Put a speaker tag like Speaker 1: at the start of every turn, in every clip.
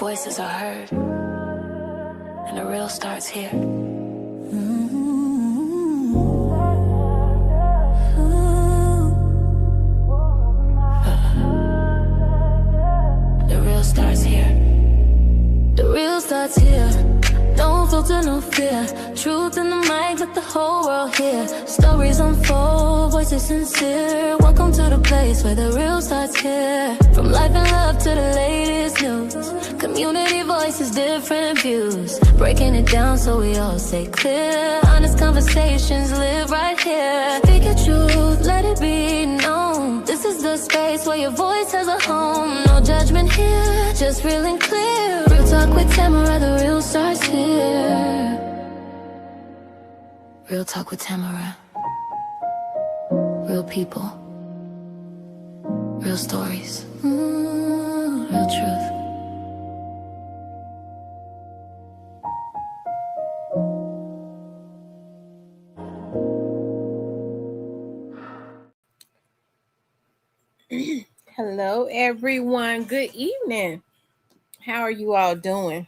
Speaker 1: Voices are heard, and the real starts here. The real starts here. The real starts here. No filter, no fear. Truth in the mic, let the whole world hear. Stories unfold, voices sincere. Welcome to the place where the real starts here. From life and love to the latest news. Community voices, different views. Breaking it down so we all stay clear. Honest conversations live right here. Speak your truth, let it be known. This is the space where your voice has a home. No judgment here, just real and clear. Real talk with Tamara, the real starts here. Real talk with Tamara. Real people. Real stories. Real truth.
Speaker 2: Hello, everyone. Good evening. How are you all doing?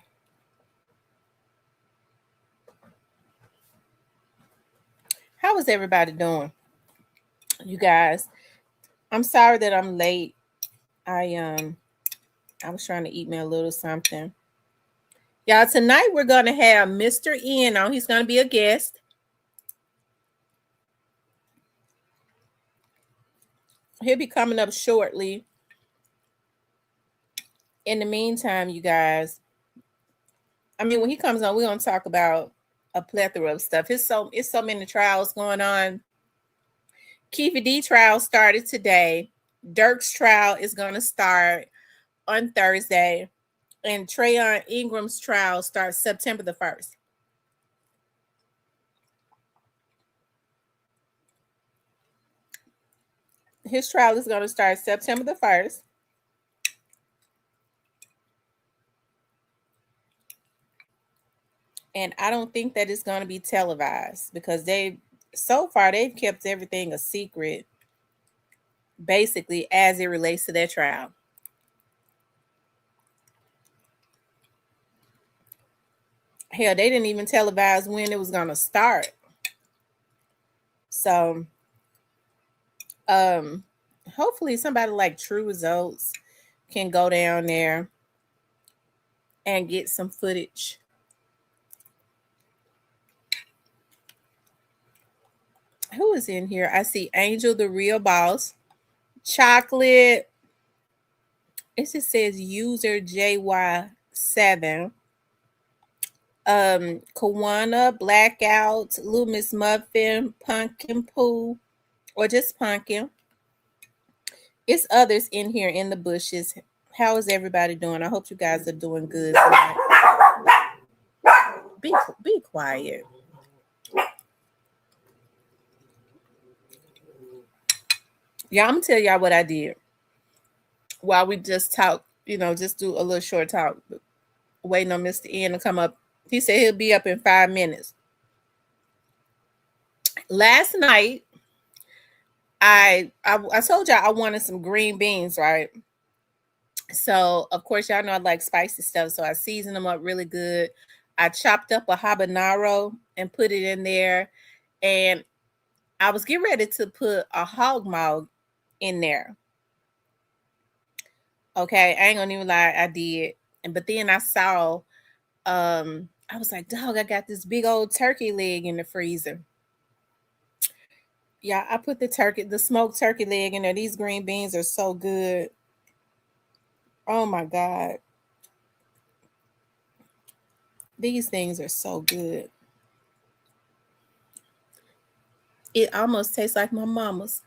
Speaker 2: How is everybody doing? You guys, I'm sorry that I'm late. I was trying to eat me a little something. Y'all, tonight we're going to have Mr. Ian on. He's going to be a guest. He'll be coming up shortly. In the meantime, you guys, when he comes on, we're going to talk about a plethora of stuff. It's so many trials going on. Keefe D trial started today. Dirk's trial is going to start on Thursday. And Trayon Ingram's trial starts September the 1st. His trial is going to start September the 1st. And I don't think that it's going to be televised because they've kept everything a secret, basically, as it relates to their trial. Hell, they didn't even televise when it was going to start. So, hopefully somebody like True Results can go down there and get some footage. Who is in here? I see Angel, the real boss. Chocolate. It just says user JY7. Kawana, Blackout, Little Miss Muffin, Pumpkin Poo, or just Pumpkin. It's others in here in the bushes. How is everybody doing? I hope you guys are doing good tonight. Be quiet. Yeah, I'm gonna tell y'all what I did while we just talk, just do a little short talk, waiting on Mr. Ian to come up. He said he'll be up in 5 minutes. Last night, I told y'all I wanted some green beans, right? So, of course, y'all know I like spicy stuff, so I seasoned them up really good. I chopped up a habanero and put it in there, and I was getting ready to put a hog maw in there. Okay, I ain't gonna even lie, I did. But then I saw, I was like, dog, I got this big old turkey leg in the freezer. Yeah, I put the smoked turkey leg in there. These green beans are so good. Oh my God. These things are so good. It almost tastes like my mama's.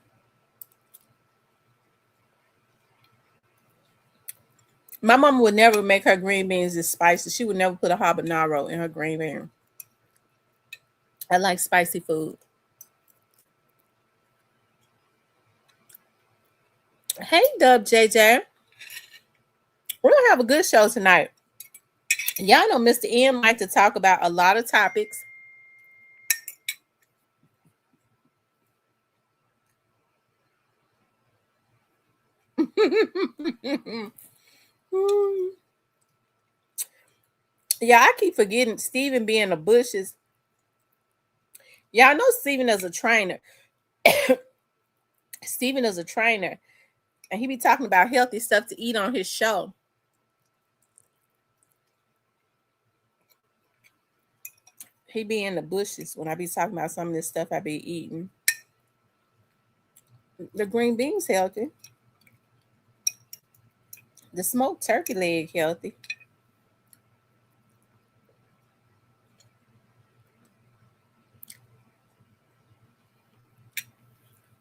Speaker 2: My mama would never make her green beans this spicy. She would never put a habanero in her green bean. I like spicy food. Hey, Dub JJ. We're going to have a good show tonight. Y'all know Mr. Ian like to talk about a lot of topics. Yeah, I keep forgetting Steven being the bushes. Y'all know Steven is a trainer. Steven is a trainer, and he be talking about healthy stuff to eat on his show. He be in the bushes when I be talking about some of this stuff I be eating. The green beans healthy. The smoked turkey leg healthy.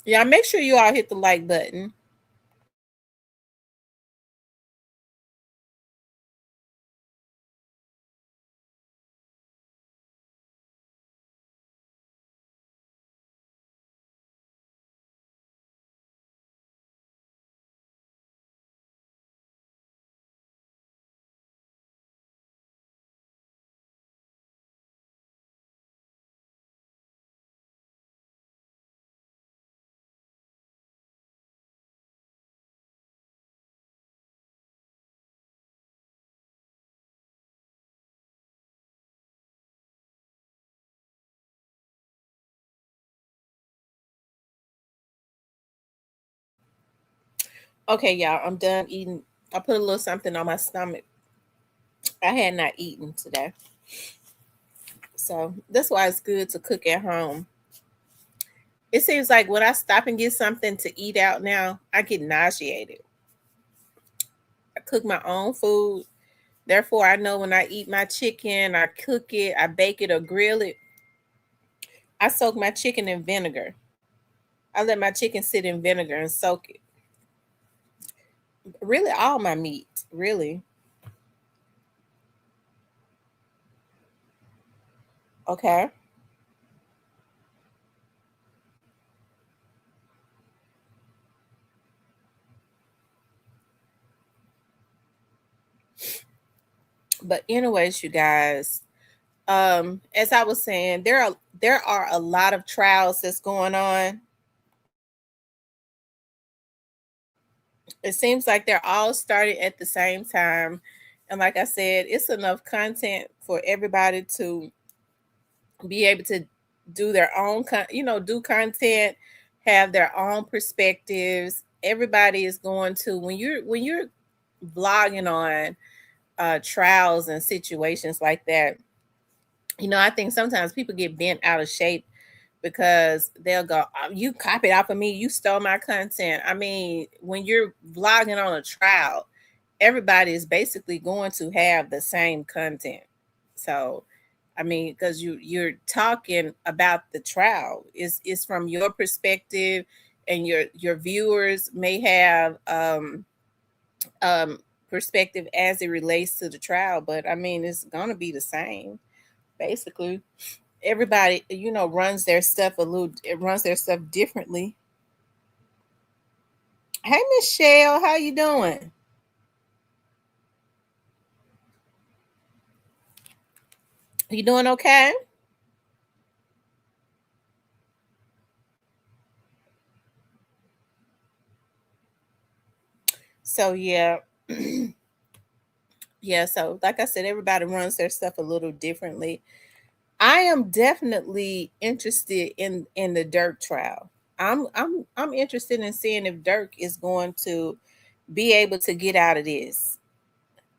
Speaker 2: Yeah, make sure you all hit the like button. Okay, y'all, I'm done eating. I put a little something on my stomach. I had not eaten today. So that's why it's good to cook at home. It seems like when I stop and get something to eat out now, I get nauseated. I cook my own food. Therefore, I know when I eat my chicken, I cook it, I bake it or grill it, I soak my chicken in vinegar. I let my chicken sit in vinegar and soak it. Really, all my meat, really. Okay. But anyways, you guys, as I was saying, there are a lot of trials that's going on. It seems like they're all started at the same time. And like I said, it's enough content for everybody to be able to do their own do content, have their own perspectives. Everybody is going to when you're vlogging on trials and situations like that. I think sometimes people get bent out of shape because they'll go, "Oh, you copied off of me, you stole my content." I mean, when you're vlogging on a trial, everybody is basically going to have the same content. So, I mean, because you're talking about the trial, is from your perspective, and your viewers may have um perspective as it relates to the trial, but I mean, it's gonna be the same basically. Everybody, runs their stuff a little, it runs their stuff differently. Hey, Michelle, how you doing? You doing okay? So yeah. Yeah, so like I said, everybody runs their stuff a little differently. I am definitely interested in the Dirk trial. I'm interested in seeing if Dirk is going to be able to get out of this.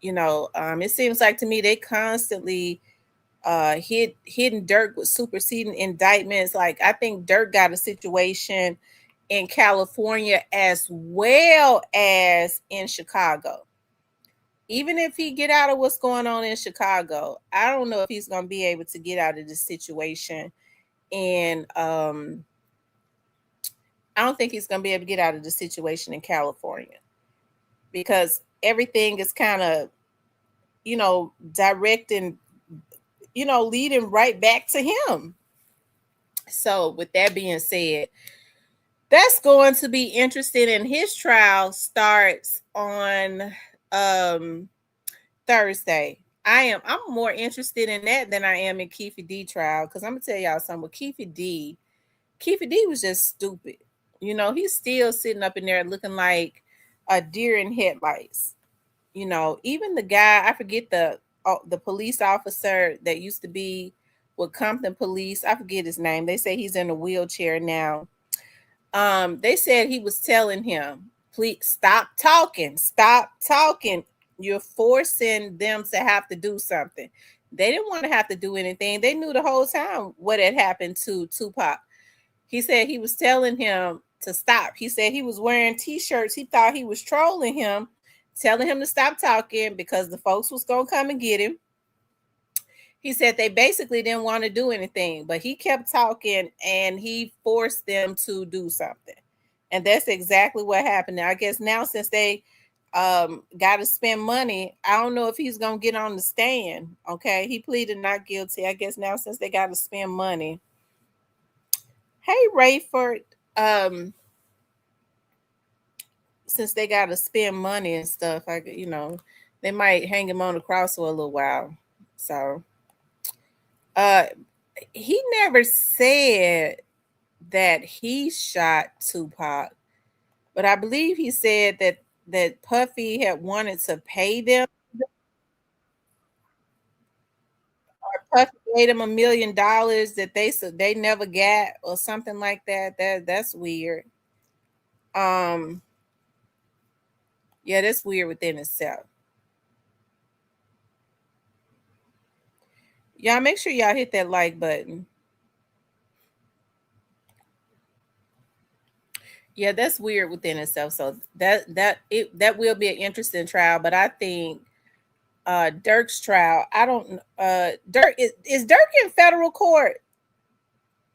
Speaker 2: It seems like to me they constantly hitting Dirk with superseding indictments. Like, I think Dirk got a situation in California as well as in Chicago. Even if he get out of what's going on in Chicago, I don't know if he's going to be able to get out of this situation. And I don't think he's going to be able to get out of the situation in California because everything is kind of, directing, leading right back to him. So, with that being said, that's going to be interesting. And his trial starts on um Thursday. I'm more interested in that than I am in Keefe D trial, because I'm gonna tell y'all something with Keefe D was just stupid. He's still sitting up in there looking like a deer in headlights. Even the guy, I forget the police officer that used to be with Compton Police. I forget his name. They say he's in a wheelchair now. They said he was telling him, please stop talking, stop talking. You're forcing them to have to do something. They didn't want to have to do anything. They knew the whole time what had happened to Tupac. He said he was telling him to stop. He said he was wearing t-shirts. He thought he was trolling him, telling him to stop talking because the folks was going to come and get him. He said they basically didn't want to do anything, but he kept talking and he forced them to do something. And that's exactly what happened. Now, I guess now since they got to spend money, I don't know if he's going to get on the stand. Okay. He pleaded not guilty. I guess now since they got to spend money. Hey, Rayford, since they got to spend money and stuff, they might hang him on the cross for a little while. So, he never said that he shot Tupac, but I believe he said that Puffy had wanted to pay them. Puffy paid him $1 million that they never got, or something like that. That's weird. Yeah, that's weird within itself. Y'all make sure y'all hit that like button. Yeah, that's weird within itself. So that will be an interesting trial, but I think Dirk's trial, I don't Dirk is Dirk in federal court.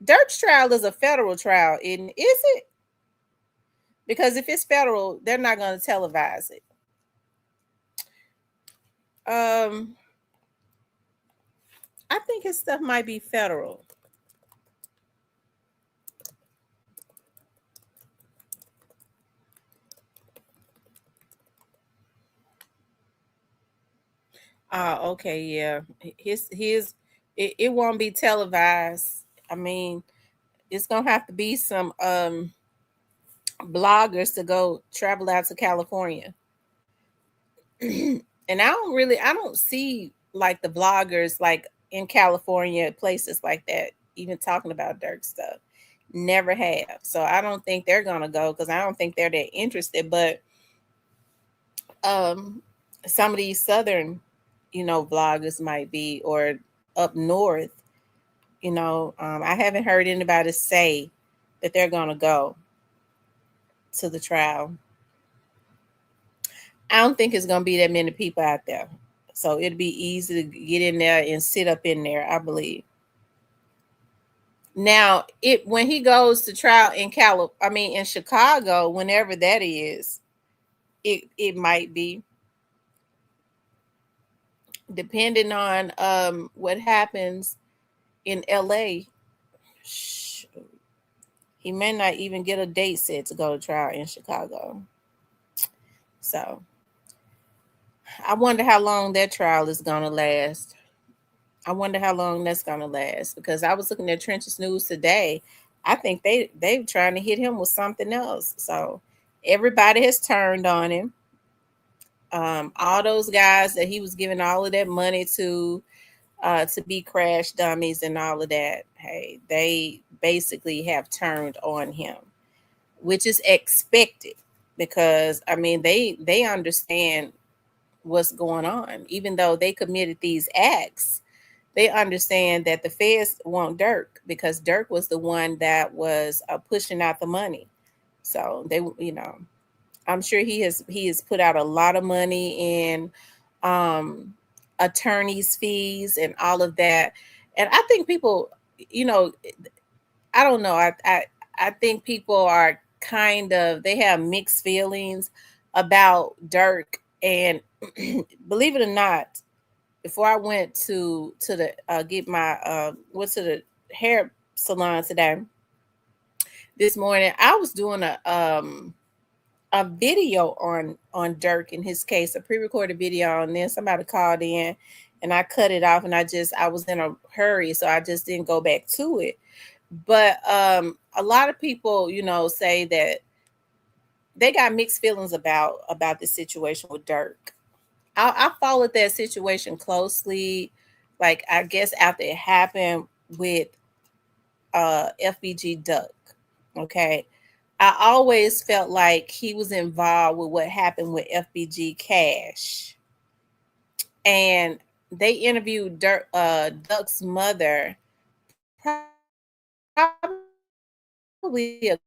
Speaker 2: Dirk's trial is a federal trial, is it? Because if it's federal, they're not going to televise it. I think his stuff might be federal. Okay, yeah. It won't be televised. I mean, it's gonna have to be some bloggers to go travel out to California. And I don't see like the vloggers like in California, places like that, even talking about Dirk stuff. Never have. So I don't think they're gonna go because I don't think they're that interested. But some of these southern, vloggers might be, or up north, I haven't heard anybody say that they're gonna go to the trial. I don't think it's gonna be that many people out there. So it'd be easy to get in there and sit up in there, I believe. Now, when he goes to trial in Chicago, whenever that is, it might be, depending on what happens in LA. He may not even get a date set to go to trial in Chicago. So I wonder how long that trial is going to last. I wonder how long that's going to last, because I was looking at Trenches News today. I think they're trying to hit him with something else. So everybody has turned on him. All those guys that he was giving all of that money to be crash dummies and all of that, hey, they basically have turned on him, which is expected, because they understand what's going on. Even though they committed these acts, they understand that the feds want Dirk, because Dirk was the one that was pushing out the money. So they, I'm sure he has put out a lot of money in attorney's fees and all of that. And I think people, I don't know. I think people are they have mixed feelings about Dirk. And believe it or not, before I went to the get my went to the hair salon today, this morning, I was doing a video on Dirk in his case, a pre-recorded video, and then somebody called in and I cut it off, and I was in a hurry, so I just didn't go back to it. But a lot of people, say that they got mixed feelings about the situation with Dirk. I followed that situation closely. Like I guess after it happened with FBG Duck. Okay. I always felt like he was involved with what happened with FBG Cash. And they interviewed Duck's mother probably a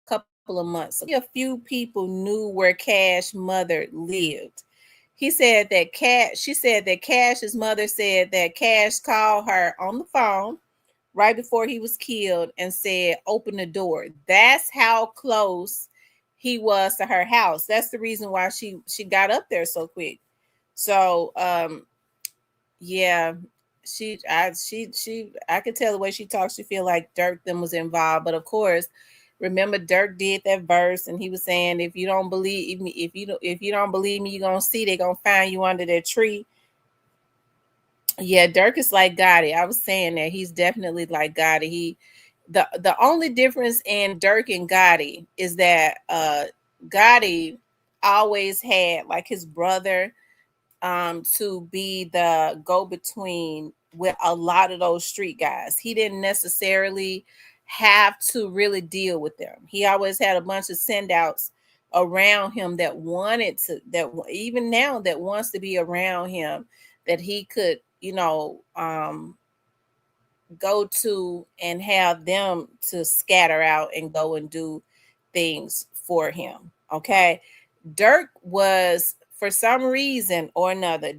Speaker 2: couple of months ago. A few people knew where Cash mother lived. She said that Cash's mother said that Cash called her on the phone right before he was killed and said, "Open the door." That's how close he was to her house. That's the reason why she got up there so quick. So yeah, I could tell the way she talks, she feel like Dirk them was involved. But of course, remember Dirk did that verse and he was saying, if you don't believe me, if you don't believe me, you're gonna see they're gonna find you under that tree. Yeah, Dirk is like Gotti. I was saying that he's definitely like Gotti. The only difference in Dirk and Gotti is that Gotti always had like his brother to be the go between with a lot of those street guys. He didn't necessarily have to really deal with them. He always had a bunch of send outs around him that wanted to, that even now that wants to be around him, that he could, go to and have them to scatter out and go and do things for him. Okay. Dirk was, for some reason or another,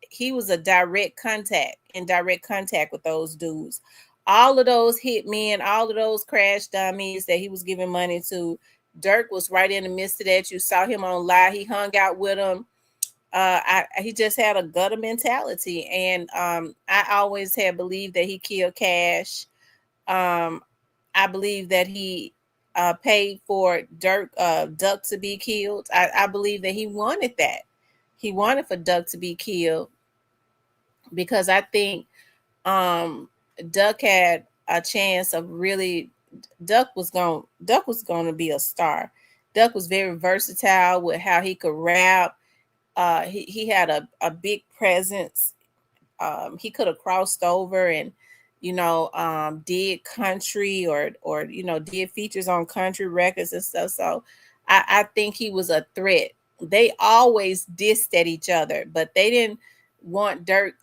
Speaker 2: he was a direct contact with those dudes. All of those hitmen, all of those crash dummies that he was giving money to, Dirk was right in the midst of that. You saw him on live. He hung out with them. He just had a gutter mentality, and I always had believed that he killed Cash. Um, I believe that he paid for Duck to be killed. I believe that he wanted that. He wanted for Duck to be killed because I think Duck had a chance of really. Duck was going to be a star. Duck was very versatile with how he could rap. He had a big presence. He could have crossed over and did country or did features on country records and stuff. So I think he was a threat. They always dissed at each other, but they didn't want Duck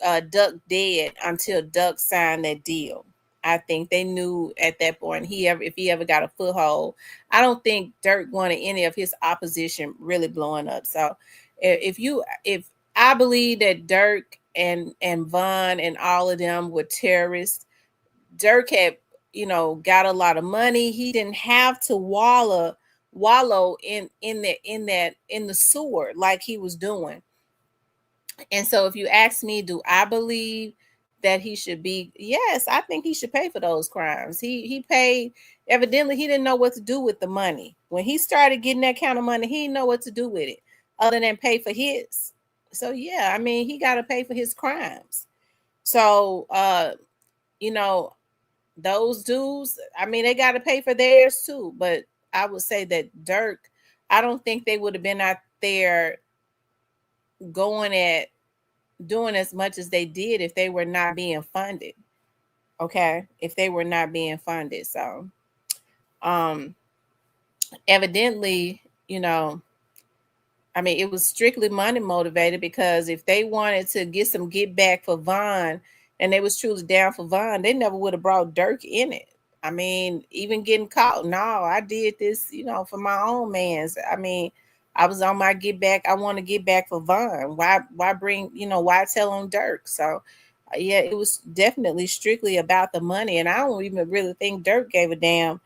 Speaker 2: dead until Duck signed that deal. I think they knew at that point if he ever got a foothold. I don't think Dirk wanted any of his opposition really blowing up. So if I believe that Dirk and Von and all of them were terrorists. Dirk had, got a lot of money. He didn't have to wallow in the sewer like he was doing. And so if you ask me, do I believe that he should be? Yes, I think he should pay for those crimes. He paid. Evidently, he didn't know what to do with the money. When he started getting that kind of money, he didn't know what to do with it other than pay for his. So yeah, I mean, he got to pay for his crimes. So you know, those dudes, I mean, they got to pay for theirs too. But I would say that Dirk, I don't think they would have been out there going at doing as much as they did if they were not being funded. Okay. If they were not being funded. So um evidently, I mean, it was strictly money motivated because if they wanted to get some get back for Von and they was truly down for Von, they never would have brought Dirk in it. I mean, even getting caught. No, I did this, for my own man's. I mean, I was on my get back. I want to get back for Von. Why bring, why tell on Dirk? So yeah, it was definitely strictly about the money. And I don't even really think Dirk gave a damn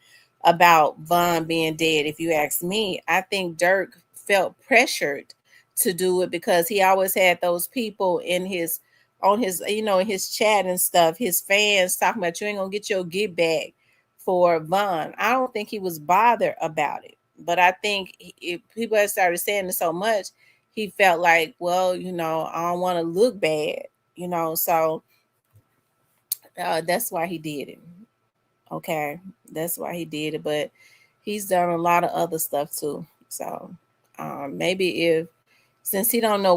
Speaker 2: about Von being dead. If you ask me, I think Dirk felt pressured to do it because he always had those people in his on his in his chat and stuff, his fans talking about you ain't gonna get your get back for Von. I don't think he was bothered about it, but I think if people had started saying it so much, he felt like, well, I don't want to look bad, so that's why he did it. Okay, that's why he did it, but he's done a lot of other stuff too. So maybe if Since he didn't know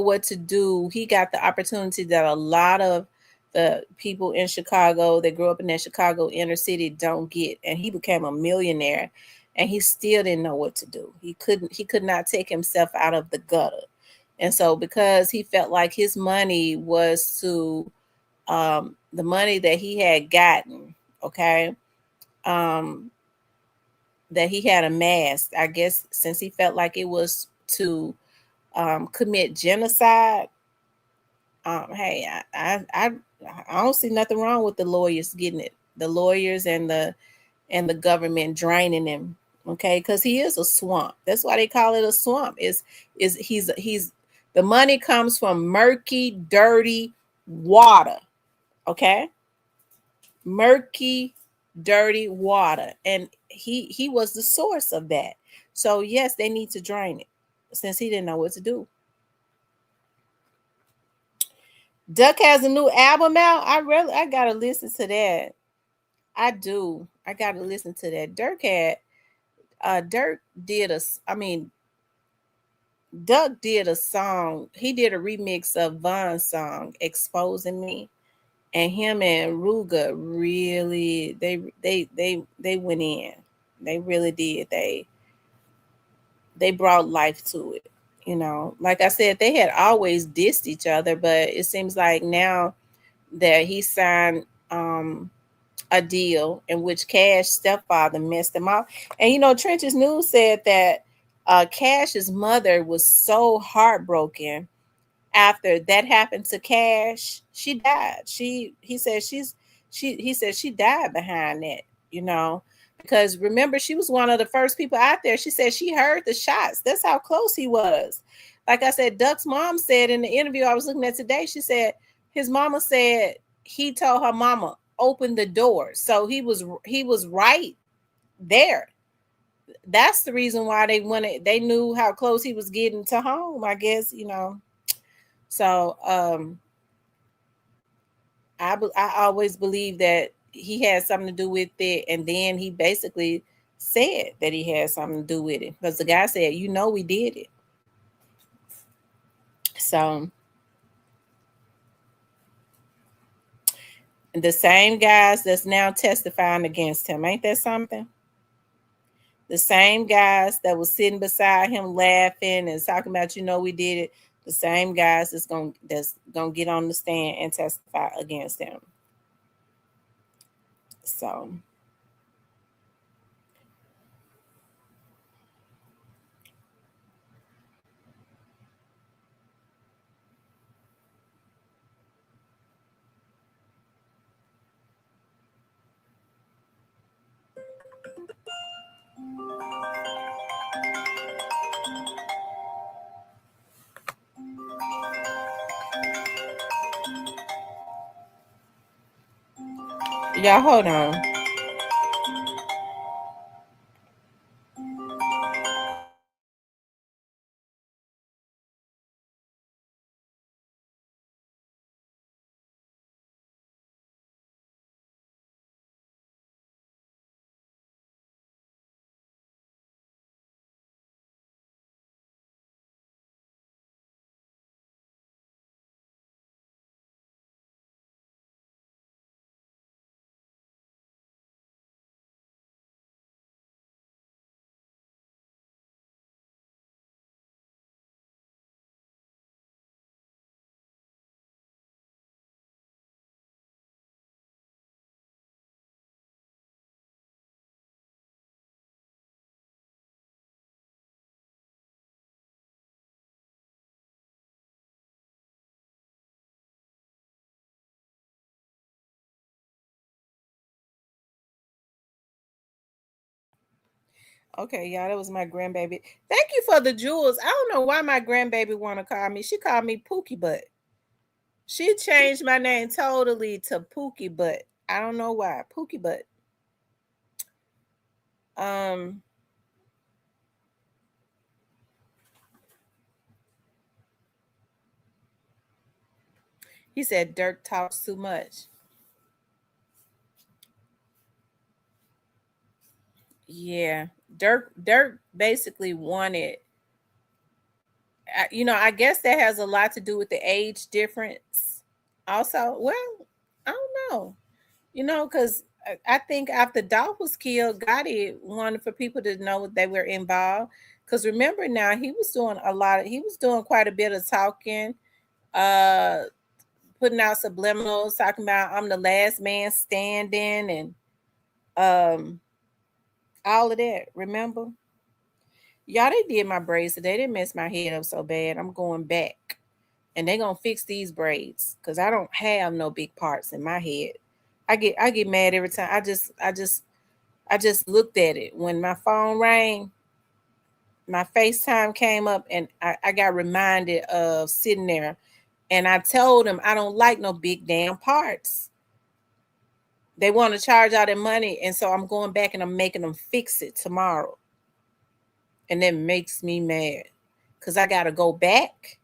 Speaker 2: what to do, he got the opportunity that a lot of the people in Chicago that grew up in that Chicago inner city don't get, and he became a millionaire, and he still didn't know what to do. He could not take himself out of the gutter. And so because he felt like his money was to the money that he had gotten, okay, um that he had amassed, I guess, since he felt like it was to commit genocide. Hey, I don't see nothing wrong with the lawyers getting it. The lawyers and the government draining him, okay? Because he is a swamp. That's why they call it a swamp. Is he's the money comes from murky, dirty water, okay? Murky, dirty water, and he was the source of that. So yes, they need to drain it since he didn't know what to do. Duck has a new album out. I gotta listen to that. I do. I gotta listen to that. Dirk did a I mean Duck did a song. He did a remix of Von's song Exposing Me. And him and Ruga really they went in. They really did. They brought life to it. You know, like I said, they had always dissed each other, but it seems like now that he signed a deal in which Cash's stepfather messed him up. And you know, Trench's News said that Cash's mother was so heartbroken after that happened to Cash. She died. He said he said she died behind that, you know, because remember she was one of the first people out there. She said she heard the shots. That's how close he was. Like I said, Duck's mom said in the interview I was looking at today, she said his mama said he told her mama open the door. So he was right there. That's the reason why they knew how close he was getting to home, I guess, you know. So I always believe that he had something to do with it, and then he basically said that he had something to do with it because the guy said, "You know, we did it." So the same guys that's now testifying against him, ain't that something? The same guys that was sitting beside him laughing and talking about, you know, we did it. The same guys that's gonna get on the stand and testify against him. So y'all hold on. Okay, y'all, that was my grandbaby. Thank you for the jewels. I don't know why my grandbaby want to call me. She called me Pookie Butt. She changed my name totally to Pookie Butt. I don't know why. Pookie Butt. Um, he said Dirk talks too much. Yeah, Dirk basically wanted I guess that has a lot to do with the age difference. Also, well, I don't know. Because I think after Dolph was killed, Gotti wanted for people to know they were involved. Because remember now, he was doing quite a bit of talking, uh, putting out subliminals, talking about I'm the last man standing and um all of that. Remember? Y'all, they did my braids today. They messed my head up so bad. I'm going back. And they gonna fix these braids because I don't have no big parts in my head. I get mad every time. I just looked at it when my phone rang. My FaceTime came up, and I got reminded of sitting there, and I told them I don't like no big damn parts. They want to charge all their money, and so I'm going back and I'm making them fix it tomorrow, and that makes me mad because I gotta go back.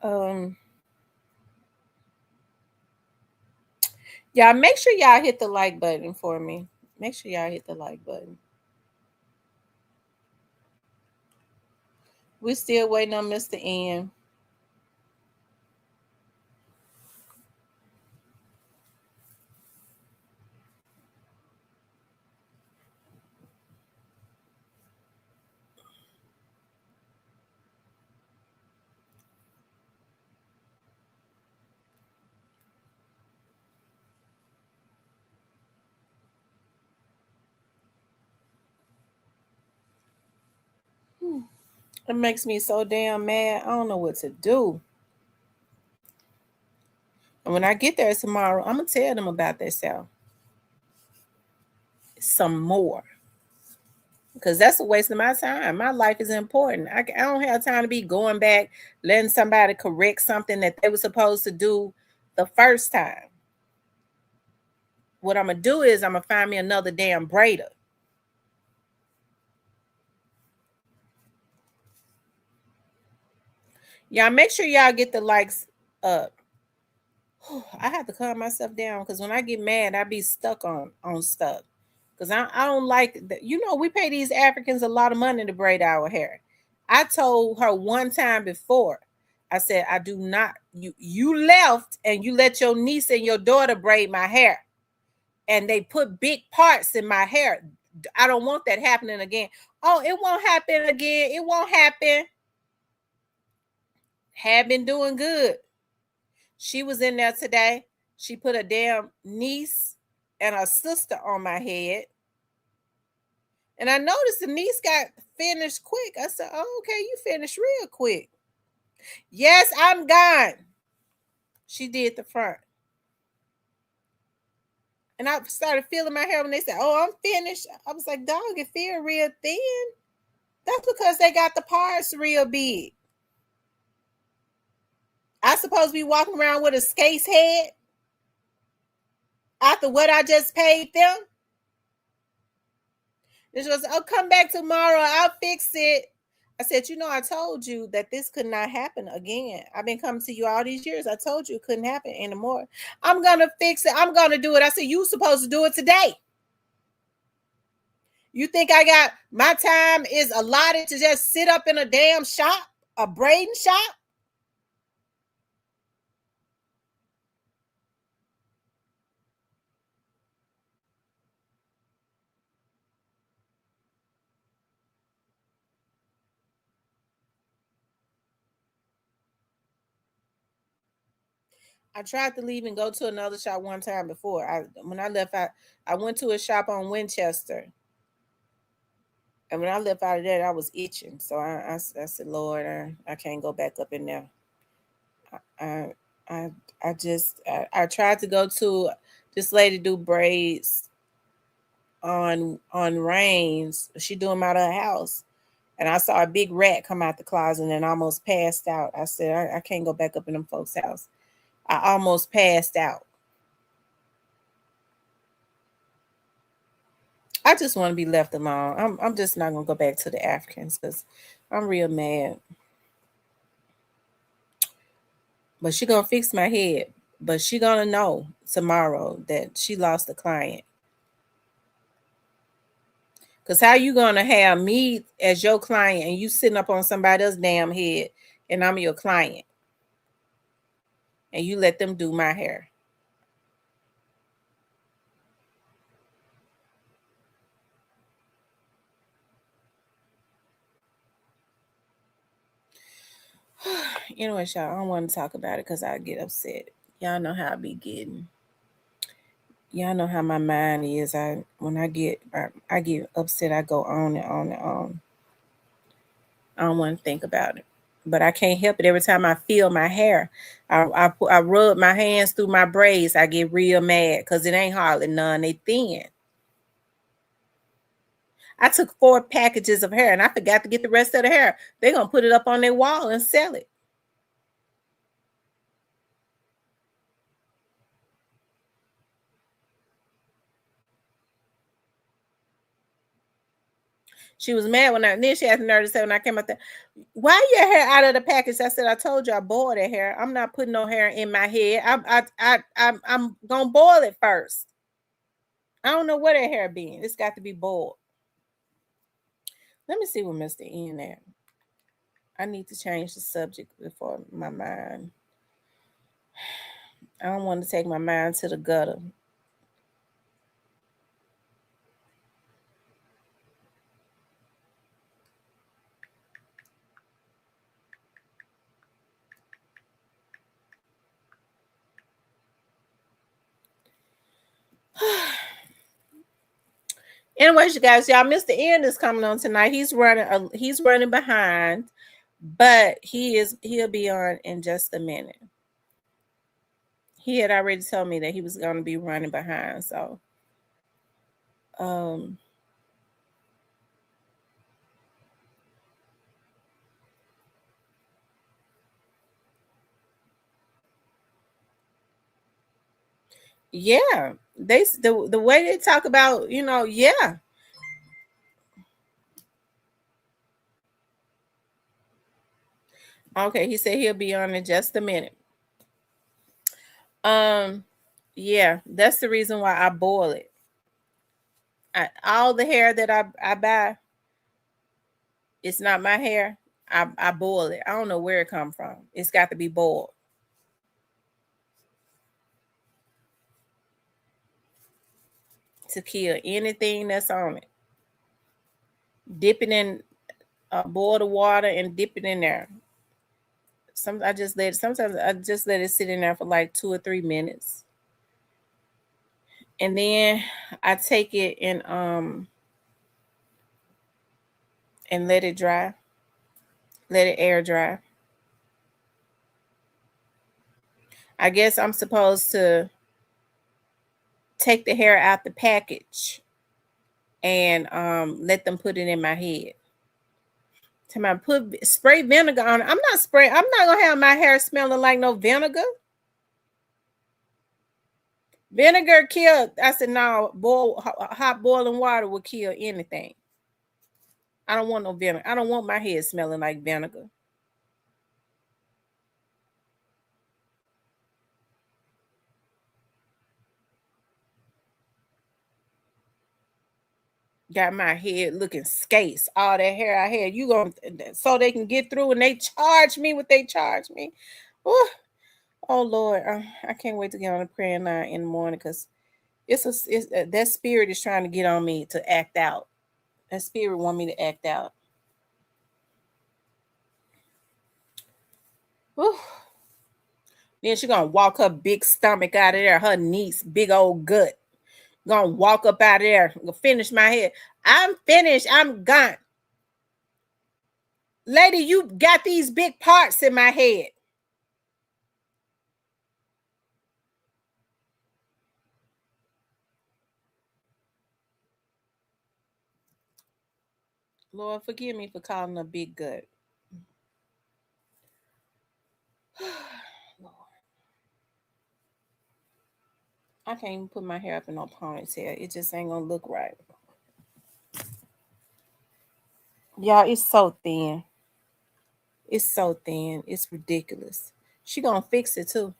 Speaker 2: Um, Y'all make sure y'all hit the like button for me. Make sure y'all hit the like button. We're still waiting on Mr. N. It makes me so damn mad. I don't know what to do. And when I get there tomorrow, I'm gonna tell them about themselves some more. Because that's a waste of my time. My life is important. I don't have time to be going back, letting somebody correct something that they were supposed to do the first time. What I'm gonna do is I'm gonna find me another damn braider. Y'all make sure y'all get the likes up. I have to calm myself down because when I get mad, I be stuck on stuff. Because I don't like that. We pay these Africans a lot of money to braid our hair. I told her one time before, I said, I do not, you left and you let your niece and your daughter braid my hair. And they put big parts in my hair. I don't want that happening again. Oh, it won't happen again. It won't happen. Have been doing good. She was in there today. She put a damn niece and a sister on my head. And I noticed the niece got finished quick. I said, oh, okay, you finished real quick. Yes, I'm gone. She did the front. And I started feeling my hair when they said, oh, I'm finished. I was like, dog, it feel real thin. That's because they got the parts real big. I supposed to be walking around with a skate's head after what I just paid them. This was, oh, come back tomorrow. I'll fix it. I said, I told you that this could not happen again. I've been coming to you all these years. I told you it couldn't happen anymore. I'm going to fix it. I'm going to do it. I said, you supposed to do it today. You think I got my time is allotted to just sit up in a damn shop, a braiding shop? I tried to leave and go to another shop one time before. When I left, I went to a shop on Winchester. And when I left out of that, I was itching. So I said, Lord, I can't go back up in there. I I I tried to go to this lady do braids on Rains. She do them out of her house. And I saw a big rat come out the closet and almost passed out. I said, I can't go back up in them folks' house. I almost passed out. I just want to be left alone. I'm just not gonna go back to the Africans because I'm real mad. But she gonna fix my head. But she gonna know tomorrow that she lost a client. Because how you gonna have me as your client and you sitting up on somebody else's damn head and I'm your client and you let them do my hair? Anyway, y'all, I don't want to talk about it because I get upset. Y'all know how I be getting. Y'all know how my mind is. When I get upset, I go on and on and on. I don't want to think about it, but I can't help it. Every time I feel my hair, I rub my hands through my braids. I get real mad because it ain't hardly none. They thin. I took 4 packages of hair and I forgot to get the rest of the hair. They're gonna put it up on their wall and sell it. She was mad then she had the nerve to say when I came out there, why your hair out of the package? I said, I told you I boiled that hair. I'm not putting no hair in my head. I'm gonna boil it first. I don't know where that hair being. It's got to be boiled. Let me see what Mr. N at. I need to change the subject before my mind. I don't want to take my mind to the gutter. Anyways, you guys, y'all, Mr. N is coming on tonight. He's running behind, but he'll be on in just a minute. He had already told me that he was going to be running behind, so yeah, the way they talk about, yeah. Okay, he said he'll be on in just a minute. Yeah, that's the reason why I boil it. All the hair that I buy, it's not my hair. I boil it. I don't know where it come from. It's got to be boiled to kill anything that's on it. Dip it in boil the water and dip it in there. Sometimes I just let it sit in there for like 2 or 3 minutes. And then I take it and let it dry. Let it air dry. I guess I'm supposed to take the hair out the package and let them put it in my head. Spray vinegar on it. I'm not gonna have my hair smelling like no vinegar. Vinegar kill. I said no. Hot boiling water will kill anything. I don't want no vinegar. I don't want my head smelling like vinegar. Got my head looking skates. All that hair I had. You gonna so they can get through and they charge me what they charge me. Ooh. Oh Lord, I can't wait to get on the prayer line in the morning because that spirit is trying to get on me to act out. That spirit want me to act out. Whew. Then she gonna walk her big stomach out of there, her niece, big old gut. Gonna walk up out of there, gonna finish my head. I'm finished. I'm gone. Lady, you got these big parts in my head. Lord, forgive me for calling her big gut. Lord. I can't even put my hair up in no ponytail. It just ain't gonna look right. Y'all, it's so thin. It's so thin. It's ridiculous. She gonna fix it too.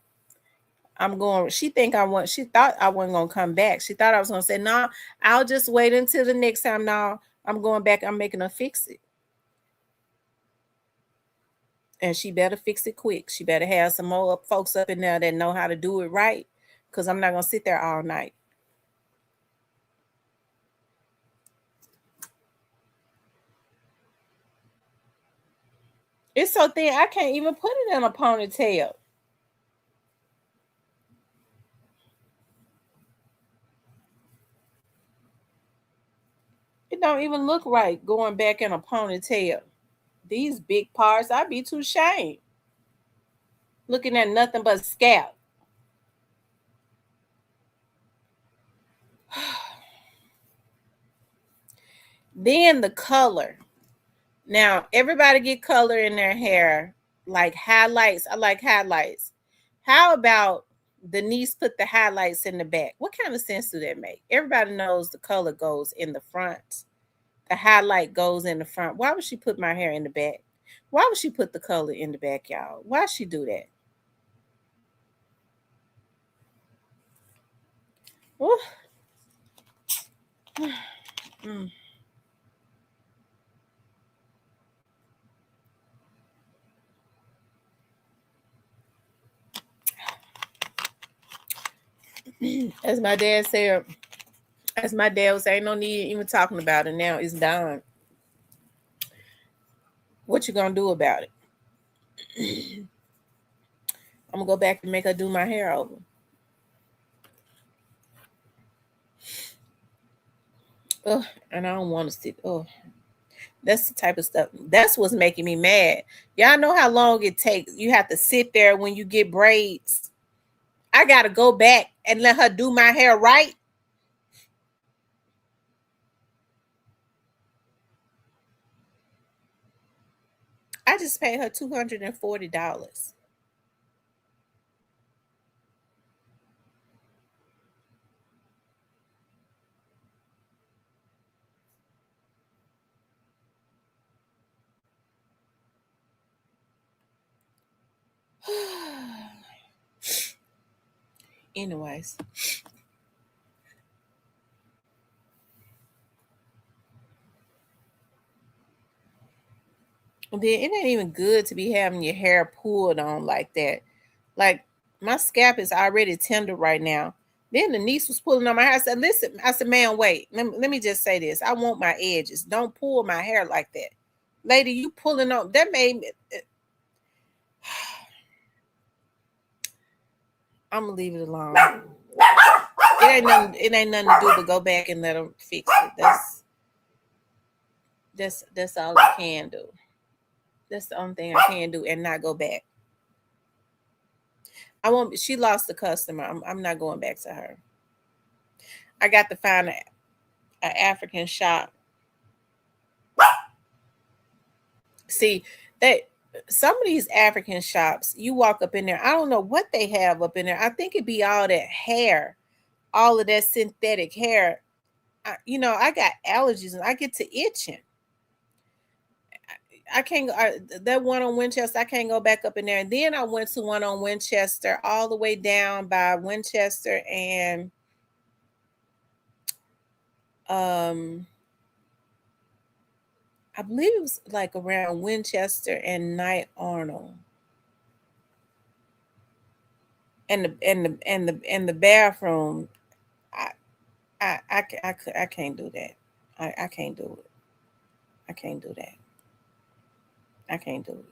Speaker 2: She thought I wasn't gonna come back. She thought I was gonna say, no, I'll just wait until the next time. No, I'm going back. I'm making her fix it. And she better fix it quick. She better have some more folks up in there that know how to do it right. Because I'm not going to sit there all night. It's so thin, I can't even put it in a ponytail. It don't even look right going back in a ponytail. These big parts, I'd be too ashamed. Looking at nothing but scalp. Then the color. Now, everybody get color in their hair, like highlights. I like highlights. How about Denise put the highlights in the back? What kind of sense do that make? Everybody knows the color goes in the front. The highlight goes in the front. Why would she put my hair in the back? Why would she put the color in the back, y'all? Why she do that? Ooh. Mm. As my dad said, as my dad was saying, no need even talking about it now. It's done. What you gonna do about it? I'm gonna go back and make her do my hair over. Ugh, and I don't want to sit. Oh, that's the type of stuff. That's what's making me mad. Y'all know how long it takes. You have to sit there when you get braids. I gotta go back and let her do my hair right. I just paid her $240. Anyways, then it ain't even good to be having your hair pulled on like that. Like my scalp is already tender right now. Then the niece was pulling on my hair. I said, "Listen," I said, "Man, wait. Let me just say this. I want my edges. Don't pull my hair like that, lady. You pulling on that made me." I'm gonna leave it alone. It ain't nothing. It ain't nothing to do but go back and let them fix it. That's all I can do. That's the only thing I can do, and not go back. I won't. She lost the customer. I'm not going back to her. I got to find a African shop. See that some of these African shops, you walk up in there. I don't know what they have up in there. I think it'd be all that hair, all of that synthetic hair. I got allergies and I get to itching. I can't go. That one on Winchester, I can't go back up in there. And then I went to one on Winchester, all the way down by Winchester and um, I believe it was like around Winchester and Knight Arnold. And the bathroom, I I can't do that. I can't do it. I can't do that. I can't do it.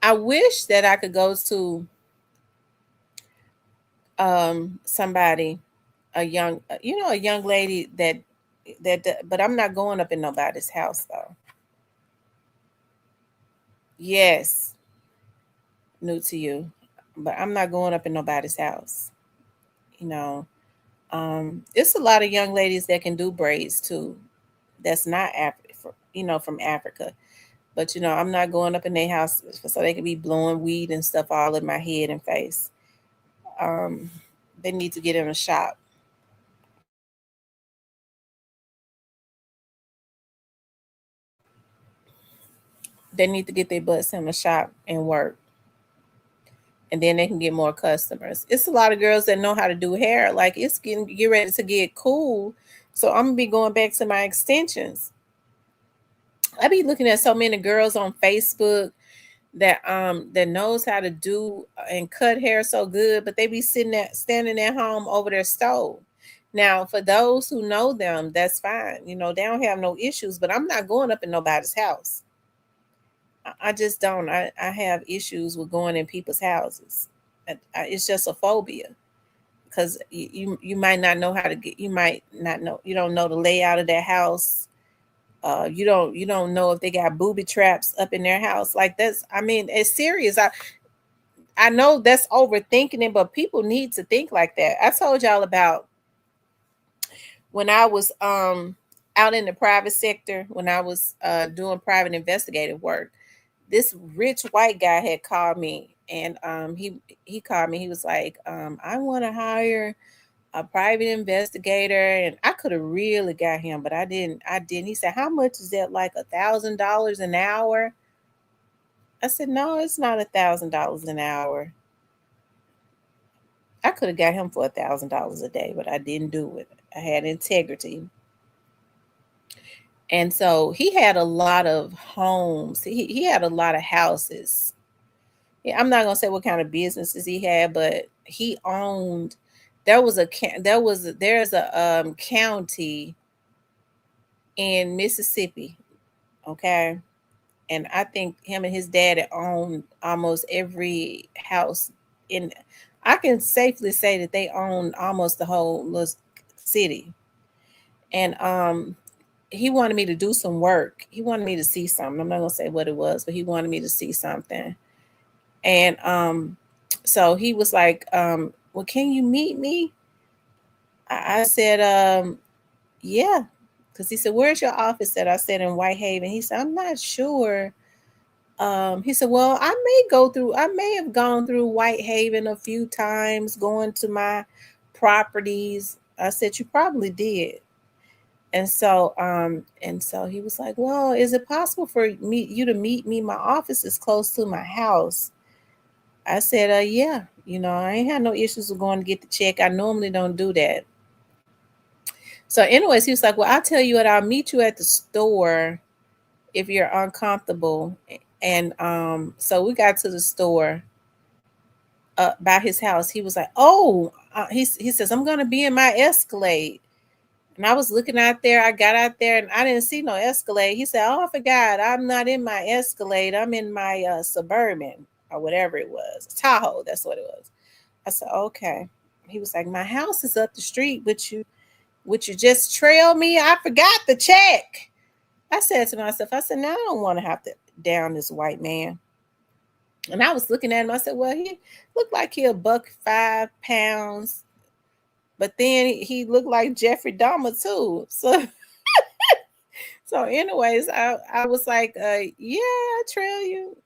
Speaker 2: I wish that I could go to somebody, a young lady but I'm not going up in nobody's house though. Yes, new to you, but I'm not going up in nobody's house. You know, it's a lot of young ladies that can do braids too. That's not from Africa. But I'm not going up in their house so they can be blowing weed and stuff all in my head and face. Um, they need to get in a shop. They need to get their butts in the shop and work, and then they can get more customers. It's a lot of girls that know how to do hair. Like it's get ready to get cool. So I'm gonna be going back to my extensions. I be looking at so many girls on Facebook that knows how to do and cut hair so good, but they be standing at home over their stove. Now, for those who know them, that's fine. You know, they don't have no issues, but I'm not going up in nobody's house. I just don't. I have issues with going in people's houses. It's just a phobia because you might not know how to get. You might not know. You don't know the layout of their house. You don't know if they got booby traps up in their house. Like that's. I mean, it's serious. I know that's overthinking it, but people need to think like that. I told y'all about when I was out in the private sector when I was doing private investigative work. This rich white guy had called me, and he called me. He was like, I want to hire a private investigator, and I could have really got him, but I didn't. He said, how much is that? Like $1,000 an hour? I said, no, it's not $1,000 an hour. I could have got him for $1,000 a day, but I didn't do it. I had integrity. And so he had a lot of homes. He had a lot of houses. Yeah, I'm not gonna say what kind of businesses he had, but he owned. There's a county in Mississippi, okay, and I think him and his dad owned almost every house in. I can safely say that they owned almost the whole little city, and he wanted me to do some work. He wanted me to see something. I'm not gonna say what it was, but he wanted me to see something. And so he was like, well, can you meet me? I said, yeah. Because he said, where's your office at? I said, in Whitehaven. He said, I'm not sure. He said, well, I may have gone through Whitehaven a few times, going to my properties. I said, you probably did. And so he was like, well, is it possible for you to meet me? My office is close to my house. I said, yeah, I ain't had no issues with going to get the check. I normally don't do that. So anyways, he was like, well, I'll tell you what, I'll meet you at the store if you're uncomfortable. And so we got to the store by his house. He was like, oh, he says, I'm going to be in my Escalade. And I was looking out there. I got out there and I didn't see no Escalade. He said, oh, I forgot. I'm not in my Escalade. I'm in my Suburban or whatever it was. Tahoe. That's what it was. I said, okay. He was like, my house is up the street. Would you just trail me? I forgot the check. I said to myself, I said, now I don't want to have to down this white man. And I was looking at him. I said, well, he looked like he $105. But then he looked like Jeffrey Dahmer too. So anyways, I was like, yeah, I trail you.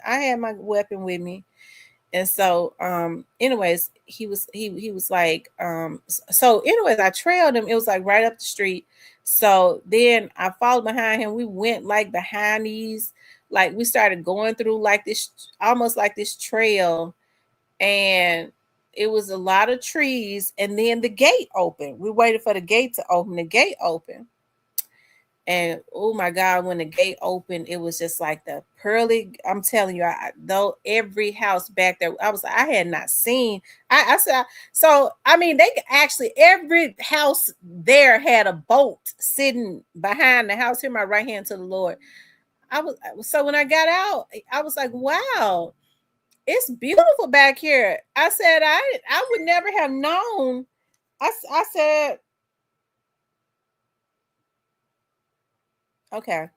Speaker 2: I had my weapon with me. And so anyways, he was like, so anyways, I trailed him. It was like right up the street. So then I followed behind him. We went like behind these, like we started going through like this, almost like this trail. And it was a lot of trees, and then the gate opened. We waited for the gate to open. The gate opened, and oh my God, when the gate opened, it was just like the pearly. I'm telling you, though every house back there, I had not seen. I said, so I mean, they actually every house there had a boat sitting behind the house. Here, my right hand to the Lord. So when I got out, I was like, wow. It's beautiful back here. I said, I would never have known. I said, okay.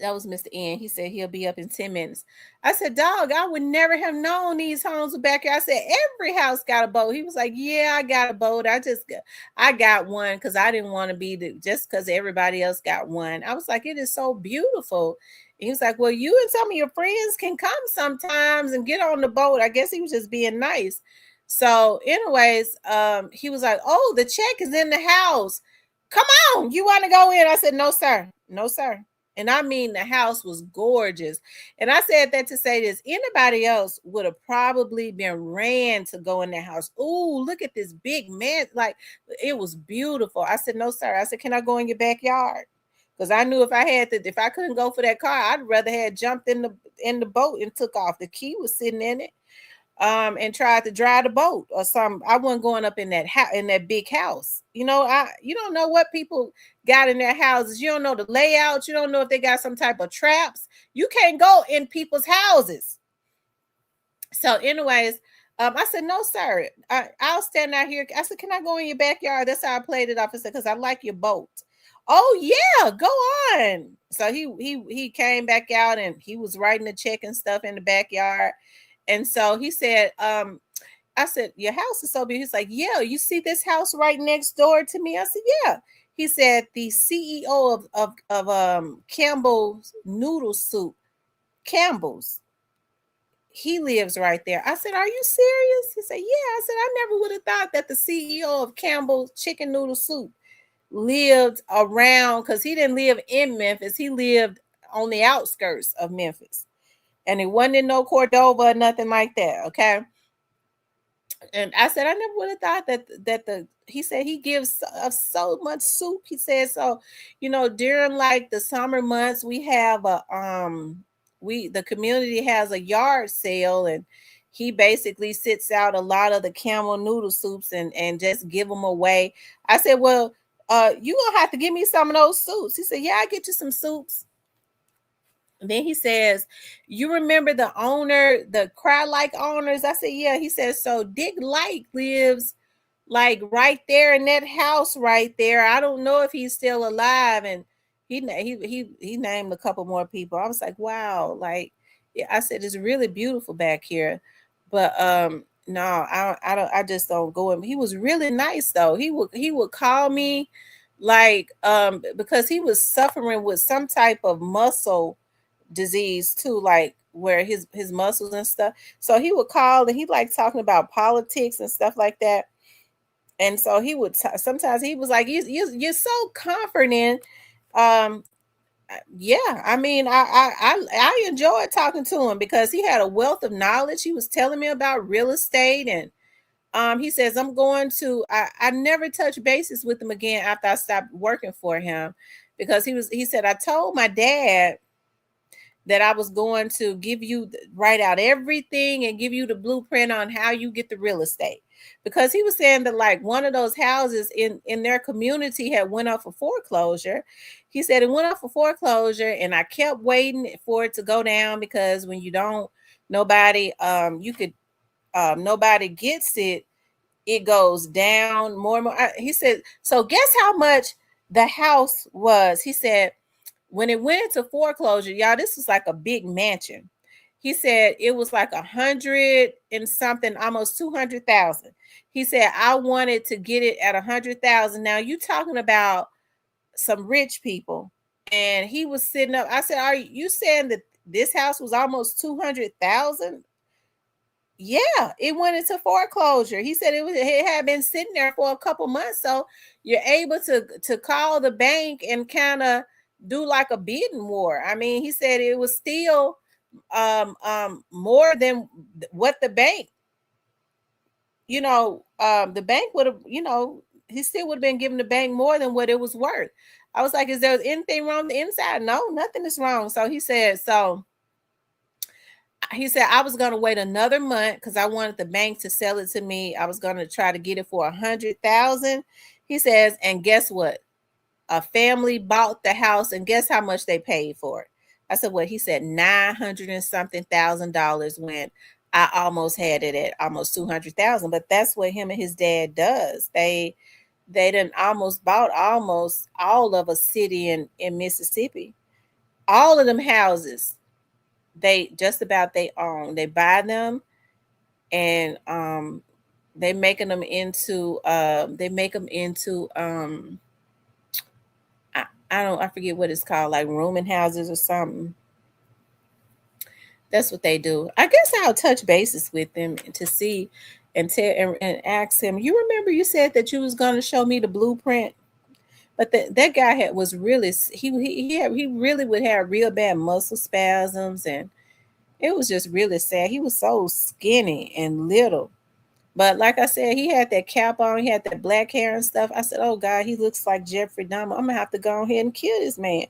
Speaker 2: That was Mr. N. He said he'll be up in 10 minutes. I said, dog, I would never have known these homes were back here. I said, every house got a boat. He was like, yeah, I got a boat. I got one because I didn't want to be just because everybody else got one. I was like, it is so beautiful. And he was like, well, you and some of your friends can come sometimes and get on the boat. I guess he was just being nice. So anyways, he was like, oh, the check is in the house. Come on. You want to go in? I said, no, sir. No, sir. And I mean, the house was gorgeous. And I said that to say this: anybody else would have probably been ran to go in that house. Ooh, look at this big man. Like, it was beautiful. I said, no, sir. I said, can I go in your backyard? Because I knew if I couldn't go for that car, I'd rather had jumped in the boat and took off. The key was sitting in it. And tried to drive the boat or something. I wasn't going up in that in that big house. You know, you don't know what people got in their houses. You don't know the layout. You don't know if they got some type of traps. You can't go in people's houses. So, anyways, I said, no, sir. I'll stand out here. I said, can I go in your backyard? That's how I played it off. I said, because I like your boat. Oh yeah, go on. So he came back out and he was writing the check and stuff in the backyard. And so he said, I said, your house is so beautiful. He's like, yeah, you see this house right next door to me? I said, yeah. He said, the CEO of Campbell's Noodle Soup, Campbell's, he lives right there. I said, are you serious? He said, yeah. I said, I never would have thought that the CEO of Campbell's Chicken Noodle Soup lived around, because he didn't live in Memphis. He lived on the outskirts of Memphis. And it wasn't in no Cordova or nothing like that. Okay. And I said, I never would have thought that he said he gives so much soup. He said, so, you know, during like the summer months, we have the community has a yard sale, and he basically sits out a lot of the Camel noodle soups and just give them away. I said, well, you gonna have to give me some of those soups. He said, yeah, I get you some soups. And then he says, you remember the owner, the Cry Like owners? I said, yeah. He says, so Dick Like lives like right there in that house right there. I don't know if he's still alive. And he named a couple more people. I was like, wow. Like, yeah, I said, it's really beautiful back here. But no, I just don't go in. He was really nice though. He would call me like because he was suffering with some type of muscle disease too, like where his muscles and stuff. So he would call and he liked talking about politics and stuff like that. And so he would sometimes he was like, you're so comforting. Yeah, I mean, I enjoyed talking to him because he had a wealth of knowledge. He was telling me about real estate, and he says, I'm going to I never touched bases with him again after I stopped working for him, because he said, I told my dad that I was going to write out everything and give you the blueprint on how you get the real estate. Because he was saying that like one of those houses in their community had went up for foreclosure. He said it went up for foreclosure, and I kept waiting for it to go down, because when you don't, nobody nobody gets it, it goes down more and more. He said, so guess how much the house was? He said, when it went into foreclosure, y'all, this was like a big mansion. He said it was like 100 and something, almost 200,000. He said, I wanted to get it at 100,000. Now you talking about some rich people. And he was sitting up. I said, are you saying that this house was almost 200,000? Yeah, it went into foreclosure. He said it had been sitting there for a couple months. So you're able to call the bank and kind of do like a bidding war. I mean, he said it was still more than what the bank, the bank would have, he still would have been giving the bank more than what it was worth. I was like, is there anything wrong on the inside? No, nothing is wrong. So he said, I was going to wait another month because I wanted the bank to sell it to me. I was going to try to get it for 100,000. He says, and guess what? A family bought the house, and guess how much they paid for it? I said, what? He said $900 and something thousand when I almost had it at almost 200,000. But that's what him and his dad does. They done almost bought almost all of a city in Mississippi. All of them houses, they own. They buy them, and they making them into I forget what it's called, like rooming houses or something. That's what they do. I guess I'll touch bases with them to see and ask him. You remember you said that you was going to show me the blueprint But that guy was really he really would have real bad muscle spasms, and it was just really sad. He was so skinny and little. But like I said, he had that cap on, he had that black hair and stuff. I said, "Oh God, he looks like Jeffrey Dahmer. I'm gonna have to go ahead and kill this man."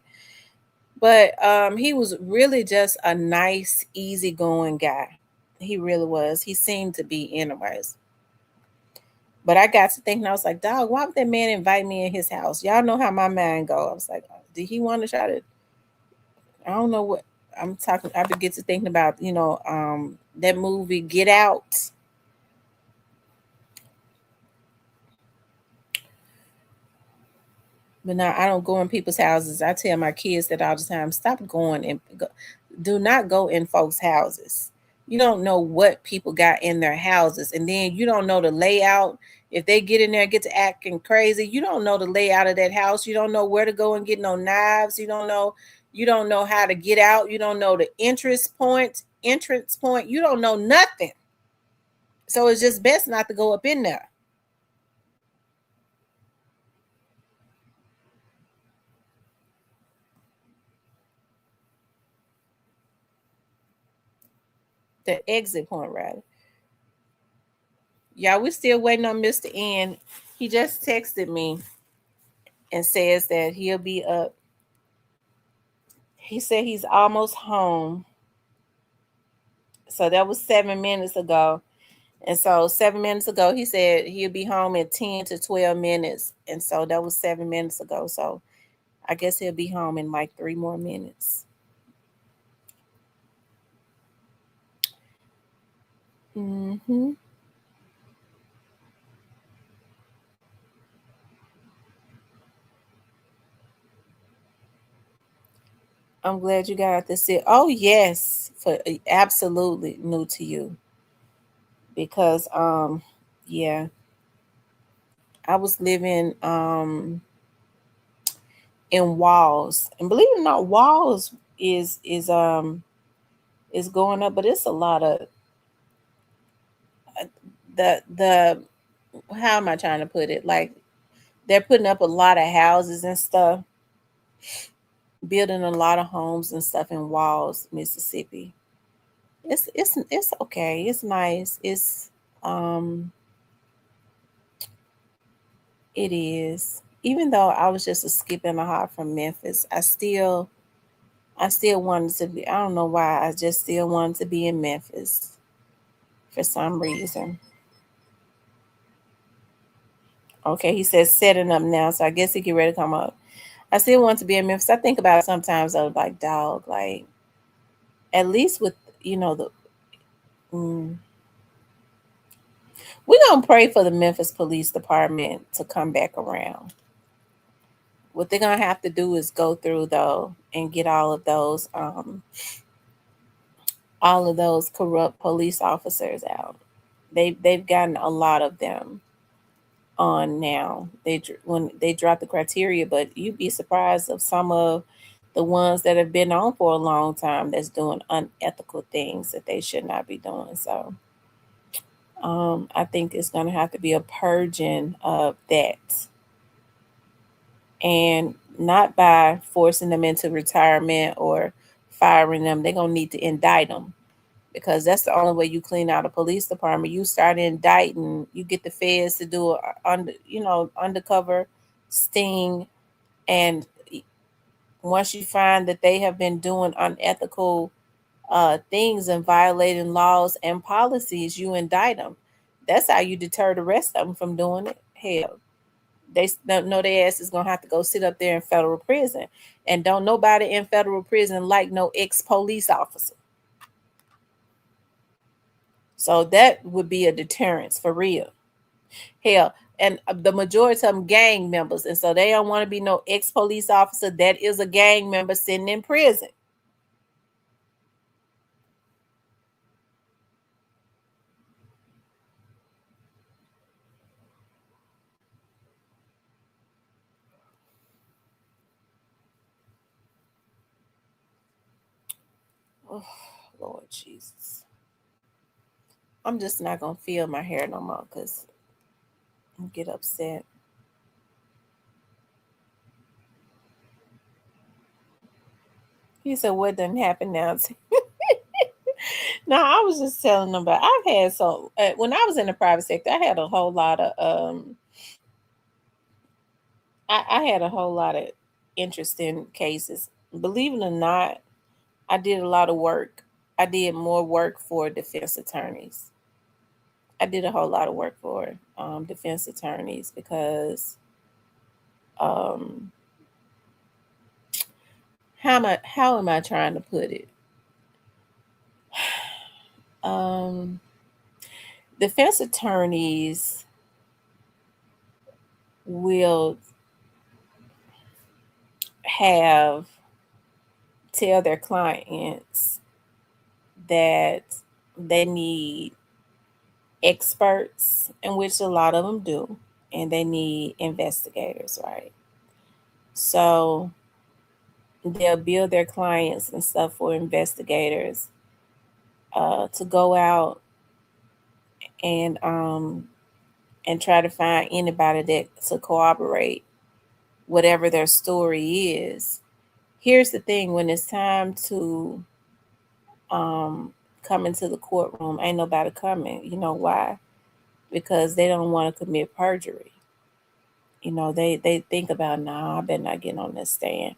Speaker 2: But he was really just a nice, easygoing guy. He really was. He seemed to be, anyways. But I got to thinking, I was like, "Dog, why would that man invite me in his house?" Y'all know how my mind go. I was like, did he want to try to? I don't know what I'm talking. I get to thinking about, that movie Get Out. But now I don't go in people's houses. I tell my kids that all the time. Stop going and do not go in folks' houses. You don't know what people got in their houses, and then you don't know the layout. If they get in there and get to acting crazy, you don't know the layout of that house. You don't know where to go and get no knives. You don't know. You don't know how to get out. You don't know the entrance point. Entrance point. You don't know nothing. So it's just best not to go up in there. The exit point, rather. Y'all, we're still waiting on Mr. N. He just texted me and says that he'll be up. He said he's almost home. So that was 7 minutes ago. And so 7 minutes ago, he said he'll be home in 10 to 12 minutes. And so that was 7 minutes ago. So I guess he'll be home in like 3 more minutes. Mm-hmm. I'm glad you got out this. Oh yes, for absolutely new to you because yeah, I was living in Walls, and believe it or not, Walls is going up, but it's a lot of the how am I trying to put it? Like they're putting up a lot of houses and stuff, building a lot of homes and stuff in Walls, Mississippi. It's okay. It's nice. Um it is. Even though I was just a skip and a hop from Memphis, I still wanted to be. I don't know why. I just still wanted to be in Memphis for some reason. Okay, he says setting up now, so I guess he get ready to come up. I still want to be in Memphis. I think about it sometimes. I was like, dog, like at least with the mm, we're gonna pray for the Memphis Police Department to come back around. What they're gonna have to do is go through though and get all of those corrupt police officers out. They've gotten a lot of them on now. When they drop the criteria, but you'd be surprised of some of the ones that have been on for a long time that's doing unethical things that they should not be doing. So I think it's going to have to be a purging of that, and not by forcing them into retirement or firing them. They're going to need to indict them because that's the only way you clean out a police department. You start indicting, you get the feds to do undercover sting, and once you find that they have been doing unethical things and violating laws and policies, you indict them. That's how you deter the rest of them from doing it. Hell, they don't know their ass is gonna have to go sit up there in federal prison, and don't nobody in federal prison like no ex-police officer. So that would be a deterrence for real. Hell, and the majority of them gang members, and so they don't want to be no ex-police officer that is a gang member sitting in prison. Oh, Lord Jesus. I'm just not gonna feel my hair no more because I get upset. He said, "What didn't happen now?" No, I was just telling them about. I've had so when I was in the private sector, I had a whole lot of I had a whole lot of interesting cases. Believe it or not, I did a lot of work. I did more work for defense attorneys. I did a whole lot of work for defense attorneys because um, how am I trying to put it? Um, Defense attorneys will have tell their clients that they need experts, in which a lot of them do, and they need investigators, right? So they'll bill their clients and stuff for investigators to go out and try to find anybody that to corroborate whatever their story is. Here's the thing: when it's time to um, come into the courtroom, ain't nobody coming. You know why? Because they don't want to commit perjury. They think about, nah, I better not get on this stand,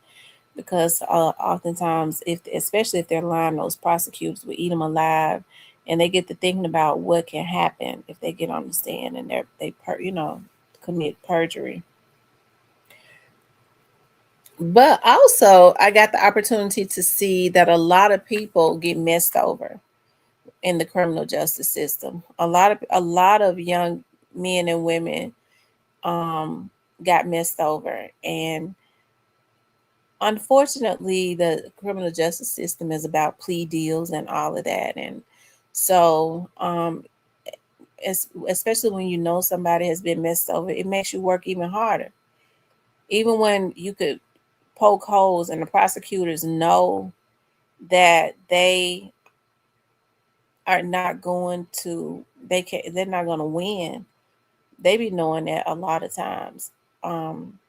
Speaker 2: because oftentimes, if especially if they're lying, those prosecutors will eat them alive, and they get to thinking about what can happen if they get on the stand and commit perjury. But also, I got the opportunity to see that a lot of people get messed over in the criminal justice system. A lot of young men and women um, got messed over, and unfortunately, the criminal justice system is about plea deals and all of that. And so, especially when you know somebody has been messed over, it makes you work even harder. Even when you could poke holes and the prosecutors know that are not going to they're not going to win. They be knowing that a lot of times. Um,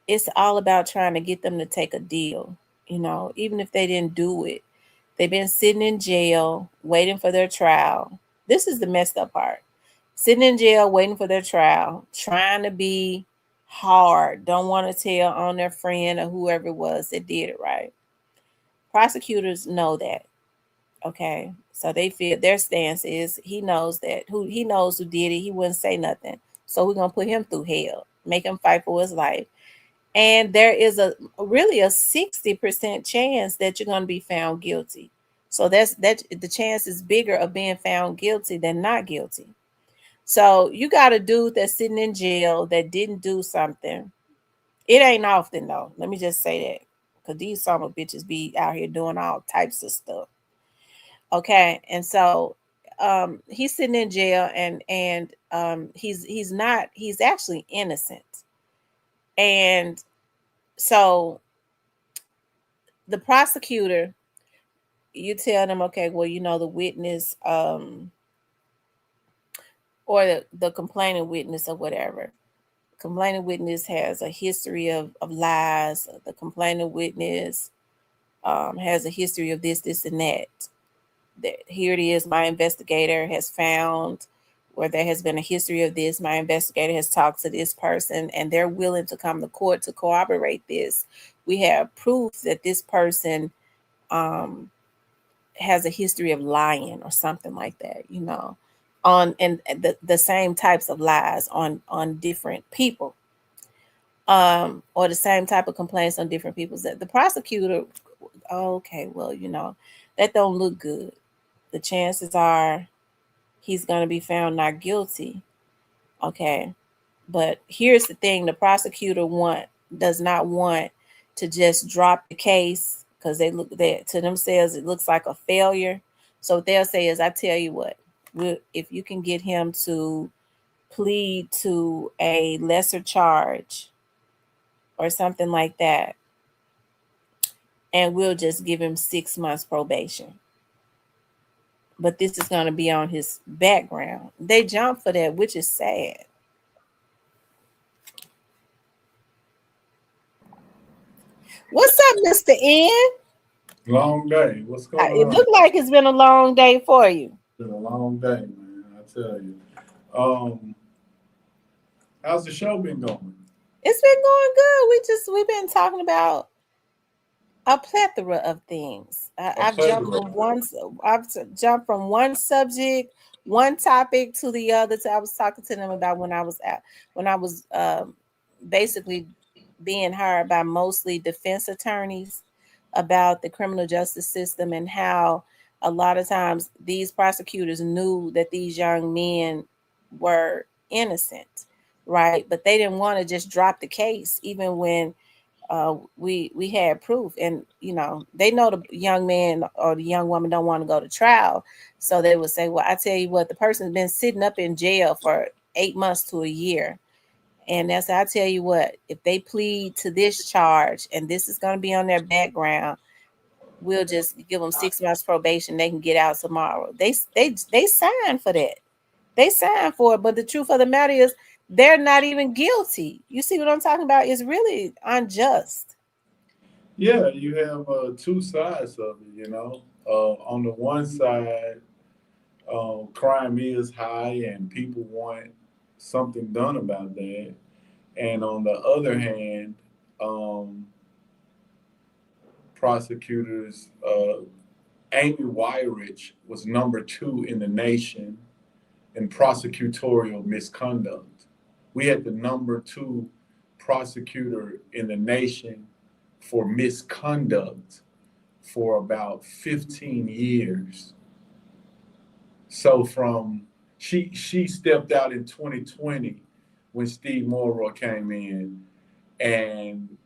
Speaker 2: it's all about trying to get them to take a deal, even if they didn't do it. They've been sitting in jail waiting for their trial. This is the messed up part. Sitting in jail waiting for their trial, trying to be hard, don't want to tell on their friend or whoever it was that did it, right? Prosecutors know that, okay? So they feel their stance is he knows who did it, he wouldn't say nothing. So we're gonna put him through hell, make him fight for his life. And there is really a 60% chance that you're going to be found guilty. So that the chance is bigger of being found guilty than not guilty. So you got a dude that's sitting in jail that didn't do something. It ain't often though. Let me just say that, because these son of bitches be out here doing all types of stuff. Okay, and so he's sitting in jail, and he's actually innocent, and so the prosecutor, you tell them, okay, well, the witness, or the complaining witness or whatever. Complaining witness has a history of lies. The complaining witness has a history of this, and that. That here it is, my investigator has found where there has been a history of this. My investigator has talked to this person, and they're willing to come to court to corroborate this. We have proof that this person um, has a history of lying or something like that, on and the same types of lies on different people, or the same type of complaints on different people. That the prosecutor, okay, well, that don't look good. The chances are he's going to be found not guilty. Okay, but here's the thing: the prosecutor does not want to just drop the case, because they look that to themselves it looks like a failure. So what they'll say is, I tell you what, if you can get him to plead to a lesser charge or something like that, and we'll just give him 6 months probation. But this is going to be on his background. They jump for that, which is sad. What's up, Mr. N?
Speaker 3: Long day. What's going
Speaker 2: It
Speaker 3: on?
Speaker 2: looked like it's been a long day for you.
Speaker 3: Been a long day, man. I tell you. Um, how's the show been going?
Speaker 2: It's been going good. We've been talking about a plethora of things.
Speaker 3: A plethora.
Speaker 2: I've jumped from one subject, one topic to the other. I was talking to them about when I was basically being hired by mostly defense attorneys about the criminal justice system and how a lot of times these prosecutors knew that these young men were innocent, right? But they didn't want to just drop the case, even when we had proof, and they know the young man or the young woman don't want to go to trial, so they would say, well, I tell you what, the person's been sitting up in jail for 8 months to a year, and that's, I tell you what, if they plead to this charge and this is going to be on their background, we'll just give them 6 months probation, they can get out tomorrow. They signed for that. They signed for it, but the truth of the matter is they're not even guilty. You see what I'm talking about? It's really unjust.
Speaker 3: Yeah, you have two sides of it. On the one side, crime is high, and people want something done about that. And on the other hand, um, prosecutors, Amy Wyrich was number 2 in the nation in prosecutorial misconduct. We had the number 2 prosecutor in the nation for misconduct for about 15 years. So she stepped out in 2020 when Steve Morrow came in, and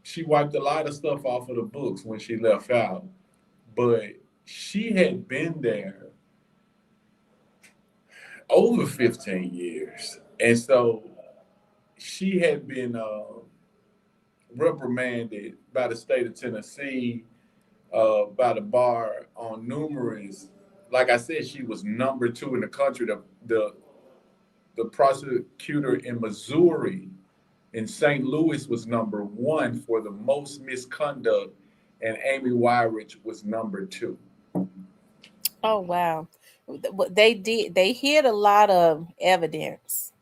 Speaker 3: she wiped a lot of stuff off of the books when she left out. But she had been there over 15 years. And so she had been reprimanded by the state of Tennessee, by the bar on numerous. Like I said, she was number 2 in the country. The prosecutor in Missouri, in St. Louis, was number 1 for the most misconduct, and Amy Wyrich was number 2.
Speaker 2: Oh wow. They hid a lot of evidence.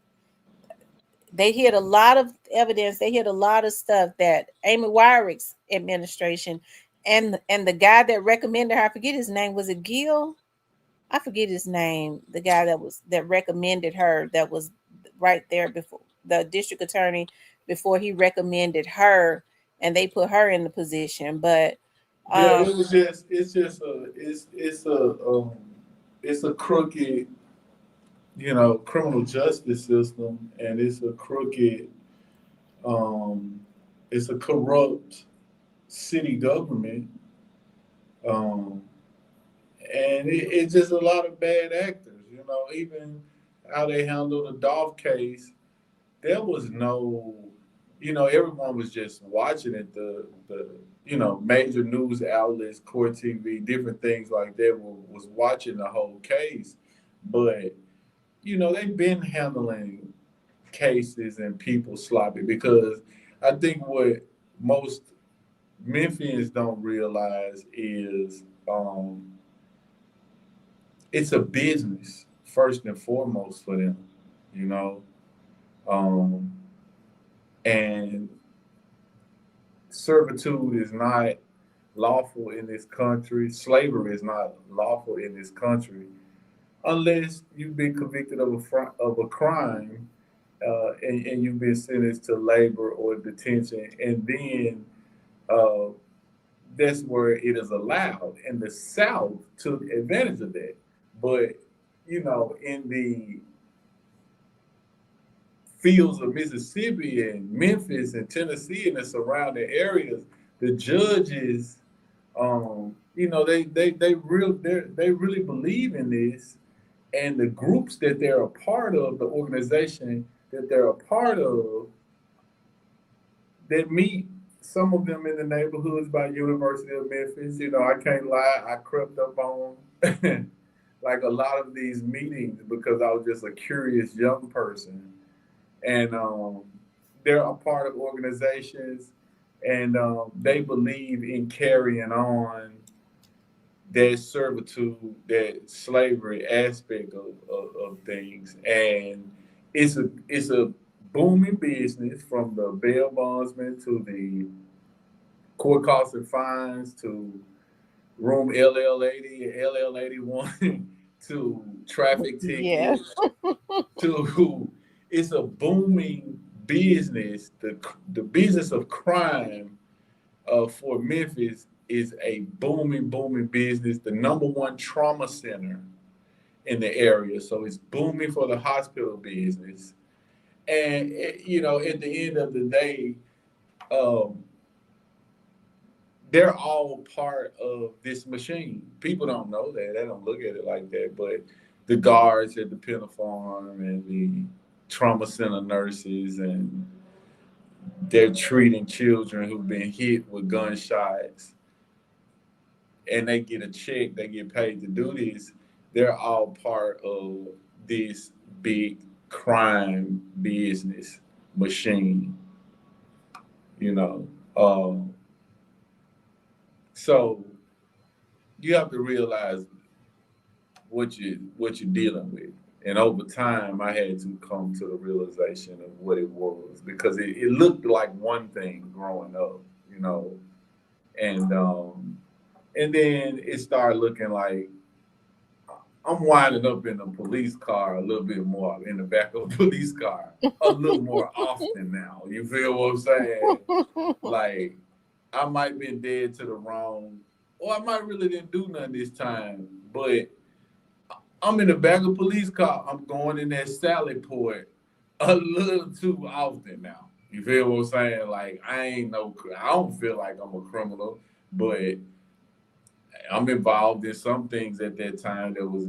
Speaker 2: They hid a lot of evidence. They hid a lot of stuff that Amy Wyrick's administration and the guy that recommended her, I forget his name, was it Gil? I forget his name. The guy that recommended her, that was right there before the district attorney, before he recommended her and they put her in the position. But
Speaker 3: Yeah,
Speaker 2: um
Speaker 3: it's a crooked, criminal justice system, and it's a crooked, um, it's a corrupt city government, um, and it's just a lot of bad actors. Even how they handled the Dolph case, there was no, everyone was just watching it. The major news outlets, Court TV, different things like that was watching the whole case, but they've been handling cases and people sloppy, because I think what most Memphians don't realize is, it's a business first and foremost for them, you know, um, and servitude is not lawful in this country. Slavery is not lawful in this country unless you've been convicted of a crime, and you've been sentenced to labor or detention, and then uh, that's where it is allowed. And the South took advantage of that. But in the fields of Mississippi and Memphis and Tennessee and the surrounding areas, the judges, they really believe in this, and the groups that they're a part of, the organization that they're a part of, that meet, some of them in the neighborhoods by University of Memphis. I can't lie, I crept up on like a lot of these meetings because I was just a curious young person, and they're a part of organizations, and they believe in carrying on that servitude, that slavery aspect of things, and it's a booming business from the bail bondsman to the court costs and fines to room LL80 and LL81 to traffic
Speaker 2: Yeah.
Speaker 3: tickets to it's a booming business. The business of crime for Memphis is a booming business. The number one trauma center in the area, so it's booming for the hospital business. And at the end of the day, um, they're all part of this machine. People don't know that. They don't look at it like that. But the guards at the Penna Farm and the trauma center nurses, and they're treating children who've been hit with gunshots, and they get a check, they get paid to do this. They're all part of this big crime business machine, you know. So you have to realize what you're dealing with. And over time, I had to come to the realization of what it was, because it looked like one thing growing up, and then it started looking like I'm winding up in a police car a little bit more, in the back of a police car a little more often now. You feel what I'm saying? Like, I might have been dead to the wrong, or I might really didn't do nothing this time, but I'm in the back of a police car. I'm going in that salad port a little too often now. You feel what I'm saying? Like, I don't feel like I'm a criminal, but I'm involved in some things at that time that was,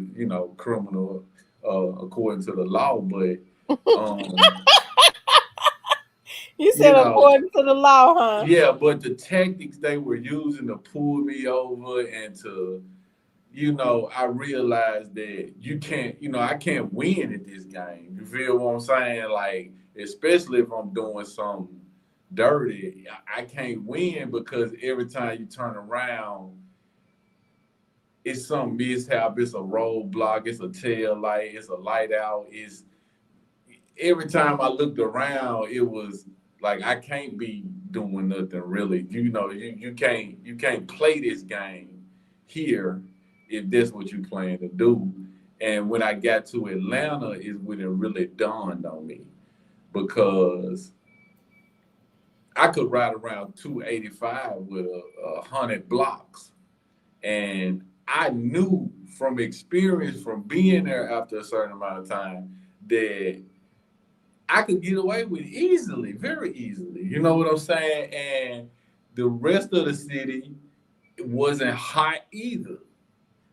Speaker 3: criminal according to the law. But
Speaker 2: You said according to the law, huh?
Speaker 3: Yeah, but the tactics they were using to pull me over and to, I realized that I can't win at this game. You feel what I'm saying? Like, especially if I'm doing something dirty, I can't win, because every time you turn around, it's some mishap, it's a roadblock, it's a tail light, it's a light out. Every time I looked around, it was like, I can't be doing nothing really. You can't play this game here if that's what you plan to do. And when I got to Atlanta is when it really dawned on me, because I could ride around 285 with 100 blocks. And I knew from experience, from being there after a certain amount of time, that I could get away with it easily, very easily. You know what I'm saying? And the rest of the city wasn't hot either.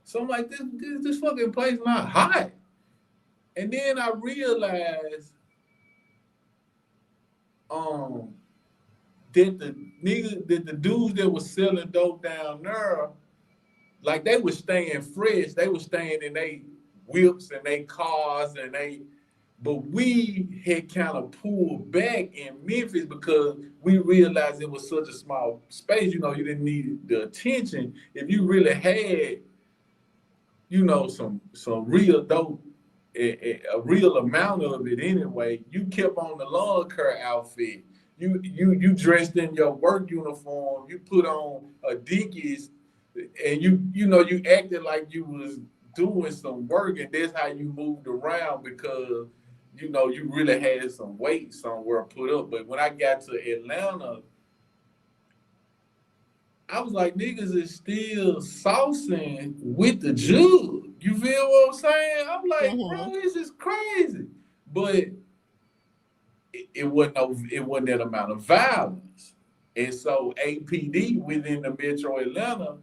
Speaker 3: So I'm like, this fucking place not hot. And then I realized that the dudes that was selling dope down there, like, they were staying fresh. They were staying in their whips and their cars but we had kind of pulled back in Memphis because we realized it was such a small space. You didn't need the attention. If you really had, some real dope, a real amount of it anyway, you kept on the lawn care outfit. You dressed in your work uniform. You put on a Dickies, and you acted like you was doing some work, and that's how you moved around, because you really had some weight somewhere put up. But when I got to Atlanta, I was like, niggas is still saucing with the jug. You feel what I'm saying? I'm like, bro, this is crazy. But it wasn't that amount of violence. And so APD within the Metro Atlanta,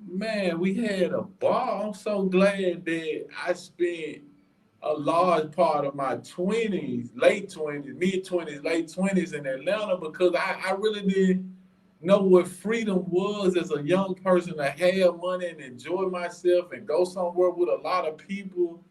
Speaker 3: man, we had a ball. I'm so glad that I spent a large part of my 20s, late 20s, mid-20s, late 20s in Atlanta, because I really didn't know what freedom was as a young person, to have money and enjoy myself and go somewhere with a lot of people,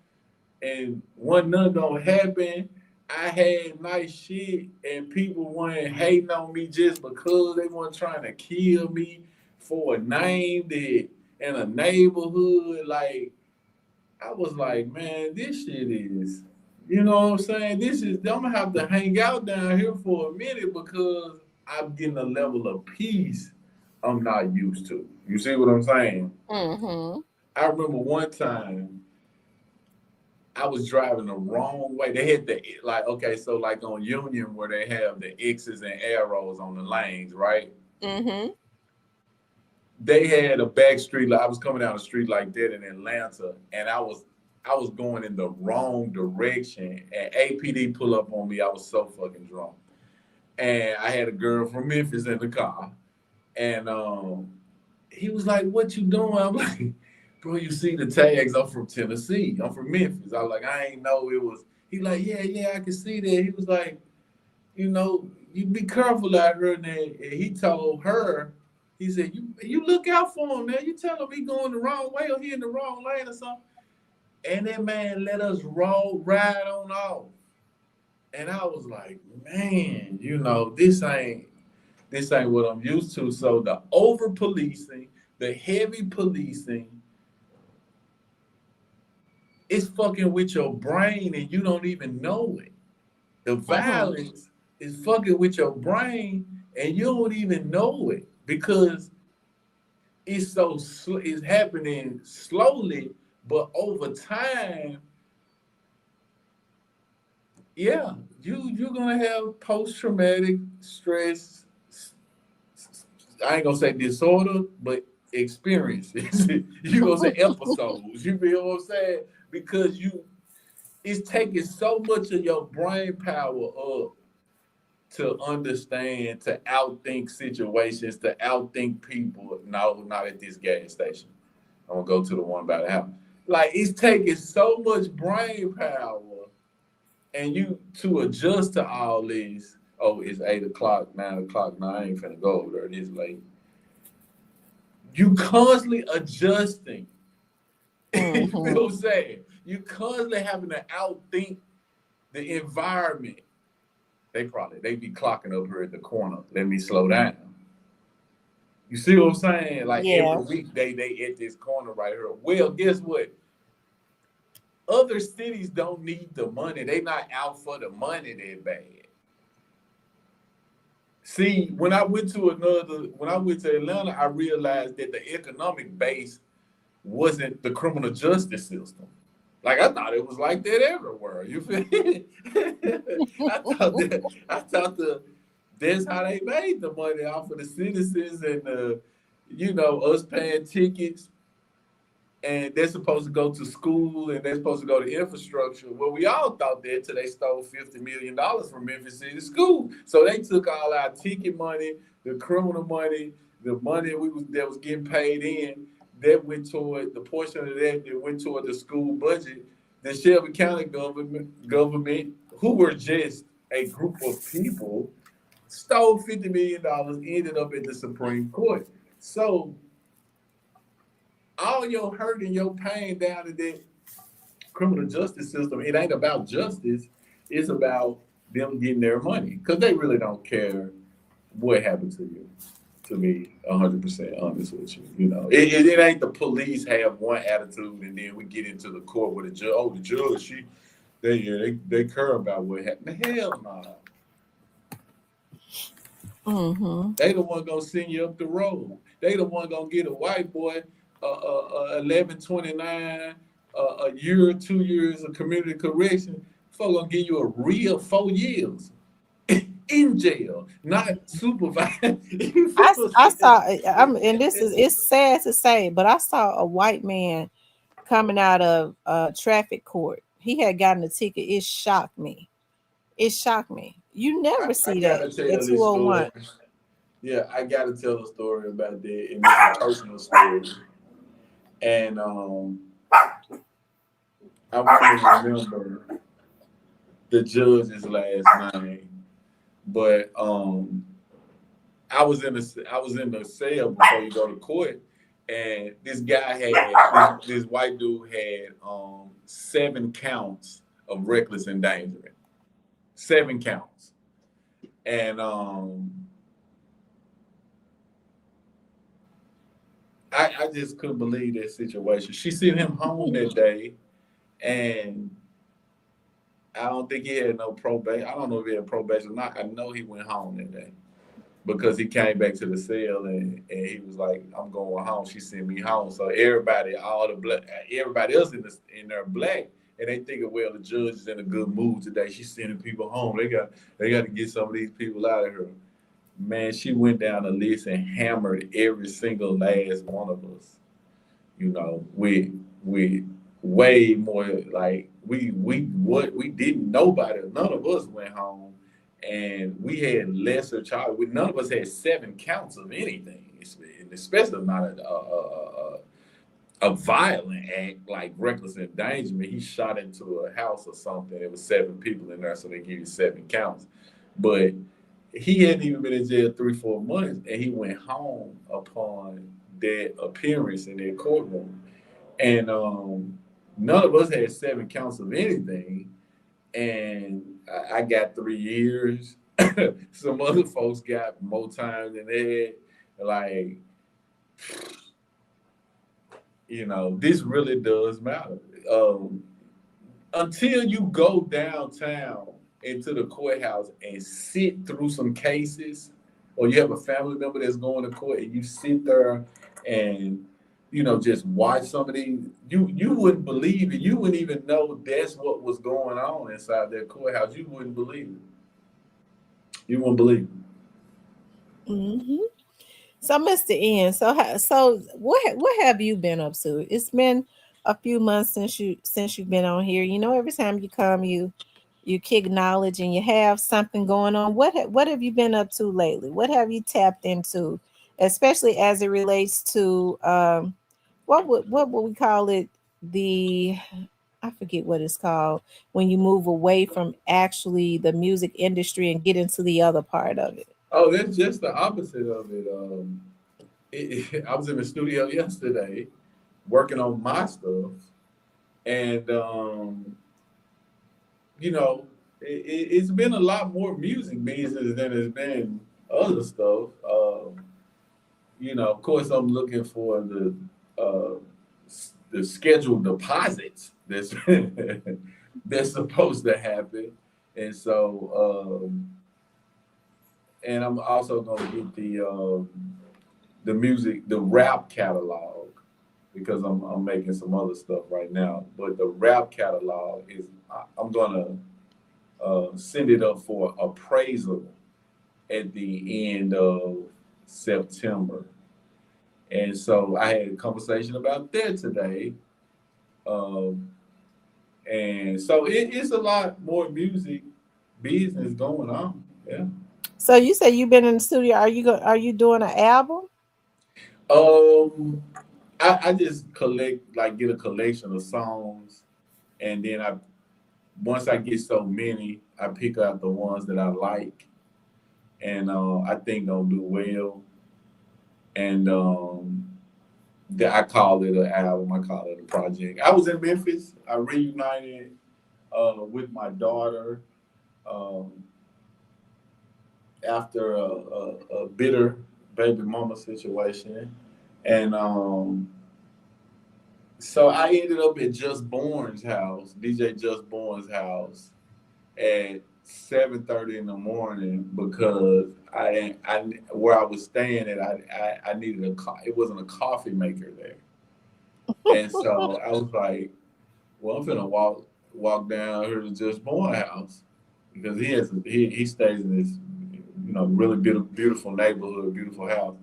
Speaker 3: and nothing gonna happen. I had nice shit, and people weren't hating on me just because they weren't trying to kill me for a name that in a neighborhood. Like, I was like, man, this shit is, you know what I'm saying? This is, I'm gonna have to hang out down here for a minute because I'm getting a level of peace I'm not used to. You see what I'm saying?
Speaker 2: Mm-hmm.
Speaker 3: I remember one time I was driving the wrong way. They had the, like, okay, so like on Union where they have the X's and arrows on the lanes, right?
Speaker 2: Mm-hmm.
Speaker 3: They had a back street. I was coming down the street like that in Atlanta, and I was going in the wrong direction, and APD pull up on me. I was so fucking drunk, and I had a girl from Memphis in the car, and he was like, "What you doing?" I'm like, "Bro, you see the tags? I'm from Tennessee. I'm from Memphis." I was like, "I ain't know it was." He like, "Yeah, yeah, I can see that." He was like, "You know, you be careful out here." And he told her, he said, "You look out for him, man. You tell him he going the wrong way or he in the wrong lane or something." And that man let us ride on off. And I was like, man, this ain't what I'm used to. So the over policing, the heavy policing, it's fucking with your brain and you don't even know it. The
Speaker 2: Mm-hmm.
Speaker 3: violence is fucking with your brain and you don't even know it because it's happening slowly, but over time, yeah, you're gonna have post traumatic stress. I ain't gonna say disorder, but experiences. You gonna say episodes. You feel what I'm saying? Because it's taking so much of your brain power up to understand, to outthink situations, to outthink people. No, not at this gas station. I'm gonna go to the one by the house. Like it's taking so much brain power, and you to adjust to all this. Oh, it's 8 o'clock, 9 o'clock. No, I ain't finna go over there this late. You constantly adjusting. You
Speaker 2: Mm-hmm.
Speaker 3: feel what I'm saying? You constantly having to outthink the environment. They be clocking up here at the corner. Let me slow down. You see what I'm saying? Like every
Speaker 2: Yeah.
Speaker 3: weekday they at this corner right here. Well, guess what? Other cities don't need the money. They not out for the money that bad. See, when I went to Atlanta, I realized that the economic base wasn't the criminal justice system. Like I thought it was like that everywhere. You feel me? I thought that's how they made the money off of the citizens and us paying tickets and they're supposed to go to school and they're supposed to go to infrastructure. Well, we all thought that till they stole $50 million from Memphis City School. So they took all our ticket money, the criminal money, the money that was getting paid in, that went toward the portion of that went toward the school budget. The Shelby County government, who were just a group of people, stole $50 million, ended up at the Supreme Court. So all your hurt and your pain down in that criminal justice system, it ain't about justice. It's about them getting their money because they really don't care what happened to you. To be 100% honest with you, it ain't the police have one attitude and then we get into the court with the judge. Oh, the judge, they care about what happened. Hell no.
Speaker 2: Mm-hmm.
Speaker 3: They the one gonna send you up the road. They the one gonna get a white boy 1129, a year or 2 years of community correction. Fuck gonna give you a real 4 years in jail, not supervised. You feel
Speaker 2: I,
Speaker 3: what
Speaker 2: I
Speaker 3: I'm
Speaker 2: saw, and this is,
Speaker 3: saying?
Speaker 2: it's sad to say, but I saw a white man coming out of traffic court. He had gotten a ticket. It shocked me. It shocked me. You
Speaker 3: I,
Speaker 2: never
Speaker 3: I
Speaker 2: see that
Speaker 3: gotta
Speaker 2: at
Speaker 3: tell this story.
Speaker 2: 201.
Speaker 3: Yeah, I gotta tell a story about that, and it's a personal story. And I want to remember the judge's last name, but I was in the cell before you go to court, and this white dude had 7 counts of reckless endangerment. 7 counts. And I just couldn't believe that situation. She sent him home that day, and I don't think he had no probation. I don't know if he had probation or not. I know he went home that day because he came back to the cell and he was like, "I'm going home." She sent me home. So everybody, everybody else in there black, and they thinking, well, the judge is in a good mood today. She's sending people home. They got to get some of these people out of here. Man, she went down the list and hammered every single last one of us. You know, we way more like we didn't nobody, none of us went home, and we had lesser charge. None of us had 7 counts of anything, especially not a violent act like reckless endangerment. He shot into a house or something. There was 7 people in there, so they give you 7 counts. But he hadn't even been in jail 3-4 months, and he went home upon that appearance in their courtroom. And none of us had 7 counts of anything, and I got 3 years. Some other folks got more time than that. Like, you know, this really does matter. Until you go downtown into the courthouse and sit through some cases, or you have a family member that's going to court and you sit there and, you know, just watch some of these, you wouldn't believe it. You wouldn't even know that's what was going on inside that courthouse. You wouldn't believe it. You wouldn't believe it.
Speaker 2: Mm-hmm. So, Mr. Ian, so what have you been up to? It's been a few months since you've been on here. You know, every time you come, you kick knowledge and you have something going on. What have you been up to lately? What have you tapped into, especially as it relates to what would we call it? I forget what it's called when you move away from actually the music industry and get into the other part of it.
Speaker 3: Oh, that's just the opposite of it. I was in the studio yesterday working on my stuff, and you know, it's been a lot more music business than it's been other stuff. You know, of course, I'm looking for the scheduled deposits that's that's supposed to happen, and so and I'm also gonna get the music, the rap catalog, because I'm making some other stuff right now. But the rap catalog is I'm gonna send it up for appraisal at the end of September. And so I had a conversation about that today. And so it's a lot more music business going on. Yeah.
Speaker 2: So you say you've been in the studio. Are you doing an album?
Speaker 3: Um, I just get a collection of songs, and then once I get so many, I pick out the ones that I like, and I think they'll do well. And I call it an album. I call it a project. I was in Memphis. I reunited with my daughter after a bitter baby mama situation, and so I ended up at Just Born's house, DJ Just Born's house, at 7:30 in the morning because I where I was staying at I needed it wasn't a coffee maker there, and so I was like, well, I'm gonna walk down here to Just Born house because he stays in this really beautiful neighborhood, beautiful house,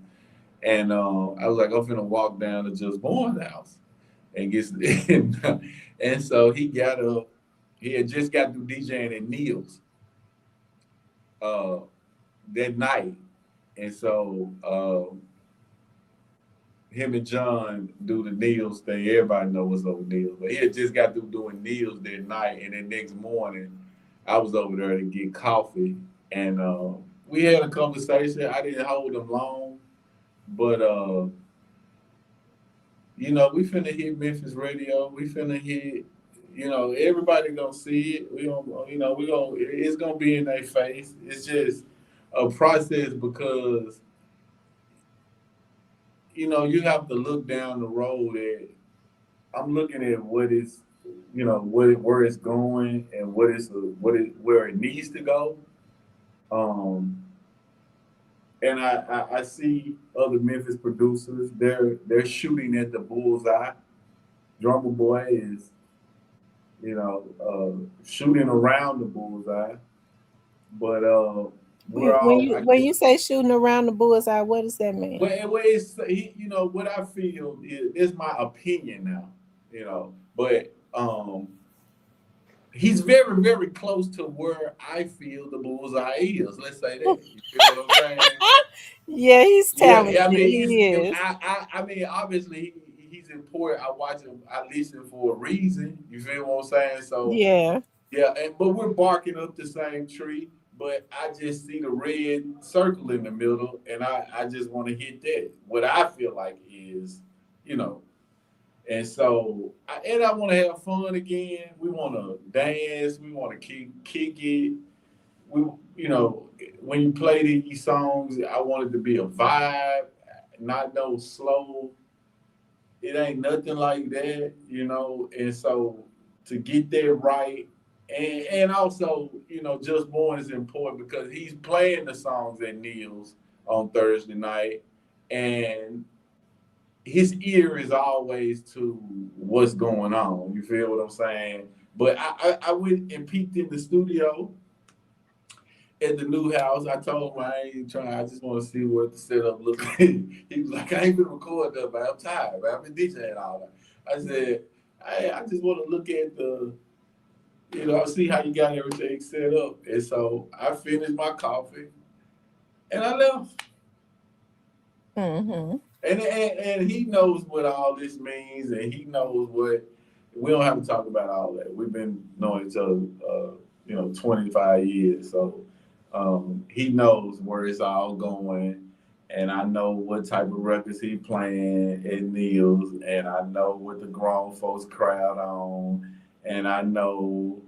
Speaker 3: and I was like, I'm gonna walk down to Just Born house and get and so he got up. He had just got through DJing at Neil's that night. And so him and John do the Neil's thing. Everybody knows what's up with Neil's. But he had just got through doing Neil's that night. And then next morning, I was over there to get coffee. And we had a conversation. I didn't hold him long. But, we finna hit Memphis radio. We finna hit, everybody gonna see it. We gonna, we gonna. It's gonna be in their face. It's just a process because you have to look down the road at. I'm looking at what is, where it's going and where it needs to go. Um, and I see other Memphis producers. They're shooting at the bullseye. Drummer Boy is shooting around the bullseye. But we're
Speaker 2: When
Speaker 3: all
Speaker 2: you
Speaker 3: I
Speaker 2: when
Speaker 3: guess
Speaker 2: you say shooting around the bullseye, what does that mean?
Speaker 3: what I feel is my opinion now, but he's very, very close to where I feel the bullseye is. Let's say that. You feel what I'm saying?
Speaker 2: Yeah, he's
Speaker 3: Yeah,
Speaker 2: talented.
Speaker 3: I mean,
Speaker 2: He is.
Speaker 3: I mean, obviously, he's important. I watch him, I listen for a reason. You feel what I'm saying? So,
Speaker 2: Yeah.
Speaker 3: yeah, but we're barking up the same tree. But I just see the red circle in the middle, and I just want to hit that. What I feel like is, you know, and so, I want to have fun again. We want to dance. We want to kick it. We, you know, when you play these songs, I want it to be a vibe, not no slow. It ain't nothing like that. And so to get that right, and also, just more is important because he's playing the songs at Neil's on Thursday night, and his ear is always to what's going on. You feel what I'm saying? But I went and peeked in the studio at the new house. I told him I ain't trying. I just want to see what the setup look like. He was like, I ain't been recording that, man. I'm tired, man. I've been DJing all that. I said, I just want to look at see how you got everything set up. And so I finished my coffee and I left.
Speaker 2: Mm-hmm.
Speaker 3: And he knows what all this means, and he knows what. We don't have to talk about all that. We've been knowing each other, 25 years, so he knows where it's all going, and I know what type of records he playing at Neil's, and I know what the grown folks crowd on, and I know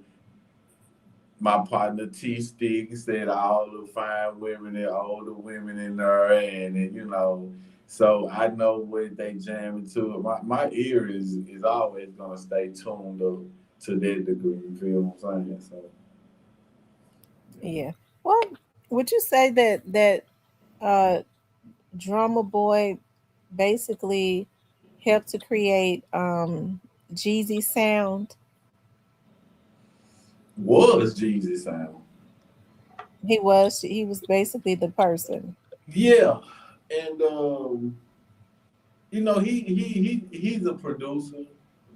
Speaker 3: my partner T Stick said all the fine women and older women in there, and so I know what they jamming to. My ear is always gonna stay tuned up to that degree. You feel what I'm saying? So
Speaker 2: Yeah. Well, would you say that uh Drummer Boy basically helped to create Jeezy sound?
Speaker 3: was Jesus sound?
Speaker 2: He was basically the person.
Speaker 3: Yeah, and he's a producer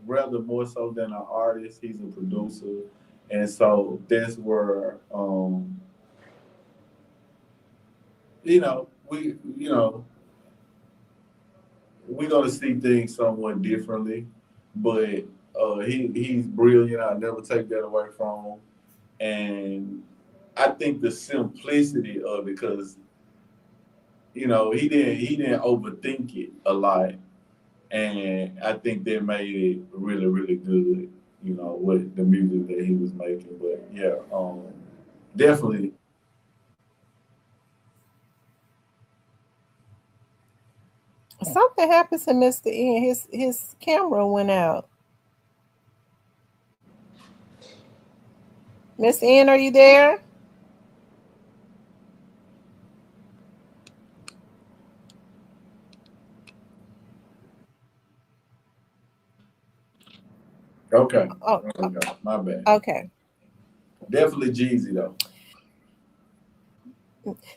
Speaker 3: rather more so than an artist. He's a producer, and so that's where we we're gonna see things somewhat differently, but he's brilliant. I never take that away from him, and I think the simplicity of it because he didn't overthink it a lot, and I think that made it really really good. With the music that he was making, but yeah, definitely.
Speaker 2: Something happened to Mr. N. His camera went out. Mr. N, are you there?
Speaker 3: Okay,
Speaker 2: Oh,
Speaker 3: okay, my bad.
Speaker 2: okay.
Speaker 3: Definitely Jeezy though.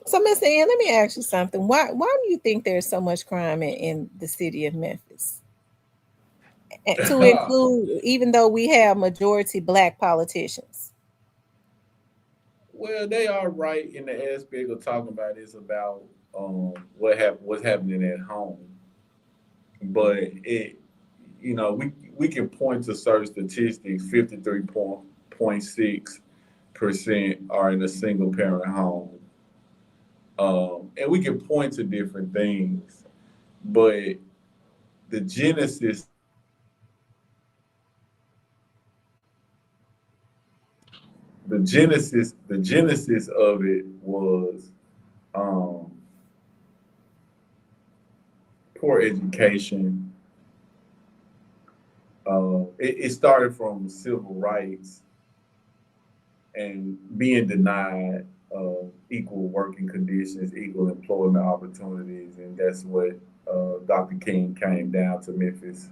Speaker 2: So, Mr. N, let me ask you something. Why do you think there's so much crime in the city of Memphis? To include, even though we have majority black politicians.
Speaker 3: Well, they are right in the aspect of talking about it's about what's happening at home, but we can point to certain statistics. 53.6% are in a single parent home, and we can point to different things, but the genesis the genesis of it was um, poor education. It started from civil rights and being denied equal working conditions, equal employment opportunities, and that's what Dr. King came down to Memphis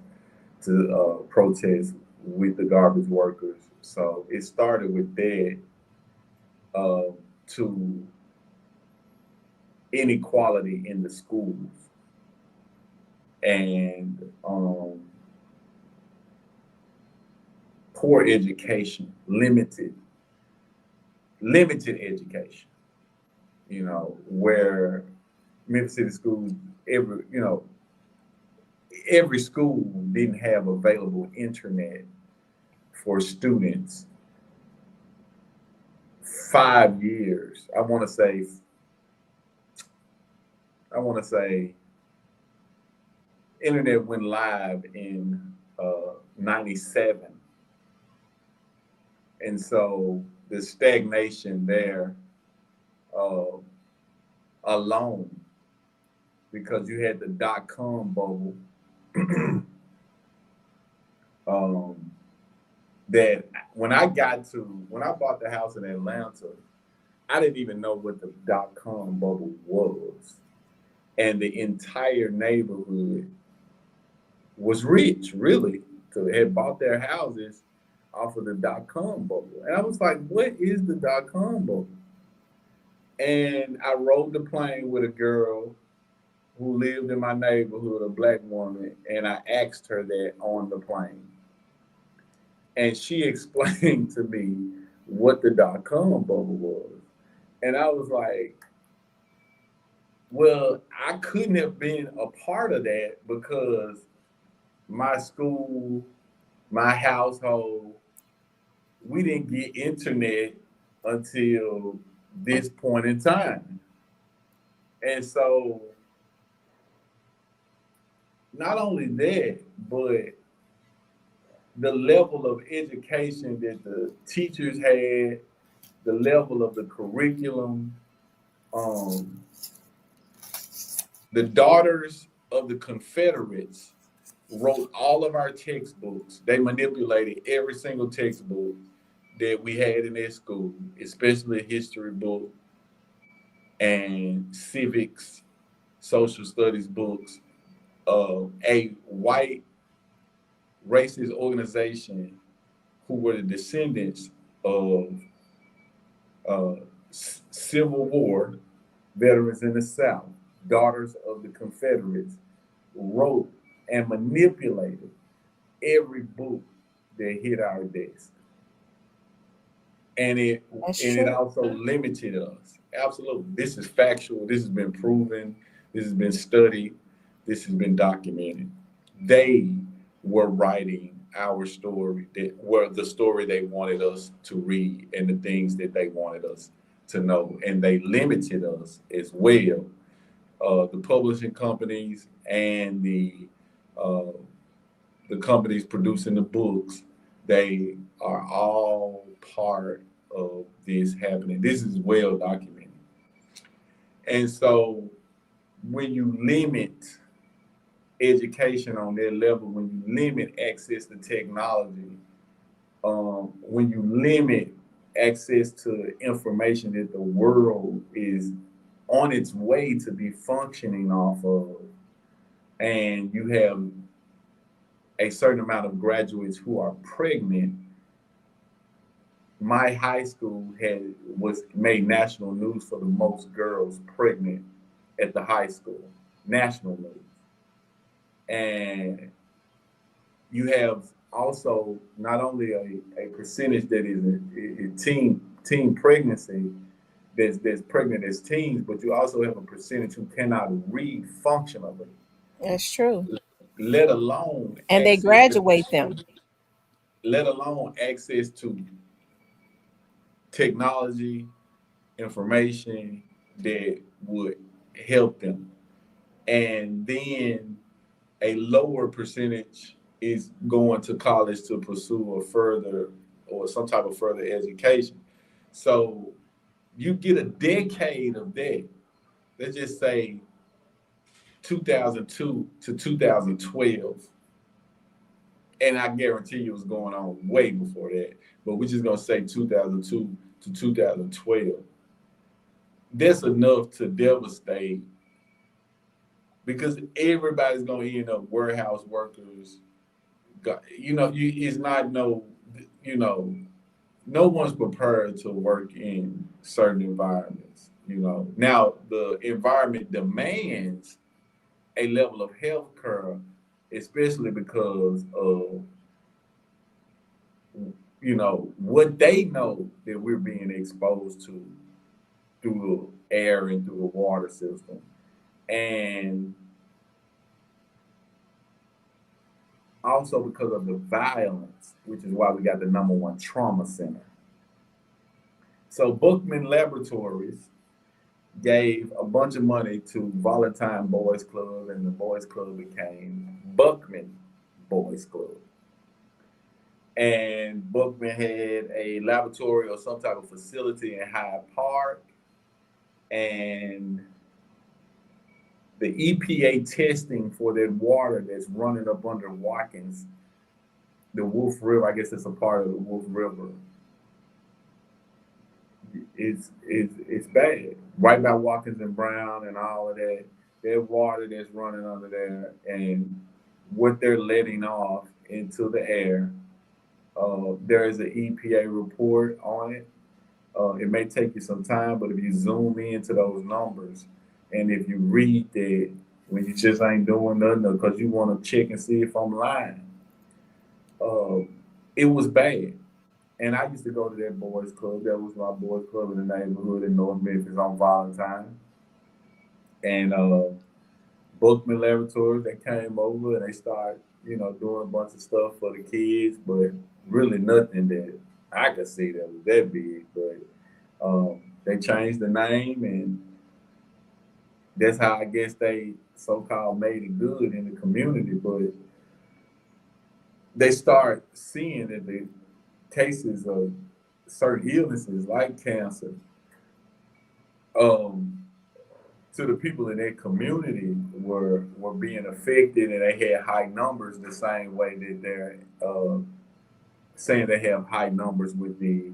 Speaker 3: to protest with the garbage workers. So it started with that to inequality in the schools and poor education, limited education. Where Memphis City schools, every school didn't have available internet for students. 5 years. I want to say internet went live in '97, and so the stagnation there uh, alone, because you had the .com bubble that when I bought the house in Atlanta, I didn't even know what the .com bubble was. And the entire neighborhood was rich, really, because they had bought their houses off of the .com bubble. And I was like, what is the .com bubble? And I rode the plane with a girl who lived in my neighborhood, a black woman, and I asked her that on the plane. And she explained to me what the .com bubble was. And I was like, well, I couldn't have been a part of that because my school, my household, we didn't get internet until this point in time. And so not only that, but the level of education that the teachers had, the level of the curriculum, the daughters of the Confederates wrote all of our textbooks. They manipulated every single textbook that we had in their school, especially history book and civics, social studies books. A white racist organization who were the descendants of Civil War veterans in the South, daughters of the Confederates, wrote and manipulated every book that hit our desk. And it also limited us. Absolutely. This is factual. This has been proven. This has been studied. This has been documented. They were writing our story, that were the story they wanted us to read and the things that they wanted us to know. And they limited us as well. The publishing companies and the companies producing the books, they are all part of this happening. This is well documented. And so when you limit education on that level, when you limit access to technology, when you limit access to information that the world is on its way to be functioning off of, and you have a certain amount of graduates who are pregnant. My high school made national news for the most girls pregnant at the high school, national news. And you have also not only a percentage that is a teen pregnancy, that's pregnant as teens, but you also have a percentage who cannot read functionally.
Speaker 2: That's true.
Speaker 3: Let alone
Speaker 2: and they graduate them.
Speaker 3: Let alone access to technology, information that would help them. And then a lower percentage is going to college to pursue some type of further education. So you get a decade of that. Let's just say 2002 to 2012. And I guarantee you it was going on way before that. But we're just going to say 2002 to 2012. That's enough to devastate because everybody's going to end up warehouse workers. It's not no, you know, no one's prepared to work in certain environments. Now the environment demands a level of health care, especially because of what they know that we're being exposed to through the air and through the water system, and also because of the violence, which is why we got the number one trauma center. So Bookman Laboratories gave a bunch of money to Valentine Boys Club, and the Boys Club became Buckman Boys Club. And Bookman had a laboratory or some type of facility in Hyde Park, and the EPA testing for that water that's running up under Watkins, the Wolf River, I guess it's a part of the Wolf River. It's bad. Right by Watkins and Brown and all of that. That water that's running under there and what they're letting off into the air. There is an EPA report on it. It may take you some time, but if you zoom into those numbers and if you read that when you just ain't doing nothing because you want to check and see if I'm lying, it was bad. And I used to go to that boys club. That was my boys club in the neighborhood in North Memphis on Valentine. And Bookman Laboratories, they came over and they started, doing a bunch of stuff for the kids, but really nothing that I could see that was that big. But they changed the name, and that's how I guess they so-called made it good in the community. But they start seeing that the cases of certain illnesses like cancer to the people in their community were being affected, and they had high numbers the same way that they're saying they have high numbers with the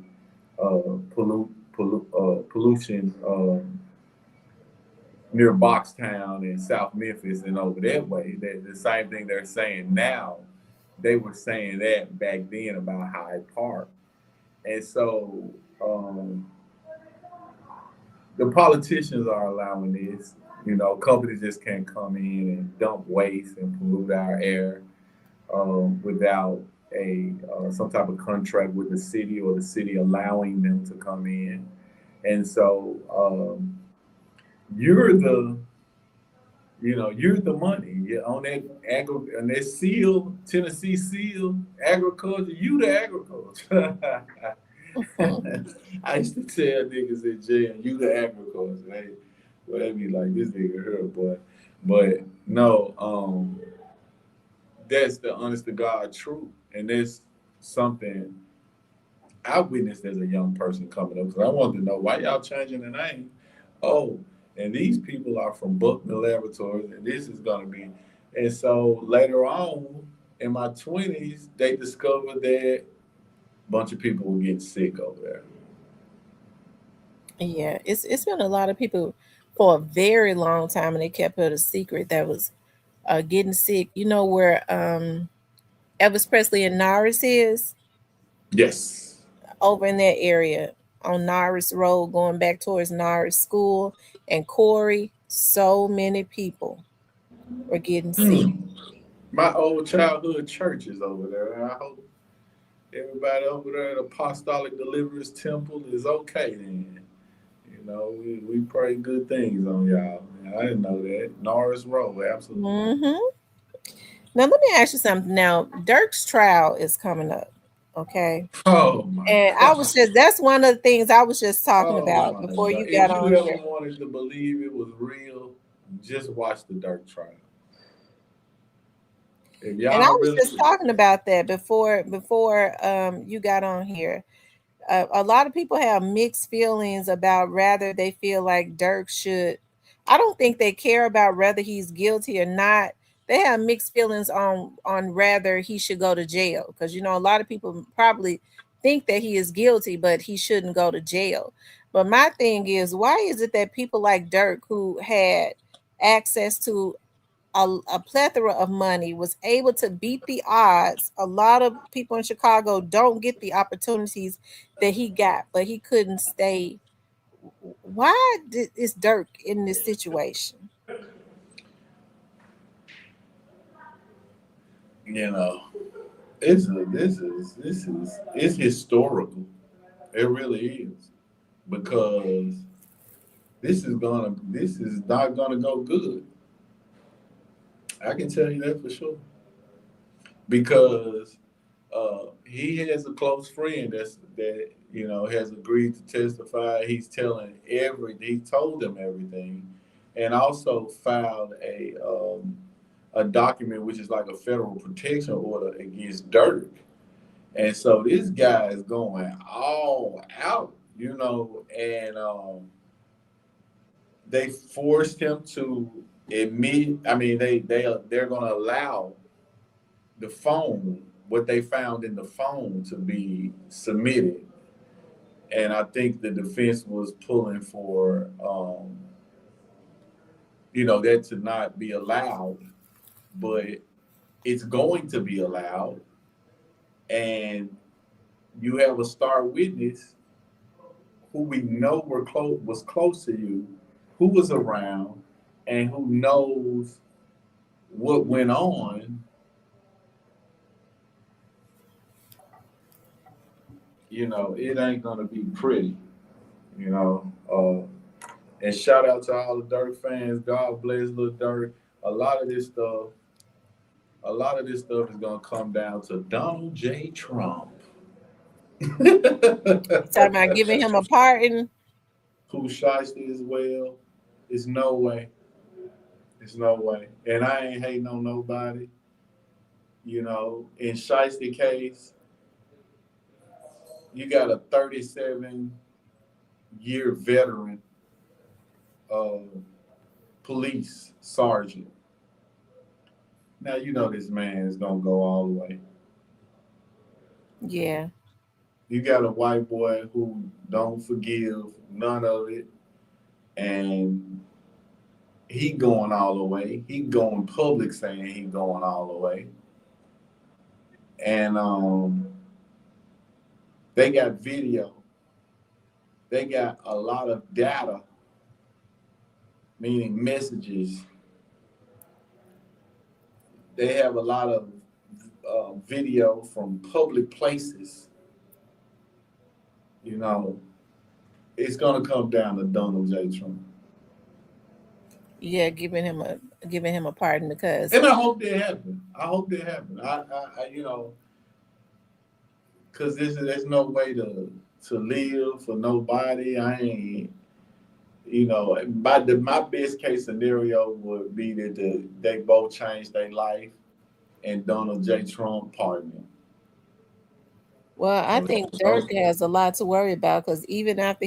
Speaker 3: pollution near Boxtown and South Memphis and over that way. The same thing they're saying now, they were saying that back then about Hyde Park. And so the politicians are allowing this. Companies just can't come in and dump waste and pollute our air without some type of contract with the city or the city allowing them to come in. And so you're the money. You're on that seal, Tennessee seal, agriculture. You the agriculture. I used to tell niggas in jail, you the agriculture. They be like, this nigga here, boy. But no, that's the honest to God truth. And that's something I witnessed as a young person coming up. Because I wanted to know why y'all changing the name. Oh, and these people are from Buckman Laboratories, and this is going to be. And so later on in my 20s, they discovered that a bunch of people were getting sick over there.
Speaker 2: Yeah, it's been a lot of people for a very long time, and they kept it a secret that was getting sick. You know where Elvis Presley and Norris is?
Speaker 3: Yes.
Speaker 2: Over in that area on Norris Road, going back towards Norris School and Corey. So many people were getting sick.
Speaker 3: My old childhood church is over there. I hope everybody over there at Apostolic Deliverance Temple is okay then. We pray good things on y'all. I didn't know that. Norris Road, absolutely.
Speaker 2: Mm-hmm. Now let me ask you something. Now Dirk's trial is coming up. Okay.
Speaker 3: Oh my
Speaker 2: And
Speaker 3: God.
Speaker 2: that's one of the things I was just talking about
Speaker 3: my
Speaker 2: before
Speaker 3: God.
Speaker 2: you got
Speaker 3: If
Speaker 2: on
Speaker 3: you ever
Speaker 2: here.
Speaker 3: wanted to believe it was real, just watch the Dirk trial. If
Speaker 2: And I
Speaker 3: y'all
Speaker 2: was
Speaker 3: really
Speaker 2: just talking about that before you got on here. a lot of people have mixed feelings about whether they feel like Dirk should. I don't think they care about whether he's guilty or not. They have mixed feelings on whether he should go to jail, because you know a lot of people probably think that he is guilty, but he shouldn't go to jail. But my thing is, why is it that people like Dirk, who had access to a plethora of money, was able to beat the odds? A lot of people in Chicago don't get the opportunities that he got, but he couldn't stay. Why is Dirk in this situation?
Speaker 3: You know, this is it's historical. It really is, because this is not gonna go good. I can tell you that for sure, because he has a close friend that has agreed to testify. He told them everything, and also filed a document which is like a federal protection order against Dirk. And so this guy is going all out, and they forced him to admit. I mean, they're going to allow the phone, what they found in the phone, to be submitted. And I think the defense was pulling for, that to not be allowed, but it's going to be allowed. And you have a star witness who we know was close to you, who was around, and who knows what went on. It ain't gonna be pretty. You know, and shout out to all the Dirk fans. God bless Lil Dirk. A lot of this stuff, is gonna come down to Donald J. Trump.
Speaker 2: Talking about giving him a pardon.
Speaker 3: Who shiesty as well? It's no way. It's no way. And I ain't hating on nobody. In shiesty case, you got a 37-year veteran police sergeant. Now this man is gonna go all the way.
Speaker 2: Yeah.
Speaker 3: You got a white boy who don't forgive none of it, and he going all the way. He going public saying he going all the way. And they got video. They got a lot of data, meaning messages. They have a lot of video from public places. It's gonna come down to Donald J. Trump.
Speaker 2: Yeah, giving him a pardon, because.
Speaker 3: And I hope that happen. Because there's no way to live for nobody. I ain't. My best case scenario would be that they both change their life, and Donald J. Trump pardon him.
Speaker 2: Well, I think Dirk has a lot to worry about, because even after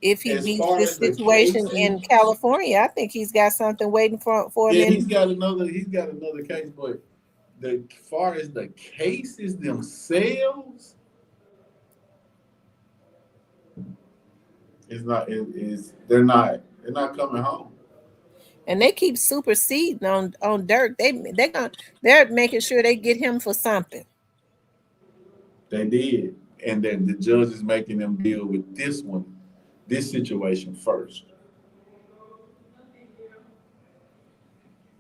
Speaker 2: if he beats this situation in California, I think he's got something waiting for him.
Speaker 3: Yeah, he's got another case, but as far as the cases themselves, they're not coming home.
Speaker 2: And they keep superseding on Dirk. They're making sure they get him for something.
Speaker 3: They did. And then the judge is making them deal with this situation first.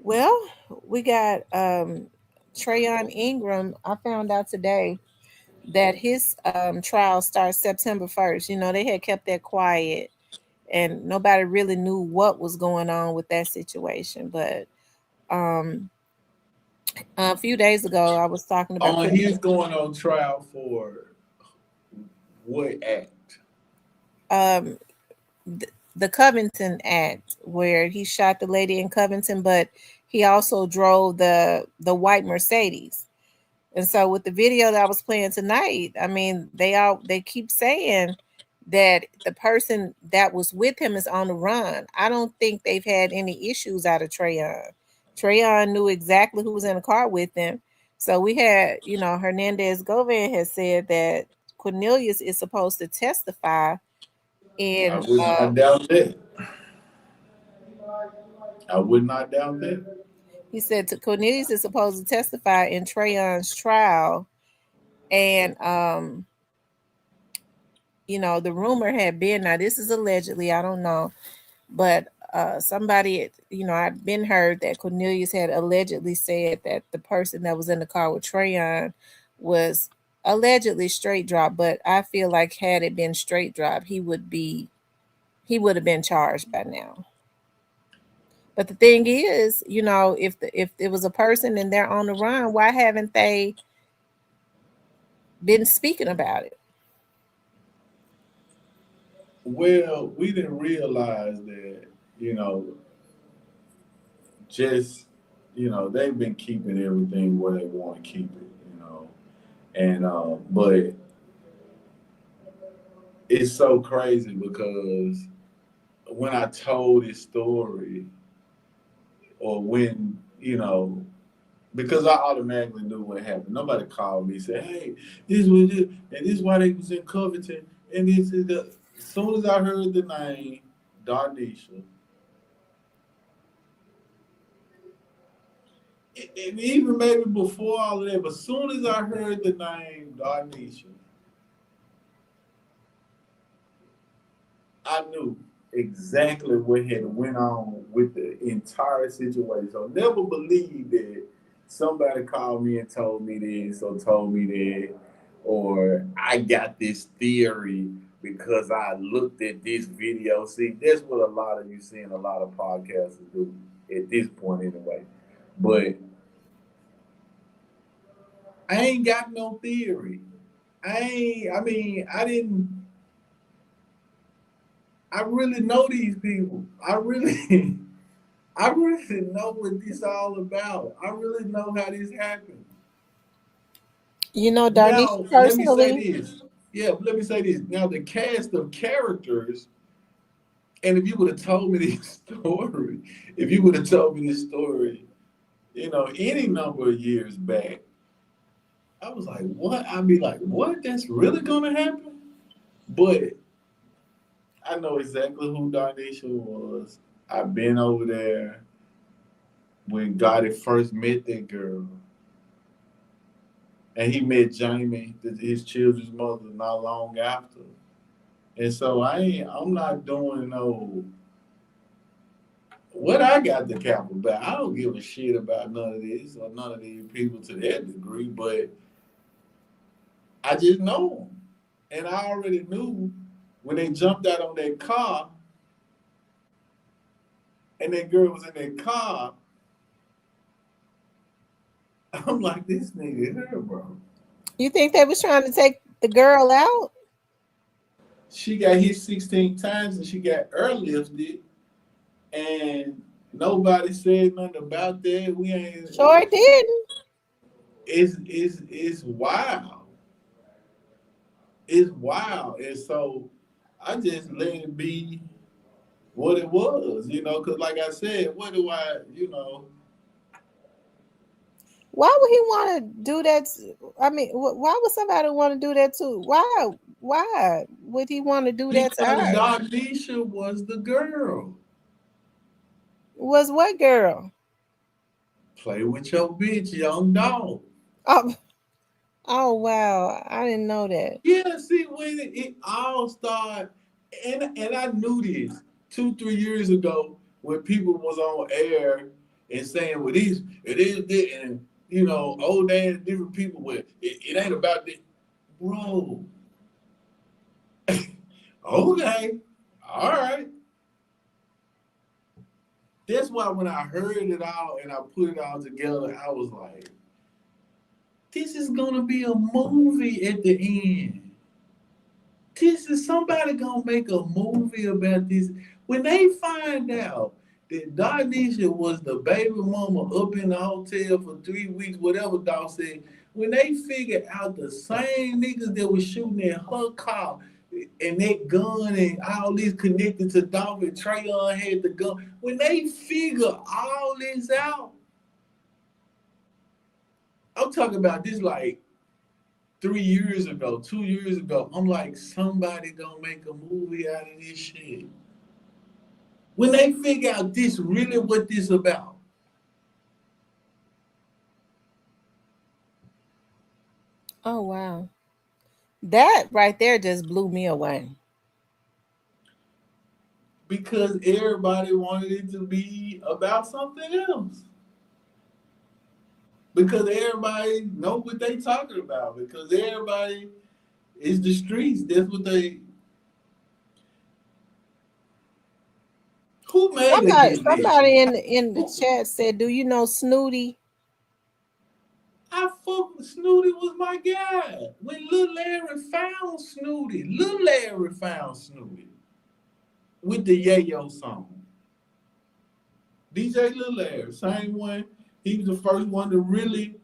Speaker 2: Well, we got Trayon Ingram. I found out today that his trial starts September 1st. They had kept that quiet, and nobody really knew what was going on with that situation. But a few days ago, I was talking about.
Speaker 3: He's going on trial for what act?
Speaker 2: The Covington Act, where he shot the lady in Covington, but he also drove the white Mercedes. And so with the video that I was playing tonight, I mean, they keep saying that the person that was with him is on the run. I don't think they've had any issues out of Trayon. Trayon knew exactly who was in the car with him. So we had, Hernandez Govan has said that Cornelius is supposed to testify
Speaker 3: I
Speaker 2: in
Speaker 3: would not doubt that. I would not doubt that.
Speaker 2: he said Cornelius is supposed to testify in Trayon's trial. And the rumor had been, now this is allegedly, I don't know, but somebody, I've been heard that Cornelius had allegedly said that the person that was in the car with Trayon was allegedly straight drop, but I feel like had it been straight drop, he would have been charged by now. But the thing is, if it was a person and they're on the run, why haven't they been speaking about it?
Speaker 3: Well, we didn't realize that, just, they've been keeping everything where they want to keep it. And, but it's so crazy because when I told this story, or when, because I automatically knew what happened. Nobody called me and said, hey, this was it, and this is why they was in Covington. And this is as soon as I heard the name, Darnisha, and even maybe before all of that, but as soon as I heard the name Darnisha, I knew exactly what had went on with the entire situation. So never believe that somebody called me and told me this or told me that, or I got this theory because I looked at this video. See, that's what a lot of you seeing a lot of podcasters do at this point anyway. But I ain't got no theory. I really know these people. I really know what this all about. I really know how this happened.
Speaker 2: Darnisha
Speaker 3: Now, let me say
Speaker 2: personally.
Speaker 3: this. Yeah, let me say this. Now, the cast of characters, and if you would have told me this story, any number of years back, I was like, what? I'd be like, what? That's really going to happen? But I know exactly who Darnisha was. I've been over there when Gotti first met that girl. And he met Jamie, his children's mother, not long after. And so I'm not doing no, what I got the cap about. I don't give a shit about none of this or none of these people to that degree, but I just know them. And I already knew when they jumped out on that car and that girl was in that car, I'm like, this nigga her, bro.
Speaker 2: You think they was trying to take the girl out?
Speaker 3: She got hit 16 times and she got airlifted, and nobody said nothing about that. We ain't
Speaker 2: Sure didn't.
Speaker 3: It's wild. It's wild. And so I just let it be what it was, because like I said, what do I,
Speaker 2: Why would he want to do that? I mean, why would somebody want to do that too? Why would he want to do that to
Speaker 3: because
Speaker 2: her?
Speaker 3: Darnisha was the girl.
Speaker 2: Was what girl?
Speaker 3: Play with your bitch, young dog.
Speaker 2: Oh wow, I didn't know that.
Speaker 3: Yeah, see, when it all started, and I knew this 2-3 years ago when people was on air and saying, well, it is this, and old ass different people with it ain't about this. Bro. Okay. All right. That's why when I heard it all and I put it all together, I was like, this is gonna be a movie at the end. This is somebody gonna make a movie about this. When they find out that Darnisha was the baby mama up in the hotel for 3 weeks, whatever Dog said. When they figured out the same niggas that was shooting in her car and that gun and all this connected to Dolph and Trayon had the gun, when they figure all this out, I'm talking about this like 3 years ago, 2 years ago. I'm like, somebody gonna make a movie out of this shit. When they figure out this really what this about.
Speaker 2: Oh wow. That right there just blew me away.
Speaker 3: Because everybody wanted it to be about something else. Because everybody know what they talking about. Because everybody is the streets. That's what they. Who made a hit list?
Speaker 2: Somebody in the chat said, "Do you know Snooty?"
Speaker 3: I fuck with Snooty was my guy. When Lil Larry found Snooty, Lil Larry found Snooty with the Yayo song. DJ Lil Larry, same one. He was the first one to really,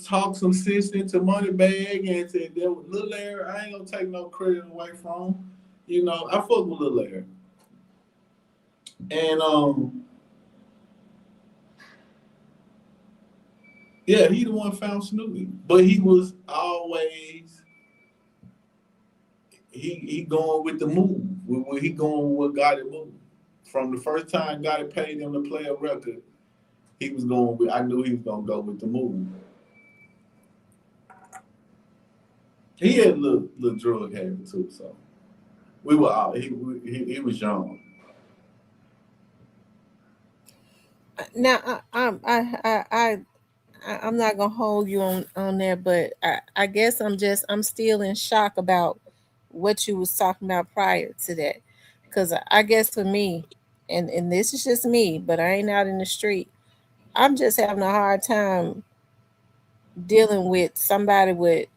Speaker 3: talk some sense into Moneybag and said, "There was Lil Larry. I ain't gonna take no credit away from him." I fuck with Lil Larry. And yeah, he the one found Snoopy, but he was always he going with the move. He going with what got it moved. From the first time Gotti paid him to play a record, he was going with. I knew he was gonna go with the move. He had a little drug habit too, so we were out. He was young.
Speaker 2: Now, I'm not gonna hold you on there, but I guess I'm still in shock about what you was talking about prior to that, because I guess for me, and this is just me, but I ain't out in the street. I'm just having a hard time dealing with somebody would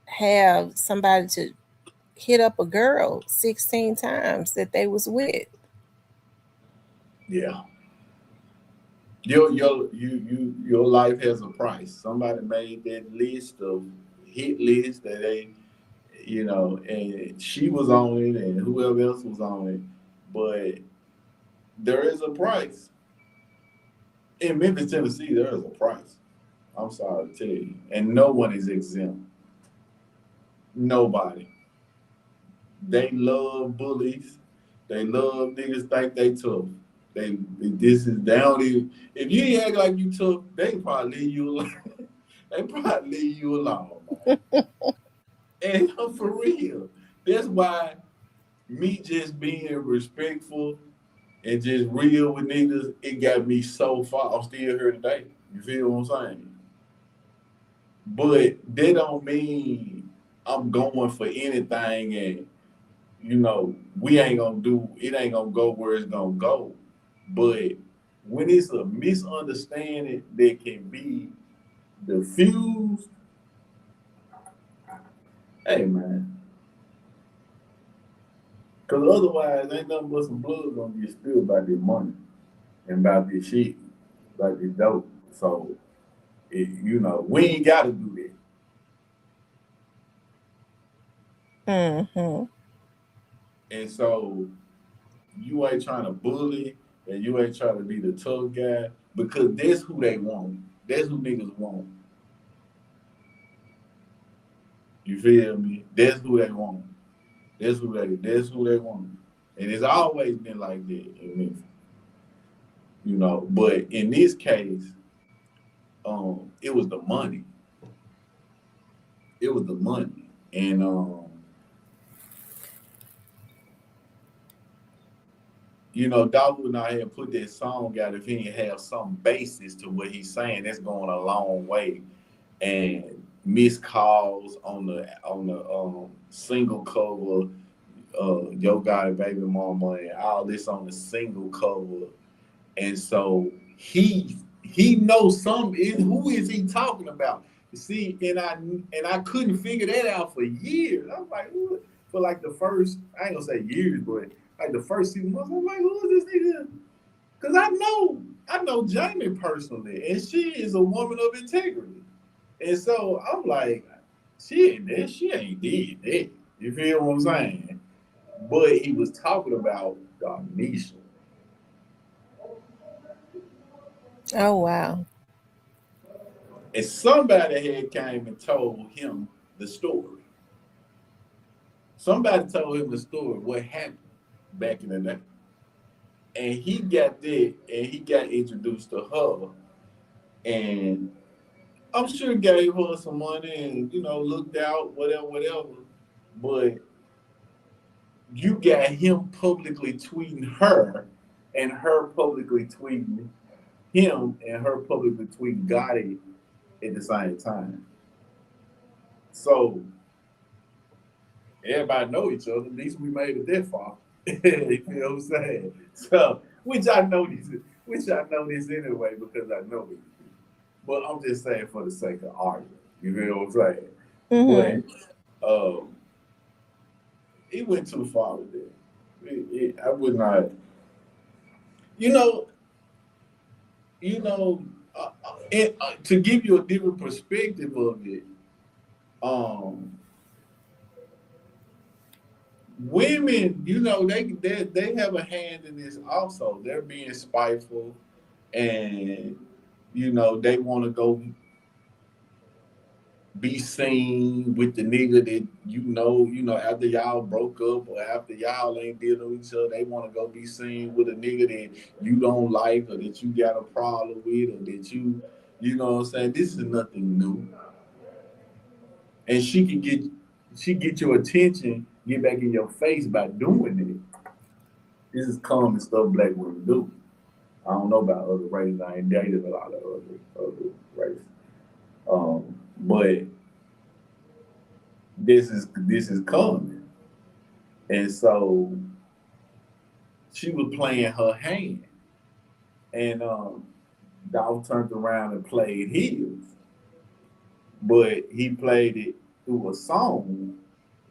Speaker 2: have somebody to hit up a girl 16 times that they was with.
Speaker 3: Yeah. Your life has a price. Somebody made that list of hit list that they, and she was on it and whoever else was on it. But there is a price. In Memphis, Tennessee, there is a price. I'm sorry to tell you. And no one is exempt. Nobody. They love bullies. They love niggas think they tough. They don't even, if you ain't act like you tough, they probably leave you alone. They probably leave you alone, man. And for real. That's why me just being respectful and just real with niggas, it got me so far. I'm still here today. You feel what I'm saying? But that don't mean I'm going for anything and, we ain't gonna do, it ain't gonna go where it's gonna go. But when it's a misunderstanding that can be diffused, hey man. Because otherwise, ain't nothing but some blood gonna get spilled by this money and about this shit, about this dope. So, we ain't gotta do that.
Speaker 2: Mm-hmm.
Speaker 3: And so, you ain't trying to bully and you ain't trying to be the tough guy because that's who they want. That's who niggas want. You feel me? That's who they want. That's who they want. And it's always been like that in Memphis. But in this case, it was the money. It was the money. And Dog would not have put that song out if he didn't have some basis to what he's saying. That's going a long way. And missed calls on the single cover, Yo Gotti Baby Mama, and all this on the single cover. And so he knows who is he talking about? See, and I couldn't figure that out for years. I was like, what? For like the first, I ain't gonna say years, but Like the first season, I was like, who is this nigga? Because I know Jamie personally, and she is a woman of integrity. And so I'm like, she ain't did that. You feel what I'm saying? But he was talking about Darnisha.
Speaker 2: Oh wow.
Speaker 3: And somebody had came and told him the story. Somebody told him the story, what happened back in the day. And he got there and he got introduced to her. And I'm sure gave her some money and, looked out, whatever. But you got him publicly tweeting her and her publicly tweeting him and her publicly tweeting Gotti at the same time. So everybody know each other. At least we made it that far. You feel what I'm saying? So which I know this anyway because I know it. But I'm just saying for the sake of argument. You feel what I'm saying?
Speaker 2: Mm-hmm.
Speaker 3: But it went too far with it. I would not. You know, to give you a different perspective of it, um, women, they have a hand in this also. They're being spiteful, and they want to go be seen with the nigga that after y'all broke up or after y'all ain't dealing with each other, they want to go be seen with a nigga that you don't like or that you got a problem with or that you know what I'm saying? This is nothing new. And she get your attention, get back in your face by doing it. This is common stuff black women do. I don't know about other races. I ain't dated a lot of other races. But this is common. And so she was playing her hand. And Dolph turned around and played his. But he played it through a song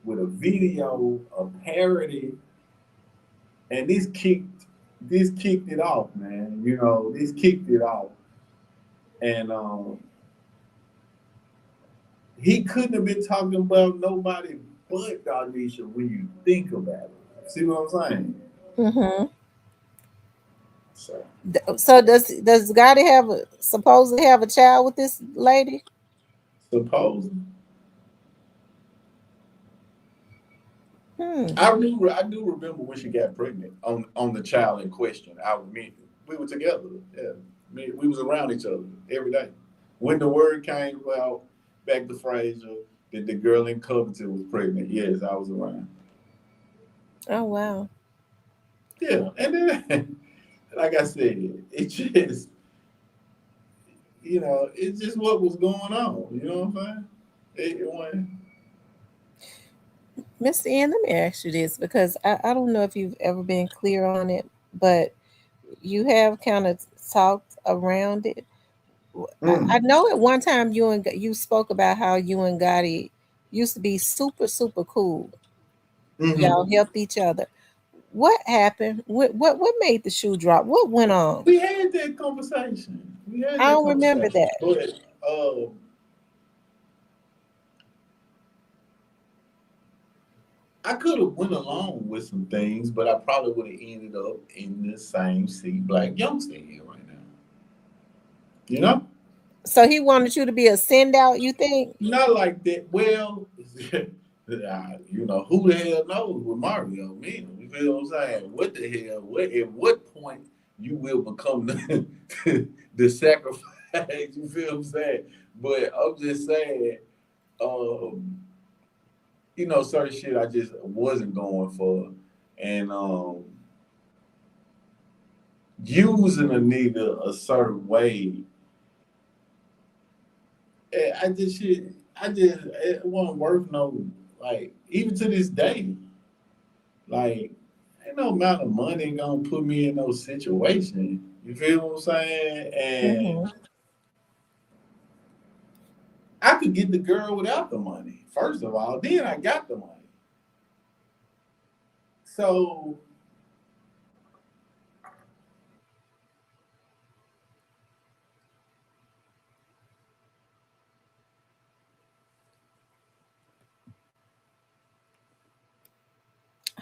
Speaker 3: with a video, a parody, and this kicked it off, man. This kicked it off. And he couldn't have been talking about nobody but Darnisha when you think about it. See what I'm saying?
Speaker 2: Mm-hmm.
Speaker 3: So
Speaker 2: So does Gotti supposedly have a child with this lady?
Speaker 3: suppose
Speaker 2: Hmm.
Speaker 3: I do remember when she got pregnant on the child in question. I remember we were together. Yeah, we was around each other every day. When the word came out back to Fraser that the girl in Covington was pregnant, yes, I was around.
Speaker 2: Oh wow.
Speaker 3: Yeah, and then like I said, it's just what was going on. You know what I'm saying? It went.
Speaker 2: Mr. N, let me ask you this because I don't know if you've ever been clear on it, but you have kind of talked around it. I know at one time you spoke about how you and Gotti used to be super, super cool. Y'all
Speaker 3: Mm-hmm.
Speaker 2: helped each other. What happened? What made the shoe drop? What went on?
Speaker 3: We had that conversation.
Speaker 2: I don't remember that.
Speaker 3: But I could have went along with some things, but I probably would have ended up in the same seat Black Youngster here right now. You know?
Speaker 2: So he wanted you to be a send out, you think?
Speaker 3: Not like that. Well, who the hell knows with Mario, me? You feel what I'm saying? What the hell? At what point you will become the sacrifice? You feel what I'm saying? But I'm just saying, certain shit I just wasn't going for. And using a nigga a certain way, it wasn't worth no, like, even to this day, like, ain't no amount of money gonna put me in no situation. You feel what I'm saying? And
Speaker 2: Mm-hmm.
Speaker 3: I could get the girl without the money, first of all. Then I got the money. So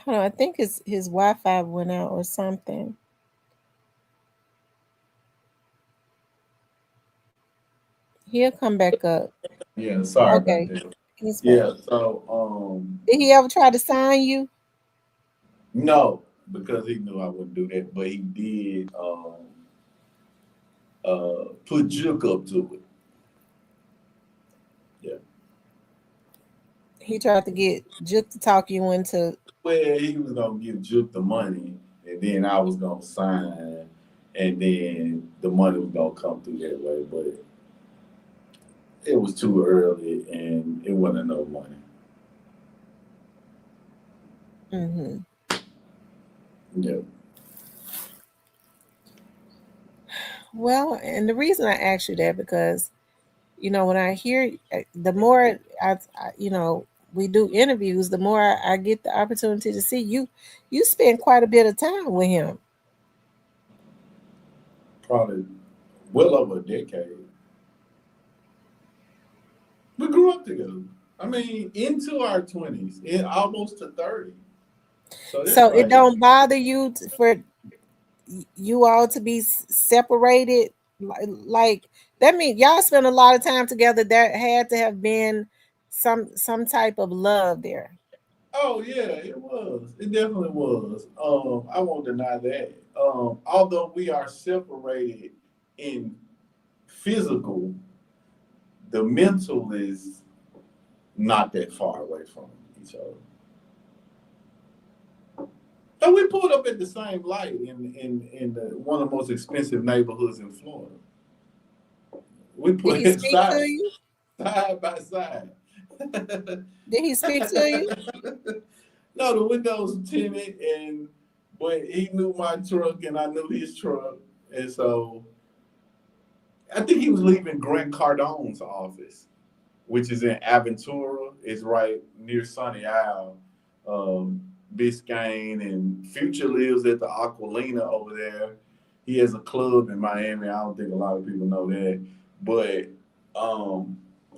Speaker 2: Hold on, I think his Wi-Fi went out or something. He'll come back up.
Speaker 3: Yeah, sorry about
Speaker 2: Okay,
Speaker 3: that.
Speaker 2: he's back.
Speaker 3: Yeah, so
Speaker 2: Did he ever try to sign you?
Speaker 3: no, because he knew I wouldn't do that, but he did put Juke up to it. Yeah.
Speaker 2: He tried to get Juke to talk you into.
Speaker 3: Well, he was gonna give Juke the money, and then I was gonna sign, and then the money was gonna come through that way. But it was too early, and it wasn't enough money.
Speaker 2: Mm-hmm.
Speaker 3: Yeah.
Speaker 2: Well, and the reason I asked you that because when I hear the more we do interviews, the more I get the opportunity to see you. You spend quite a bit of time with him.
Speaker 3: Probably well over a decade. We grew up together. I mean, into our 20s, in almost to 30. So that's
Speaker 2: So it
Speaker 3: like,
Speaker 2: don't bother you for you all to be separated, like that means y'all spend a lot of time together. There had to have been some type of love there.
Speaker 3: oh yeah, it was. It definitely was. I won't deny that. Although we are separated in physical, the mental is not that far away from each other. And we pulled up at the same light in one of the most expensive neighborhoods in Florida. We
Speaker 2: Did
Speaker 3: put
Speaker 2: he
Speaker 3: it
Speaker 2: speak to you?
Speaker 3: side by side.
Speaker 2: Did he speak to you?
Speaker 3: No, the windows were tinted, but he knew my truck and I knew his truck, and so I think he was leaving Grant Cardone's office, which is in Aventura. It's right near Sunny Isle, um, Biscayne, and Future lives at the Aquilina over there. He has a club in Miami. I don't think a lot of people know that, but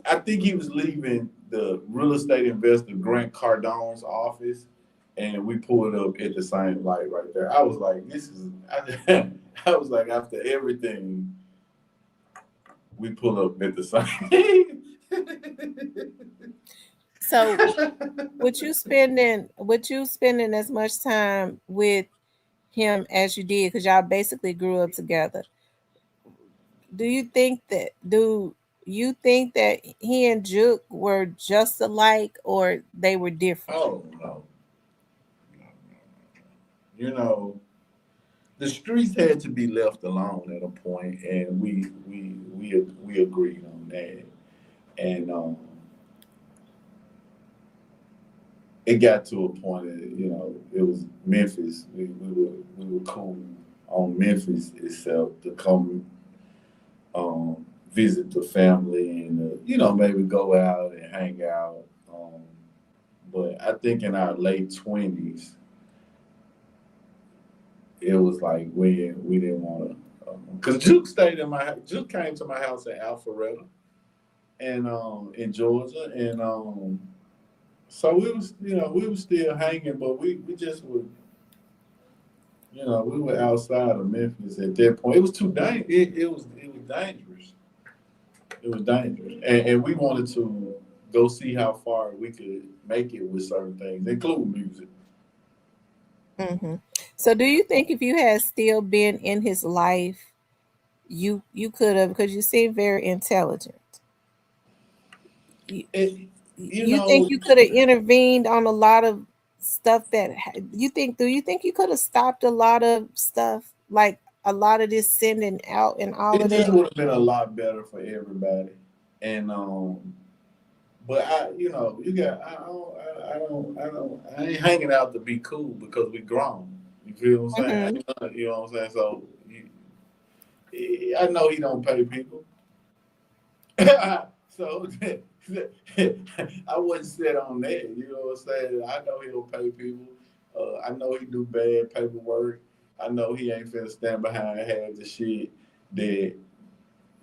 Speaker 3: I think he was leaving the real estate investor Grant Cardone's office, and we pulled up at the same light right there. I was like, "This is." I was like, after everything, we pull up at the same.
Speaker 2: So with you spending as much time with him as you did, because y'all basically grew up together, do you think that do you think that he and Juke were just alike or they were different?
Speaker 3: Oh no, you know, the streets had to be left alone at a point, and we agreed on that, and it got to a point that it was Memphis. We were cool on Memphis itself to come visit the family and maybe go out and hang out. But I think in our late 20s, it was like we didn't want to. Because Juke stayed in my house. Juke came to my house in Alpharetta and in Georgia, and so we were still hanging, but we just would. We were outside of Memphis at that point. It was too it was dangerous. It was dangerous, and we wanted to go see how far we could make it with certain things, including music.
Speaker 2: Hmm. So do you think if you had still been in his life, you could have, because you seem very intelligent, you,
Speaker 3: It, you
Speaker 2: you think
Speaker 3: know,
Speaker 2: you could have intervened on a lot of stuff do you think you could have stopped a lot of stuff, like a lot of this sending out and all
Speaker 3: it
Speaker 2: of
Speaker 3: just
Speaker 2: that?
Speaker 3: would have been a lot better for everybody. And but you got I ain't hanging out to be cool because we grown. You feel what I'm saying?
Speaker 2: Hmm.
Speaker 3: You know what I'm saying? So I know he don't pay people. So I wasn't set on that. You know what I'm saying? I know he don't pay people. I know he do bad paperwork. I know he ain't finna stand behind half the shit that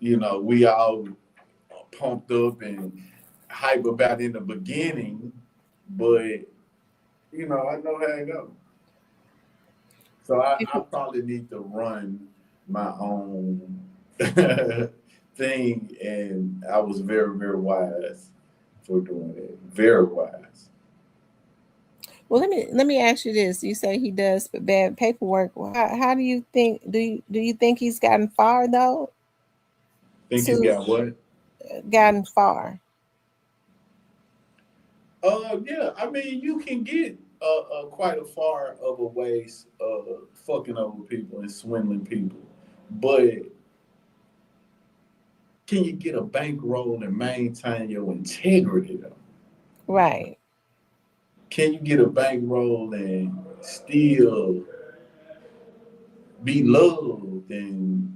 Speaker 3: we all pumped up and hype about in the beginning, but I know how it goes. So I probably need to run my own thing, and I was very, very wise for doing it. Very wise.
Speaker 2: Well, let me ask you this. You say he does bad paperwork. Well, how do you think do you think he's gotten far though?
Speaker 3: Think he's
Speaker 2: To
Speaker 3: got what?
Speaker 2: gotten far.
Speaker 3: Yeah. I mean, you can get quite a far of a ways fucking over people and swindling people, but can you get a bankroll and maintain your integrity though?
Speaker 2: Right.
Speaker 3: Can you get a bankroll and still be loved and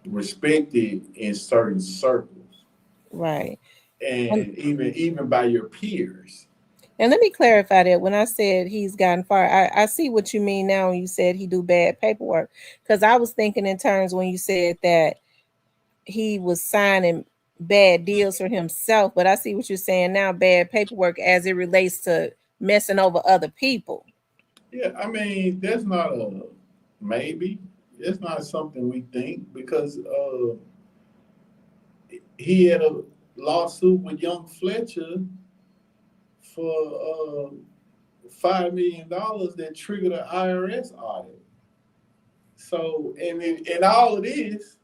Speaker 3: respected in certain circles
Speaker 2: Right. And
Speaker 3: and even by your peers?
Speaker 2: and let me clarify that when I said he's gotten far, I see what you mean now when you said he do bad paperwork. Because I was thinking in terms when you said that he was signing bad deals for himself, but I see what you're saying now, bad paperwork as it relates to messing over other people.
Speaker 3: Yeah, I mean that's not a maybe. It's not something we think because he had a lawsuit with Young Fletcher for $5 million that triggered an IRS audit. So and all it is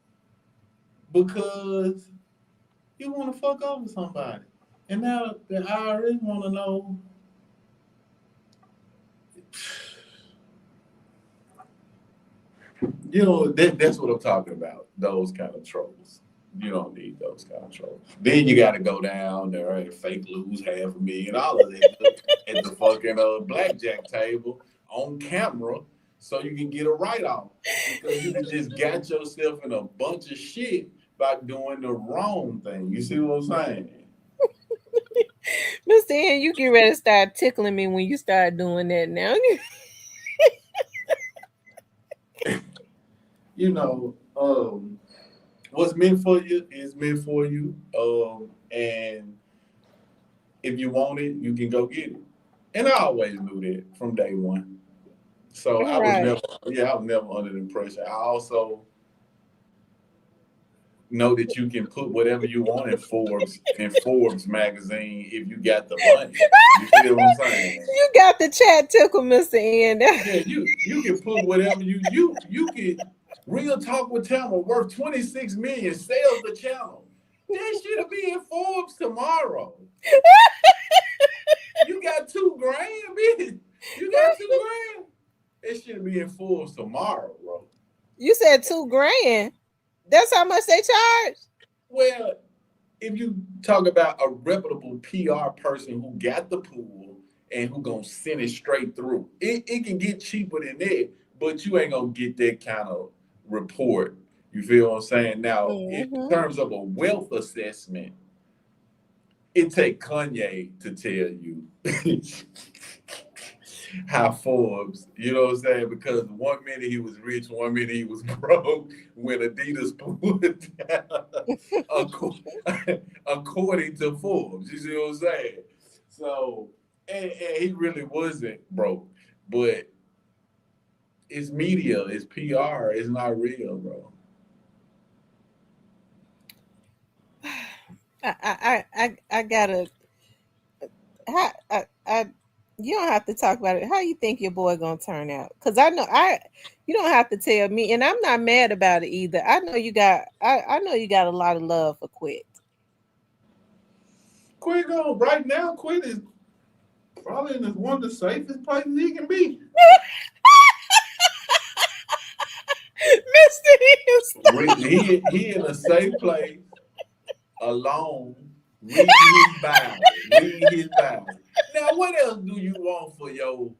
Speaker 3: because you want to fuck over somebody, and now the IRS want to know. That's what I'm talking about. Those kind of trolls. You don't need those kind of trolls. Then you got to go down there and fake lose $500,000, all of that at the fucking blackjack table on camera, so you can get a write off because you can just got yourself in a bunch of shit by doing the wrong thing. You see what I'm saying?
Speaker 2: Mr. N, you get ready to start tickling me when you start doing that now.
Speaker 3: What's meant for you is meant for you. And if you want it, you can go get it. And I always knew that from day one. So
Speaker 2: All right.
Speaker 3: I was never under the impression. I also know that you can put whatever you want in Forbes magazine if you got the money. You see what I'm saying?
Speaker 2: You got the chat tickle, Mr. N.
Speaker 3: Yeah, you can put whatever you can. Real Talk with Tamara worth 26 million. Sells the channel. That should be in Forbes tomorrow. You got $2 grand, bitch. You got $2 grand. It should be in Forbes tomorrow, bro.
Speaker 2: You said $2 grand. That's how much they charge.
Speaker 3: Well, if you talk about a reputable PR person who got the pool and who gonna send it straight through, it can get cheaper than that, but you ain't gonna get that kind of report. You feel what I'm saying? Now, in terms of a wealth assessment, it take Kanye to tell you how Forbes, you know what I'm saying? Because 1 minute he was rich, 1 minute he was broke when Adidas pulled it down, according to Forbes. You see what I'm saying? So, and he really wasn't broke, but it's media, it's PR, it's not real, bro.
Speaker 2: I gotta. I you don't have to talk about it. How you think your boy gonna turn out? Because I know you don't have to tell me, and I'm not mad about it either. I know you got I know you got a lot of love for Quit.
Speaker 3: Quit going right now. Quit is probably in one of the safest places he can be.
Speaker 2: Mr.
Speaker 3: He in a safe place, alone, reading his Bible. Now, what else do you want for your?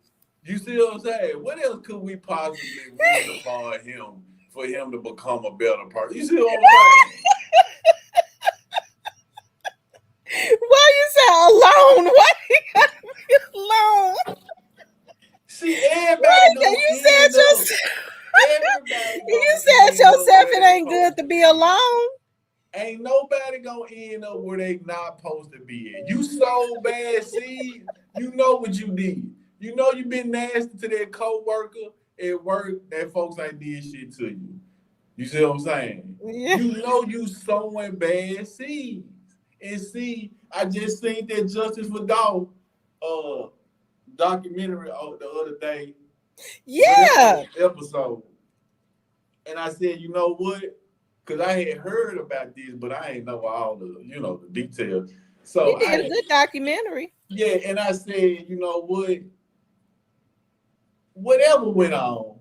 Speaker 3: You see what I'm saying? What else could we possibly wish upon him for him to become a better person? You see what I'm saying?
Speaker 2: Why you say alone? Why you gotta be alone?
Speaker 3: See, everybody
Speaker 2: you said yourself.
Speaker 3: Everybody
Speaker 2: You said yourself it ain't good to be alone.
Speaker 3: ain't nobody gonna end up where they not supposed to be at. You sow bad seed, you know what you did. You know you been nasty to that coworker at work. That folks ain't did shit to you. You see what I'm saying?
Speaker 2: Yeah.
Speaker 3: You know you sowing bad seeds. And see, I just seen that Justice for Dog documentary the other day.
Speaker 2: Yeah.
Speaker 3: Episode. And I said, you know what? Because I had heard about this, but I ain't know all the details. So
Speaker 2: He did a good documentary.
Speaker 3: Yeah, and I said, you know what? Whatever went on,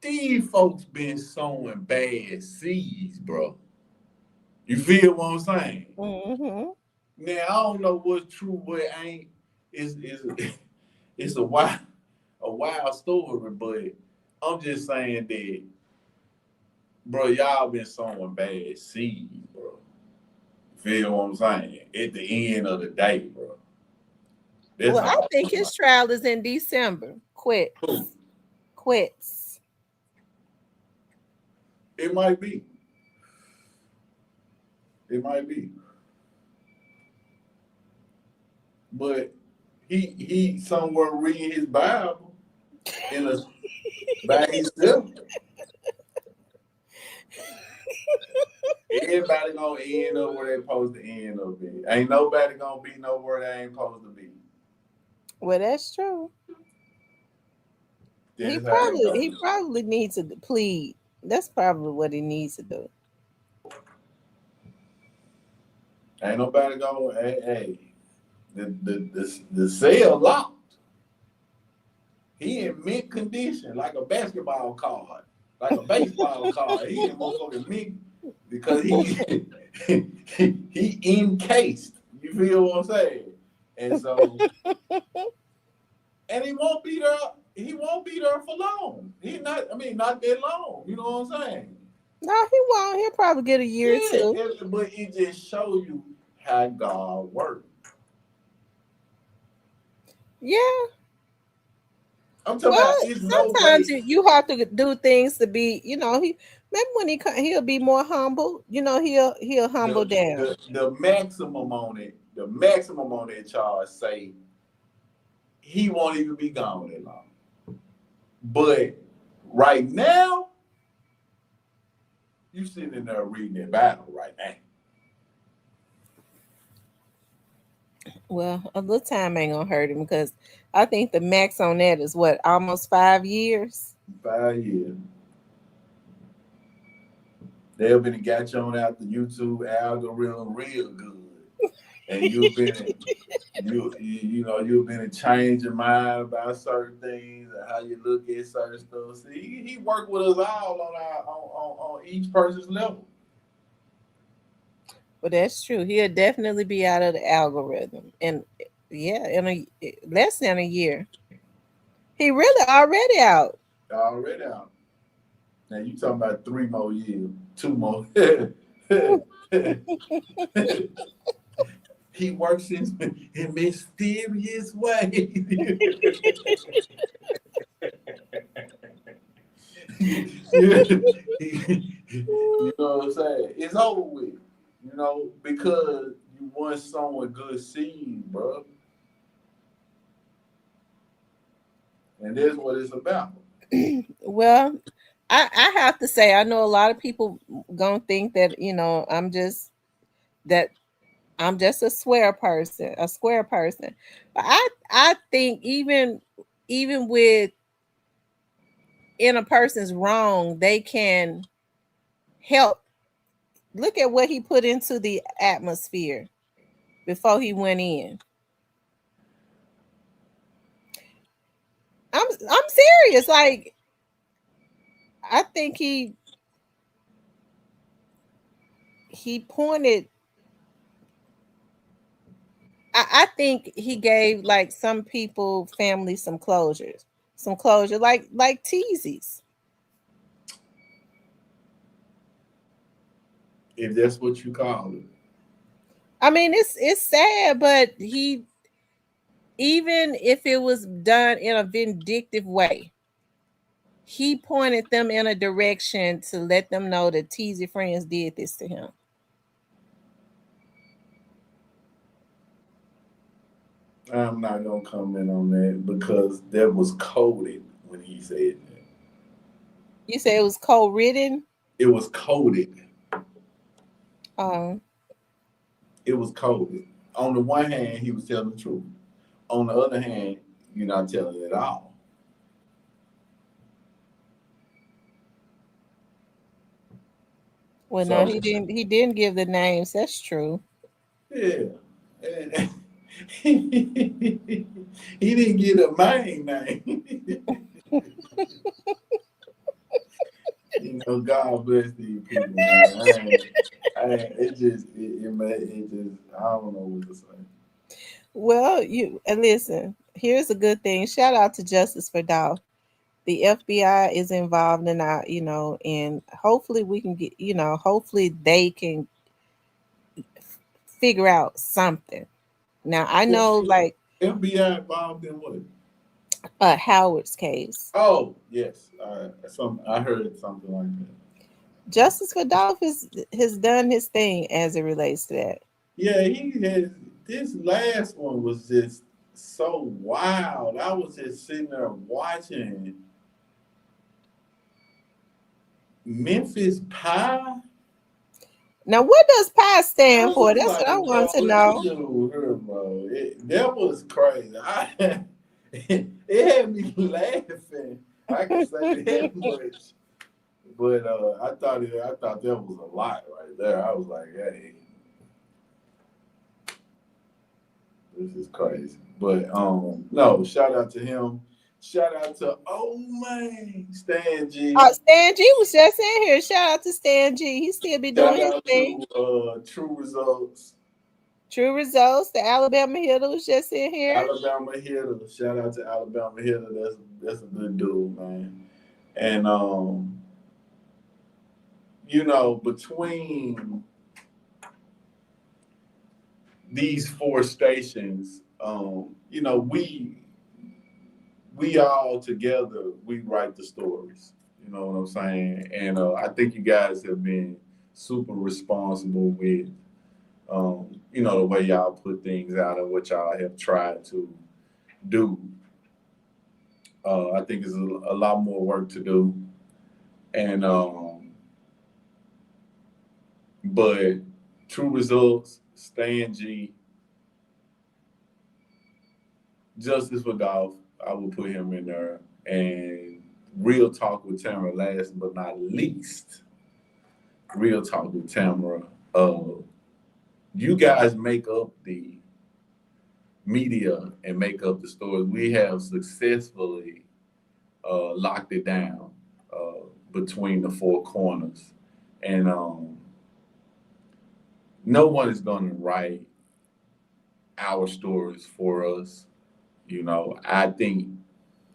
Speaker 3: these folks been sowing bad seeds, bro. You feel what I'm saying?
Speaker 2: Mm-hmm.
Speaker 3: Now I don't know what's true, what ain't. It's a wild story, but I'm just saying that, bro, y'all been sowing bad seeds, bro. Feel what I'm saying? At the end of the day, bro.
Speaker 2: Well, I think his trial is in December. Quits.
Speaker 3: It might be. But he somewhere reading his Bible by himself. Everybody gonna end up where they supposed to end up in. Ain't nobody gonna be nowhere they ain't supposed to be.
Speaker 2: Well, that's true. He probably needs to plead. That's probably what he needs to do.
Speaker 3: Ain't nobody gonna the cell locked. He in mint condition, like a basketball card, like a baseball card. He in motherfucking mint because he encased. You feel what I'm saying? And so, and he won't be there. He won't be there for long. Not that long. You know what I'm saying?
Speaker 2: No, he won't. He'll probably get a year or two.
Speaker 3: But it just shows you how God works.
Speaker 2: Yeah.
Speaker 3: I'm talking about
Speaker 2: sometimes you have to do things to be, maybe when he'll be more humble, he'll humble down.
Speaker 3: The maximum on that charge say he won't even be gone that long. But right now, you sitting in there reading that Bible right now.
Speaker 2: Well, a little time ain't gonna hurt him because I think the max on that is what, almost 5 years?
Speaker 3: 5 years. They've been got you on out the YouTube algorithm real good. And you've been you've been changing your mind about certain things and how you look at certain stuff. See, he worked with us all on each person's level.
Speaker 2: Well, that's true. He'll definitely be out of the algorithm. And yeah, in less than a year. He really already out.
Speaker 3: Already out. Now you talking about 3 more years, 2 more. He works in mysterious ways. You know what I'm saying? It's over with. Because you want someone good seed, bro. And that's what it's about.
Speaker 2: Well, I have to say, I know a lot of people gonna think that, I'm just a square person. But I think even with in a person's wrong, they can help. Look at what he put into the atmosphere before he went in. I'm serious. Like, I think he pointed. I think he gave like some people, family, some closure, like teasies.
Speaker 3: If that's what you call it.
Speaker 2: I mean, it's sad, but even if it was done in a vindictive way, he pointed them in a direction to let them know that teasy friends did this to him.
Speaker 3: I'm not gonna comment on that because that was coded when he said that.
Speaker 2: You say it was co-written?
Speaker 3: It was coded.
Speaker 2: Um,
Speaker 3: It was coded. On the one hand, he was telling the truth. On the other hand, you're not telling it all.
Speaker 2: well, no,
Speaker 3: So
Speaker 2: he didn't give the names. That's true.
Speaker 3: yeah. And he didn't get a main name. God bless these people, man. It just, I don't know what to say.
Speaker 2: Well, you and listen. Here's a good thing. Shout out to Justice for Dolph. The FBI is involved in our, and hopefully we can get, hopefully they can figure out something. Now I
Speaker 3: Well,
Speaker 2: know, like
Speaker 3: FBI involved in what?
Speaker 2: Howard's case.
Speaker 3: Oh, yes. I heard something like that.
Speaker 2: Justice for Dolph has done his thing as it relates to that.
Speaker 3: Yeah, he has. This last one was just so wild. I was just sitting there watching Memphis Pie.
Speaker 2: Now, what does PI
Speaker 3: I
Speaker 2: stand for?
Speaker 3: was
Speaker 2: That's what I
Speaker 3: like,
Speaker 2: want
Speaker 3: bro,
Speaker 2: to
Speaker 3: this
Speaker 2: know.
Speaker 3: dude here, bro. That was crazy. It had me laughing. I can say that much. But I thought that was a lot right there. I was like, hey, this is crazy. But no, shout out to him. Shout out to man, Stan G.
Speaker 2: Stan G was just in here. Shout out to Stan G. He still be doing
Speaker 3: Shout
Speaker 2: his
Speaker 3: out
Speaker 2: thing.
Speaker 3: to True Results.
Speaker 2: True Results. The Alabama hitter was just in here.
Speaker 3: Alabama hitter. Shout out to Alabama hitter. That's a good dude, man. And between these four stations, we all together we write the stories. You know what I'm saying? And I think you guys have been super responsible with the way y'all put things out and what y'all have tried to do. I think there's a lot more work to do, and but True Results, Stan G, Justice for Dolph, I will put him in there, and Real Talk with Tamara, last but not least, Real Talk with Tamara. You guys make up the media and make up the stories. We have successfully locked it down between the four corners, and no one is going to write our stories for us. I think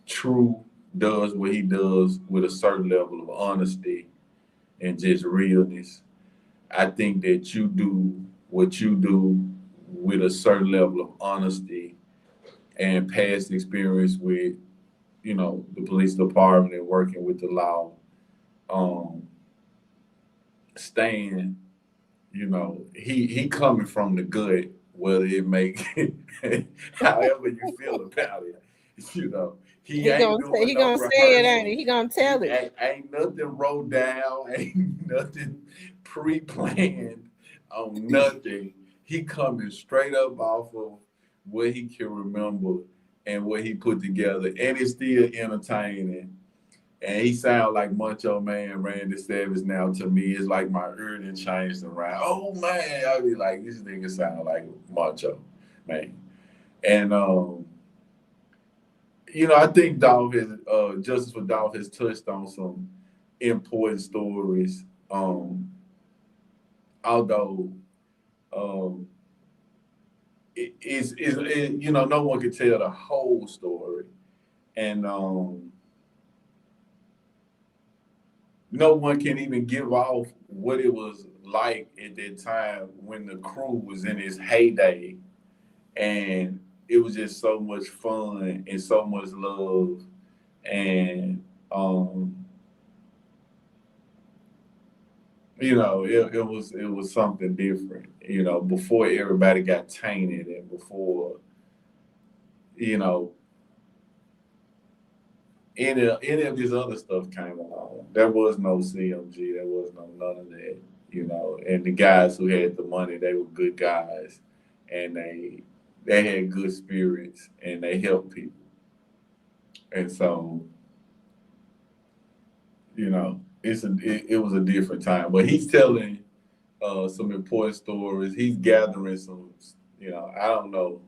Speaker 3: True does what he does with a certain level of honesty and just realness. I think that you do what you do with a certain level of honesty and past experience with, the police department and working with the law. Stan, he coming from the gut, whether it make however you feel about it. He ain't doing
Speaker 2: he
Speaker 3: no
Speaker 2: gonna say it, ain't
Speaker 3: rehearsal.
Speaker 2: he? He gonna tell it.
Speaker 3: Ain't nothing wrote down, ain't nothing pre-planned on nothing. He coming straight up off of what he can remember and what he put together, and it's still entertaining. And he sound like Macho Man Randy Savage now to me. It's like my ear done changed around. Oh man, I be like, this nigga sound like Macho Man. And I think Dolph has Justice for Dolph has touched on some important stories. Although no one can tell the whole story. And no one can even give off what it was like at that time when the crew was in its heyday, and it was just so much fun and so much love, and it was something different, before everybody got tainted and before you know, any of this other stuff came along. There was no CMG. There was no none of that. You know, and the guys who had the money, they were good guys, and they had good spirits, and they helped people. And so, you know, it was a different time. But he's telling some important stories. He's gathering some, you know, I don't know,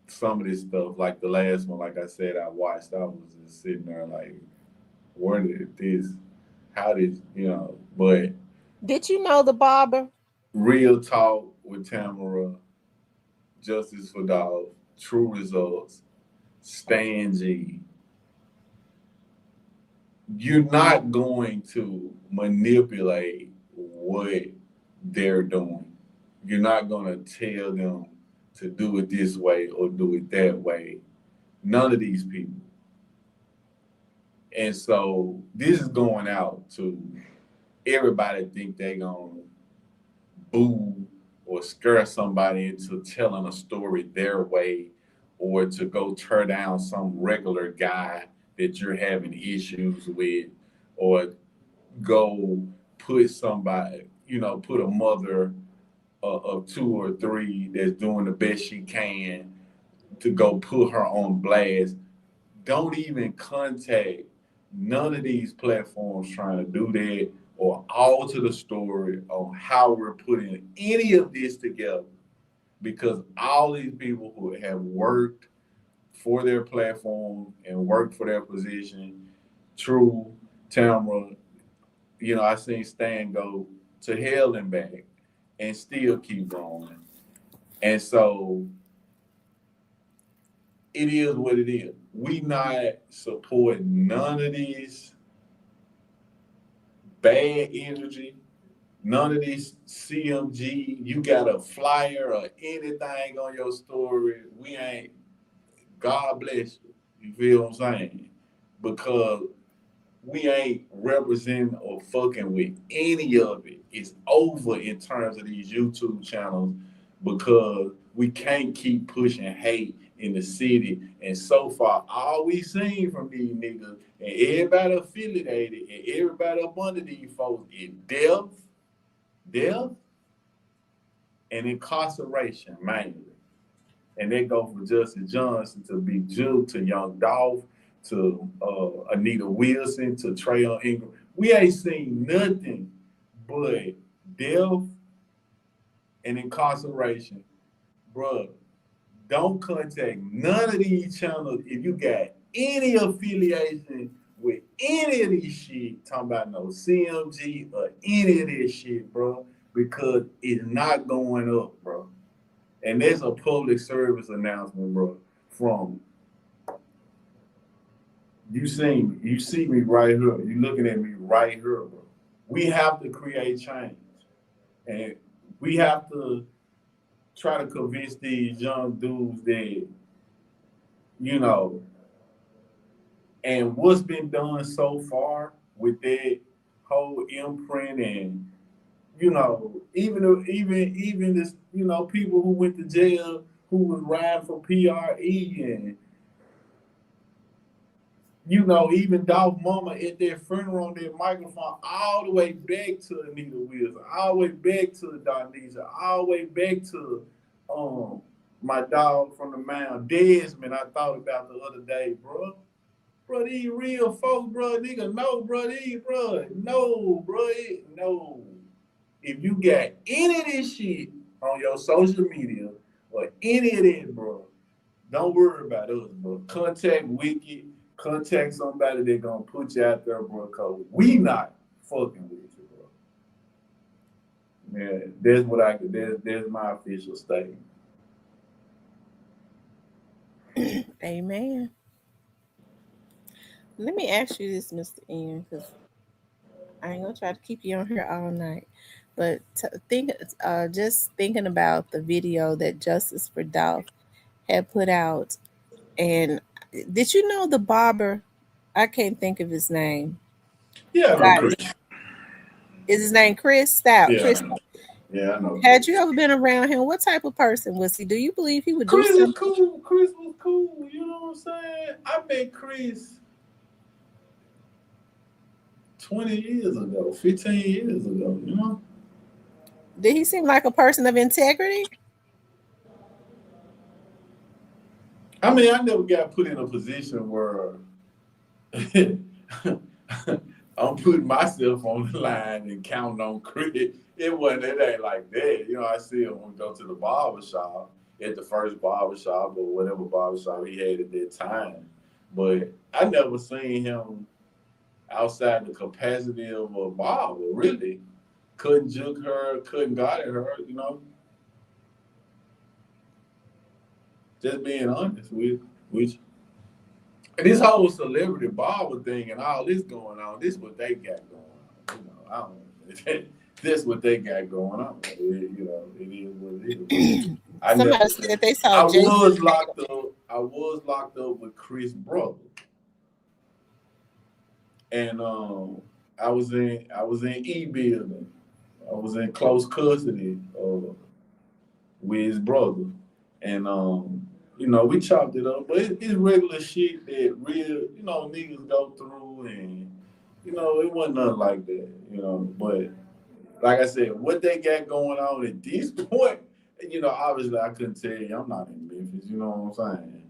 Speaker 3: some of this stuff. Like the last one, like I said, I watched. I was just sitting there like, where did this? How did you know? But
Speaker 2: Did you know the barber?
Speaker 3: real talk with Tamara, Justice for Dolph, True Results, Stan G. You're not going to manipulate what they're doing. You're not going to tell them to do it this way or do it that way. None of these people. And so this is going out to everybody think they're going to boo or scare somebody into telling a story their way or to go tear down some regular guy that you're having issues with or go put somebody, you know, put a mother of 2 or 3 that's doing the best she can to go put her on blast. Don't even contact none of these platforms trying to do that or alter the story on how we're putting any of this together, because all these people who have worked for their platform and worked for their position, True, Tamara, you know, I seen Stan go to hell and back and still keep going. And so it is what it is. We not supporting none of these bad energy, none of these CMG. You got a flyer or anything on your story. We ain't, God bless you. You feel what I'm saying? Because we ain't representing or fucking with any of it. It's over in terms of these YouTube channels because we can't keep pushing hate in the city. And so far, all we seen from these niggas and everybody affiliated and everybody up under these folks is death, and incarceration mainly. And they go from Justice Johnson to Big Juke to Young Dolph to Anita Wilson to Trayon Ingram. We ain't seen nothing but death and incarceration. Bruh, don't contact none of these channels if you got any affiliation with any of these shit, talking about no CMG or any of this shit, bro, because it's not going up, bro. And there's a public service announcement, bro, from you see me right here. You looking at me right here, bro. We have to create change. And we have to try to convince these young dudes that, you know, and what's been done so far with that whole imprint and, you know, even this, you know, people who went to jail who was riding for PRE and, you know, even Dolph Mama at their funeral on their microphone, all the way back to Anita Wilson, all the way back to Donisa, all the way back to my dog from the mound, Desmond, I thought about the other day, bro. Bro, these real folks, bro, nigga, no, bro, no. If you got any of this shit on your social media or any of that, bro, don't worry about us, bro. Contact Wiki, contact somebody that's gonna put you out there, bro, because we not fucking with you, bro. Yeah, that's what that's my official statement.
Speaker 2: Amen. Let me ask you this, Mr. Ian, because I ain't gonna try to keep you on here all night. But just thinking about the video that Justice for Dolph had put out, and did you know the barber? I can't think of his name.
Speaker 3: Yeah, no, Chris.
Speaker 2: Is his name Chris Stout?
Speaker 3: Yeah.
Speaker 2: Chris.
Speaker 3: Yeah, I know.
Speaker 2: Had you ever been around him? What type of person was he? Do you believe he would do
Speaker 3: Chris is
Speaker 2: something?
Speaker 3: cool. Chris was cool. You know what I'm saying? I met Chris 20 years ago, 15 years ago. You know.
Speaker 2: Did he seem like a person of integrity?
Speaker 3: I mean, I never got put in a position where I'm putting myself on the line and counting on Chris. It wasn't. It ain't like that. You know, I see him when we go to the barber shop at the first barber shop or whatever barber shop he had at that time. But I never seen him outside the capacity of a barber. Really, couldn't juke her, couldn't guide her. You know, just being honest with you. And this whole celebrity barber thing and all this going on, this what they got going on. You know, I don't. This what they got going on. You know, it is what it is.
Speaker 2: Somebody said that they saw
Speaker 3: I
Speaker 2: Jason.
Speaker 3: was locked up. I was locked up with Chris' brother, and I was in E building. I was in close custody with his brother, and you know, we chopped it up, but it's regular shit that real, you know, niggas go through, and you know, it wasn't nothing like that, you know. But like I said, what they got going on at this point, you know, obviously I couldn't tell you. I'm not in Memphis, you know what I'm saying?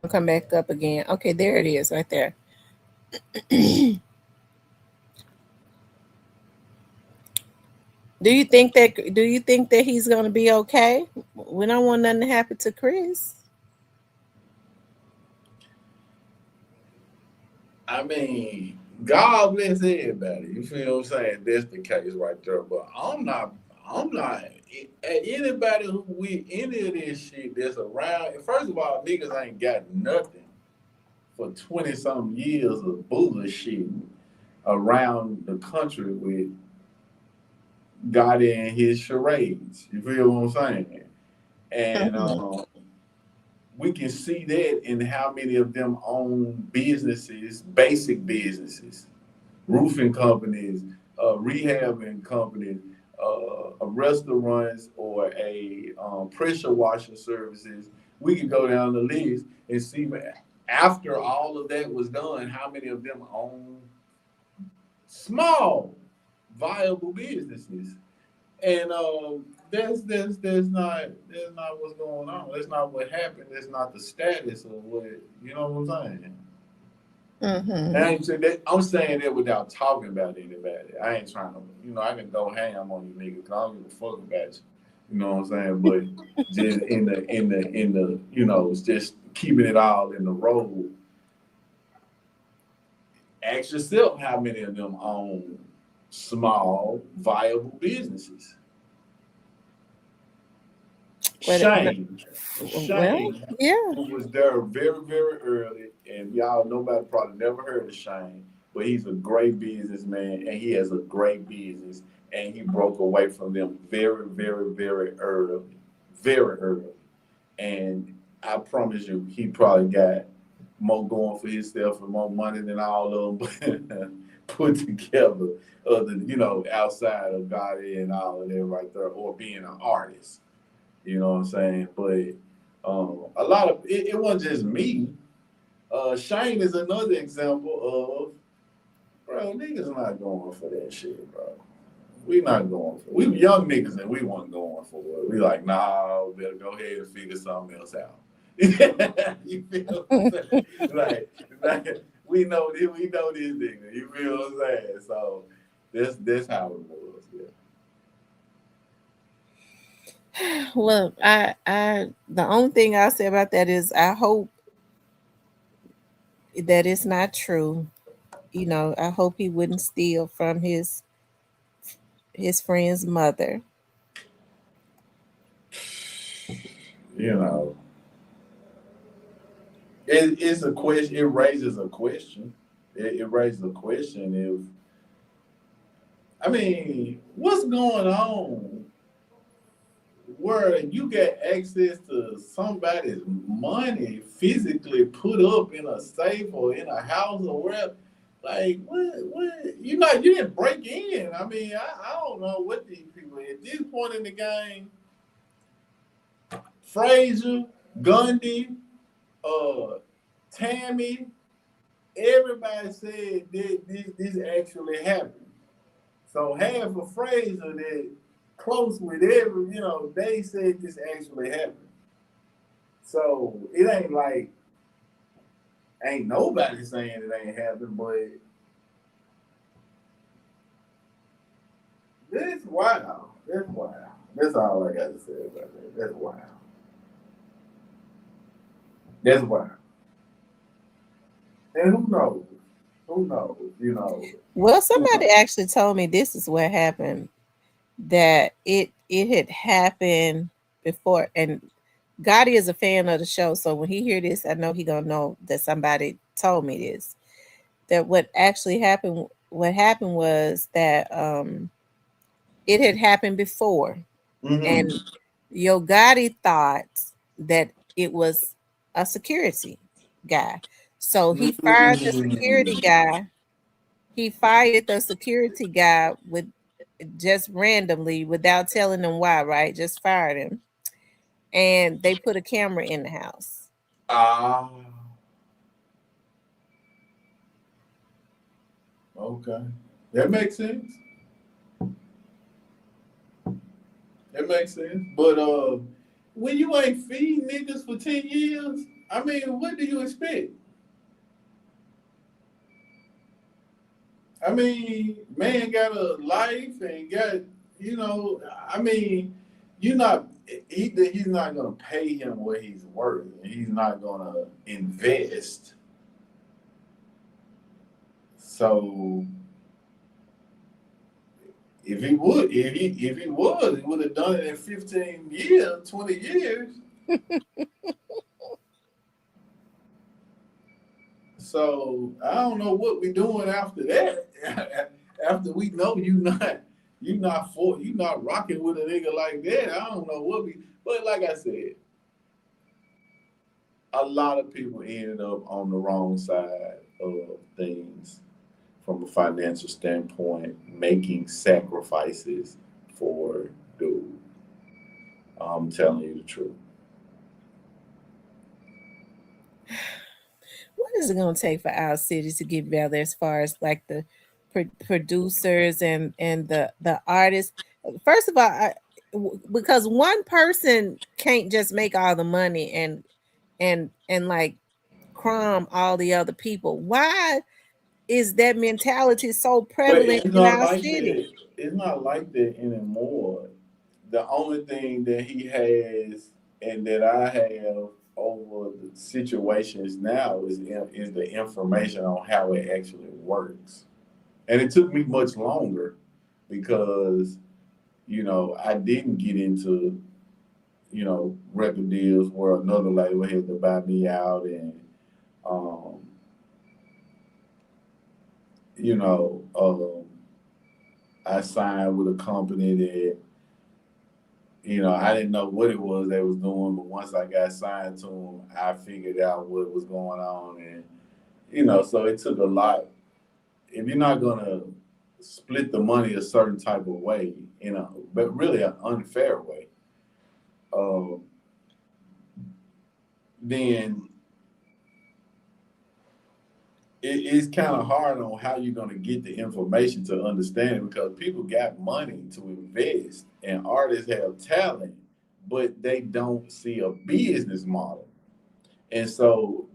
Speaker 2: Come back up again. Okay, there it is, right there. Do you think that he's gonna be okay? We don't want nothing to happen to Chris.
Speaker 3: I mean, God bless everybody. You feel what I'm saying? That's the case right there. But I'm not anybody who with any of this shit that's around. First of all, niggas ain't got nothing for 20 something years of bullshit around the country with God in his charades. You feel what I'm saying? And we can see that in how many of them own businesses, basic businesses, roofing companies, rehabbing companies, restaurants, or a pressure washing services. We can go down the list and see after all of that was done, how many of them own small, viable businesses. And that's not what's going on. That's not what happened. That's not the status of what, you know what I'm saying. I'm saying that without talking about anybody. I ain't trying to, you know, I can go ham on you niggas because I don't give a fuck about you. You know what I'm saying? But just in the, you know, it's just keeping it all in the road. Ask yourself how many of them own small, viable businesses. Shane,
Speaker 2: yeah,
Speaker 3: who was there very, very early, and y'all, nobody probably never heard of Shane, but he's a great businessman, and he has a great business, and he broke away from them very, very, very early. And I promise you, he probably got more going for himself and more money than all of them put together, other than, you know, outside of God and all of that right there, or being an artist. You know what I'm saying? But a lot of it wasn't just me. Shane is another example of, bro, niggas not going for that shit, bro. We not going for it. We young niggas and we weren't going for it. We like, nah, we better go ahead and figure something else out. You feel what I'm saying? like we know this nigga. You feel what I'm saying? So that's how it was, yeah.
Speaker 2: Well, I the only thing I'll say about that is I hope that it's not true. You know, I hope he wouldn't steal from his friend's mother.
Speaker 3: You know, it's a question. It raises a question. It raises a question I mean, what's going on where you get access to somebody's money physically put up in a safe or in a house or wherever? Like what? You didn't break in. I mean, I don't know what these people at this point in the game. Frazier, Gundy, uh, Tammy, everybody said this actually happened. So half of Frazier that close with they said this actually happened. So it ain't like ain't nobody saying it ain't happened, but that's wild. That's wild. That's all I got to say about that. That's wild. That's wild. And who knows? Who knows?
Speaker 2: Well, somebody actually told me this is what happened. That it had happened before, and Gotti is a fan of the show, so when he hear this, I know he gonna know that somebody told me this. That what actually happened, what happened was that it had happened before, and Yo Gotti thought that it was a security guy, so he fired the security guy. He fired the security guy with just randomly without telling them why, right? Just fired him. And they put a camera in the house.
Speaker 3: Ah, okay. That makes sense. That makes sense. But when you ain't feed niggas for 10 years, I mean, what do you expect? I mean, man got a life and got, I mean, you're not he's not gonna pay him what he's worth, and he's not gonna invest. So if he would, he would have done it in 15 years, 20 years. So I don't know what we doing after that. After we know you not rocking with a nigga like that. I don't know what we. But like I said, a lot of people ended up on the wrong side of things from a financial standpoint, making sacrifices for dude. I'm telling you the truth.
Speaker 2: What is it going to take for our city to get better as far as like the producers and the artists? First of all, because one person can't just make all the money and like crumb all the other people. Why is that mentality so
Speaker 3: But
Speaker 2: prevalent
Speaker 3: it's
Speaker 2: in
Speaker 3: not
Speaker 2: our
Speaker 3: like
Speaker 2: city?
Speaker 3: that. It's not like that anymore. The only thing that he has and that I have over the situations now is the information on how it actually works. And it took me much longer because, I didn't get into, record deals where another label had to buy me out and, um, you know, I signed with a company that, I didn't know what it was they was doing, but once I got signed to them, I figured out what was going on, and so it took a lot. If you're not gonna split the money a certain type of way, but really an unfair way, um, then it's kind of hard on how you're going to get the information to understand it because people got money to invest and artists have talent, but they don't see a business model. And so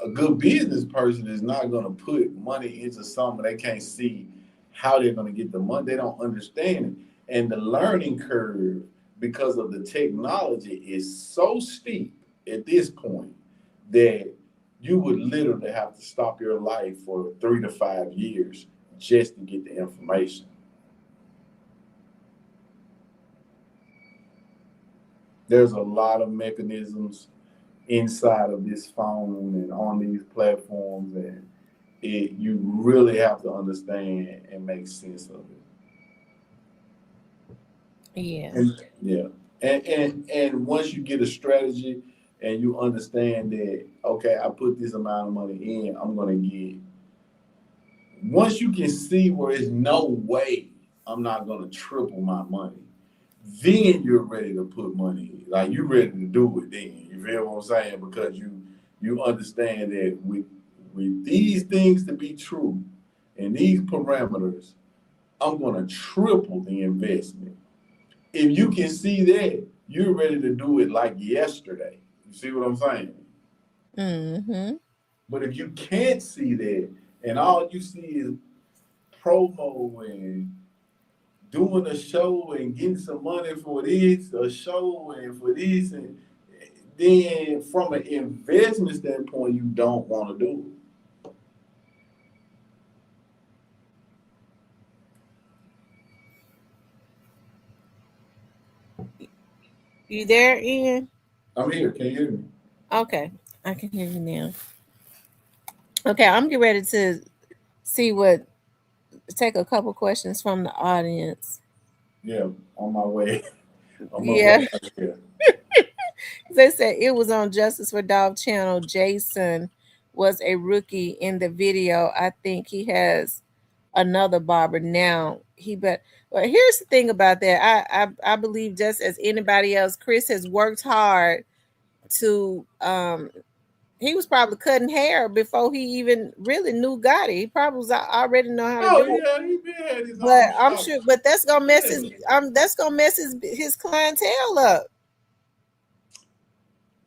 Speaker 3: a good business person is not going to put money into something they can't see how they're going to get the money. They don't understand it. And the learning curve, because of the technology, is so steep at this point that you would literally have to stop your life for 3 to 5 years just to get the information. There's a lot of mechanisms inside of this phone and on these platforms, and you really have to understand and make sense of it.
Speaker 2: Yeah.
Speaker 3: Yeah. And once you get a strategy and you understand that, okay, I put this amount of money in, I'm gonna get Once you can see where it's no way I'm not gonna triple my money, then you're ready to put money in. Like you're ready to do it then. You feel what I'm saying? Because you understand that with these things to be true and these parameters, I'm gonna triple the investment. If you can see that, you're ready to do it like yesterday. You see what I'm saying?
Speaker 2: Mm-hmm.
Speaker 3: But if you can't see that and all you see is promo and doing a show and getting some money for this, a show and for this, and then from an investment standpoint, you don't want to do
Speaker 2: You there, Ian?
Speaker 3: it. I'm here. Can you hear me?
Speaker 2: Okay, I can hear you now. Okay, I'm getting ready to see what take a couple questions from the audience.
Speaker 3: Yeah, on my way. On my
Speaker 2: Yeah,
Speaker 3: way out here.
Speaker 2: they said it was on Justice for Dog channel. Jason was a rookie in the video. I think he has another barber now. Well, here's the thing about that. I believe just as anybody else, Chris has worked hard to he was probably cutting hair before he even really knew Gotti. He probably already know how to
Speaker 3: Oh
Speaker 2: do it.
Speaker 3: yeah, he been had his
Speaker 2: But
Speaker 3: own
Speaker 2: I'm
Speaker 3: shop.
Speaker 2: sure, but
Speaker 3: Yeah.
Speaker 2: that's gonna mess his clientele up.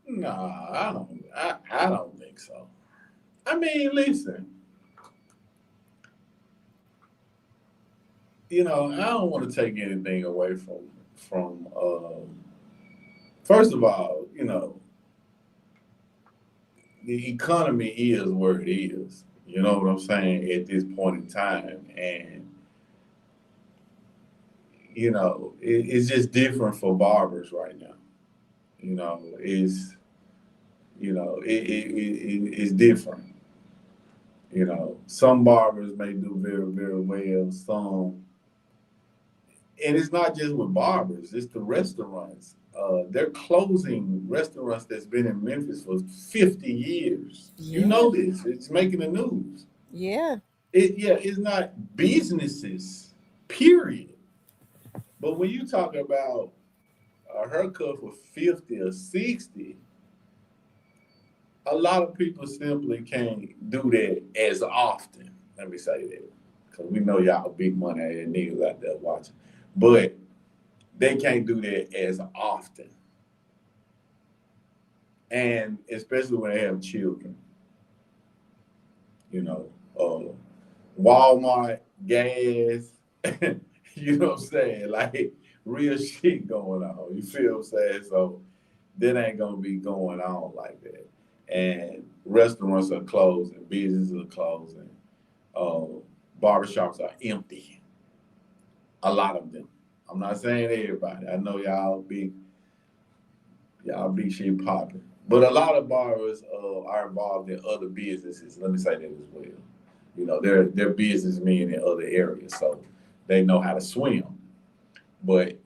Speaker 3: Nah, I don't think so. I mean, listen, I don't want to take anything away from first of all, the economy is where it is. You know what I'm saying at this point in time, and it's just different for barbers right now. It's it's different. Some barbers may do very very well. Some, and it's not just with barbers; it's the restaurants. They're closing restaurants that's been in Memphis for 50 years. You
Speaker 2: Yeah,
Speaker 3: know this; it's making the news.
Speaker 2: yeah.
Speaker 3: It's not businesses, period. But when you talk about a haircut for 50 or 60, a lot of people simply can't do that as often. Let me say that. Because we know y'all big money and niggas out there watching. But they can't do that as often. And especially when they have children, you know, uh, Walmart, gas, you know what I'm saying? Like real shit going on. You feel what I'm saying? So that ain't gonna be going on like that. And restaurants are closing, businesses are closing, uh, barbershops are empty. A lot of them. I'm not saying everybody. I know y'all big shit popping. But a lot of barbers are involved in other businesses. Let me say that as well. They're businessmen in other areas, so they know how to swim. But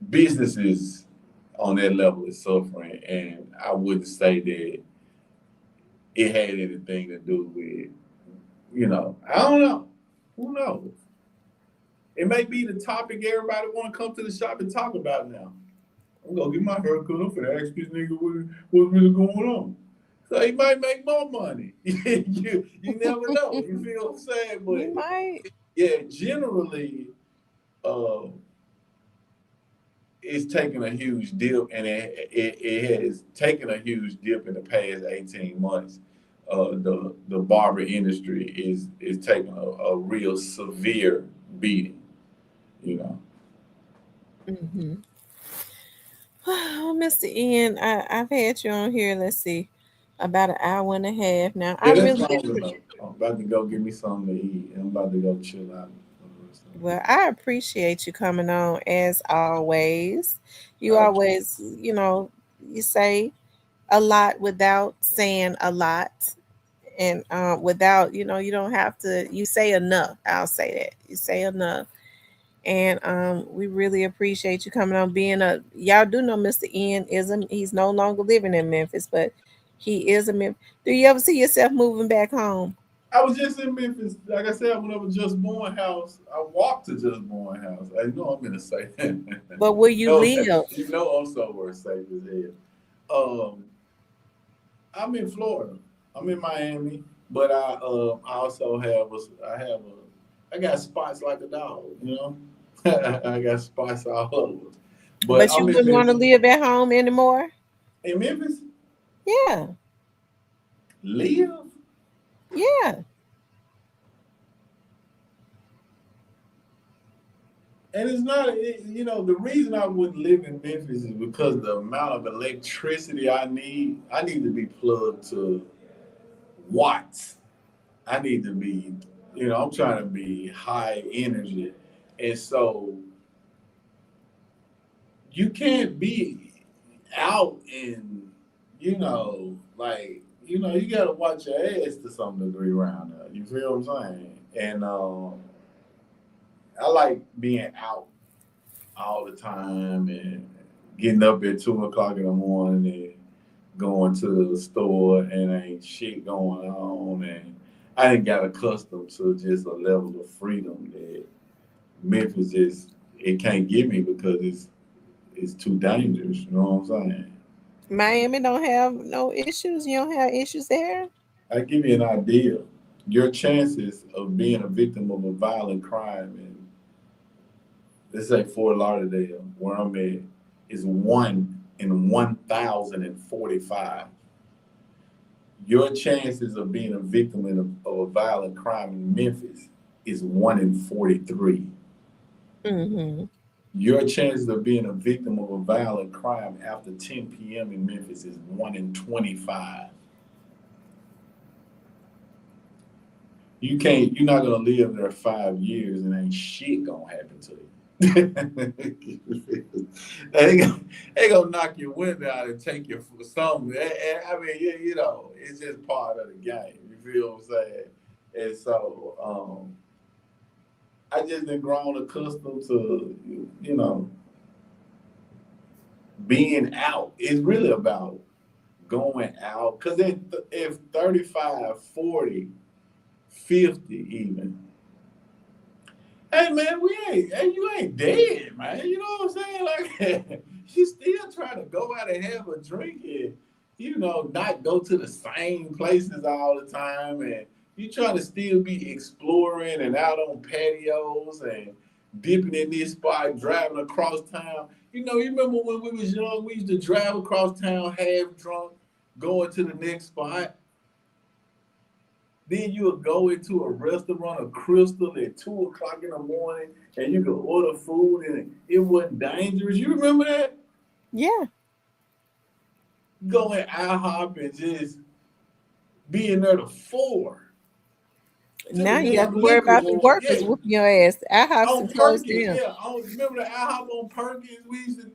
Speaker 3: businesses on that level is suffering, and I wouldn't say that it had anything to do with, I don't know. Who knows? It may be the topic everybody want to come to the shop and talk about now. I'm gonna get my hair cut. I'm finna ask this nigga what's really going on. So he might make more money. You never know. You feel what I'm saying?
Speaker 2: You
Speaker 3: But
Speaker 2: might.
Speaker 3: yeah, generally, uh, it's taken a huge dip, and it has taken a huge dip in the past 18 months. The barber industry is taking a real severe beating. You know.
Speaker 2: Mm-hmm. Oh, Mr. Ian, I've had you on here. Let's see, about an hour and a half now. I
Speaker 3: Yeah, that's
Speaker 2: really
Speaker 3: long enough.
Speaker 2: appreciate.
Speaker 3: I'm about to go get me something to eat. I'm about to go chill out for the rest of
Speaker 2: Well, I appreciate you coming on as always. You
Speaker 3: the day.
Speaker 2: always, you say a lot without saying a lot, and without, you don't have to. You say enough. I'll say that you say enough, and we really appreciate you coming on. Being a y'all do know Mr. Ian he's no longer living in Memphis, but he is a Memphis. Do you ever see yourself moving back home?
Speaker 3: I was just in Memphis. Like I said, I went over Just Born House. I walked to Just Born House. I know I'm gonna say that.
Speaker 2: But where you
Speaker 3: no,
Speaker 2: live?
Speaker 3: you know I'm somewhere safe as hell. I'm in Florida. I'm in Miami, but I also have I got spots like a dog. You know, I got spots all over. But
Speaker 2: But you
Speaker 3: I'm in
Speaker 2: wouldn't want to
Speaker 3: Memphis.
Speaker 2: live at home anymore?
Speaker 3: In Memphis,
Speaker 2: Yeah.
Speaker 3: live.
Speaker 2: Yeah.
Speaker 3: And it's not, the reason I wouldn't live in Memphis is because the amount of electricity I need. I need to be plugged to watts. I need to be, I'm trying to be high energy. And so you can't be out and, you got to watch your ass to some degree around there. You feel what I'm saying? And I like being out all the time and getting up at 2 o'clock in the morning and going to the store and ain't shit going on. And I didn't got accustomed to just a level of freedom that Memphis just it can't give me because it's too dangerous. You know what I'm saying?
Speaker 2: Miami don't have no issues. You don't have issues there?
Speaker 3: I give you an idea. Your chances of being a victim of a violent crime in, let's say, Fort Lauderdale, where I'm at, is 1 in 1,045. Your chances of being a victim of a violent crime in Memphis is 1 in 43.
Speaker 2: Mm-hmm.
Speaker 3: Your chances of being a victim of a violent crime after 10 p.m. in Memphis is 1 in 25. You're not gonna live there 5 years and ain't shit gonna happen to you. they gonna knock your window out and take you for something. I mean, it's just part of the game. You feel what I'm saying? And so, I just been grown accustomed to, being out. It's really about going out. Because if 35, 40, 50 even, hey man, you ain't dead, man. You know what I'm saying? Like you still trying to go out and have a drink and not go to the same places all the time, and you trying to still be exploring and out on patios and dipping in this spot, driving across town. You remember when we was young, we used to drive across town half drunk, going to the next spot. Then you would go into a restaurant, a Crystal, at 2 o'clock in the morning, and you could order food, and it wasn't dangerous. You remember that?
Speaker 2: Yeah.
Speaker 3: Going IHOP and just being there to 4 to the
Speaker 2: Now you
Speaker 3: next
Speaker 2: have to worry
Speaker 3: liquor
Speaker 2: about the
Speaker 3: joint.
Speaker 2: workers
Speaker 3: Yeah,
Speaker 2: whooping your ass. I have some
Speaker 3: on
Speaker 2: closed
Speaker 3: Perkins.
Speaker 2: down.
Speaker 3: Yeah, remember the IHOP on Perkins. We used to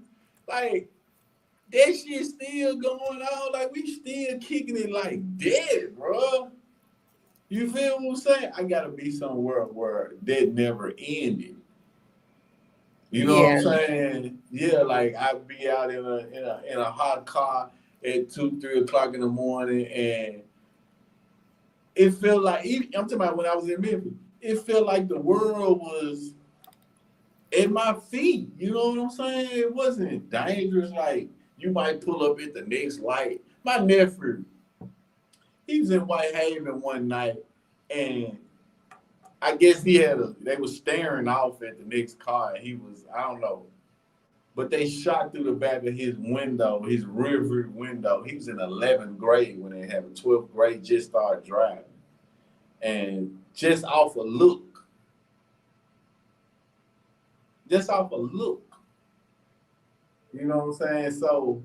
Speaker 3: like that shit still going on. Like we still kicking it like dead, bro. You feel what I'm saying? I gotta be somewhere where that never ended. You know what
Speaker 2: Yeah.
Speaker 3: I'm saying? Yeah, like I'd be out in a hot car at 2, 3 o'clock in the morning, and it felt like I'm talking about when I was in Memphis. It felt like the world was at my feet. You know what I'm saying? It wasn't dangerous. Like you might pull up at the next light. My nephew, he was in Whitehaven one night, and I guess they was staring off at the next car, and he was, I don't know, but they shot through the back of his window, his rear view window. He was in 11th grade when they had 12th grade, just started driving. And just off a look, you know what I'm saying? So,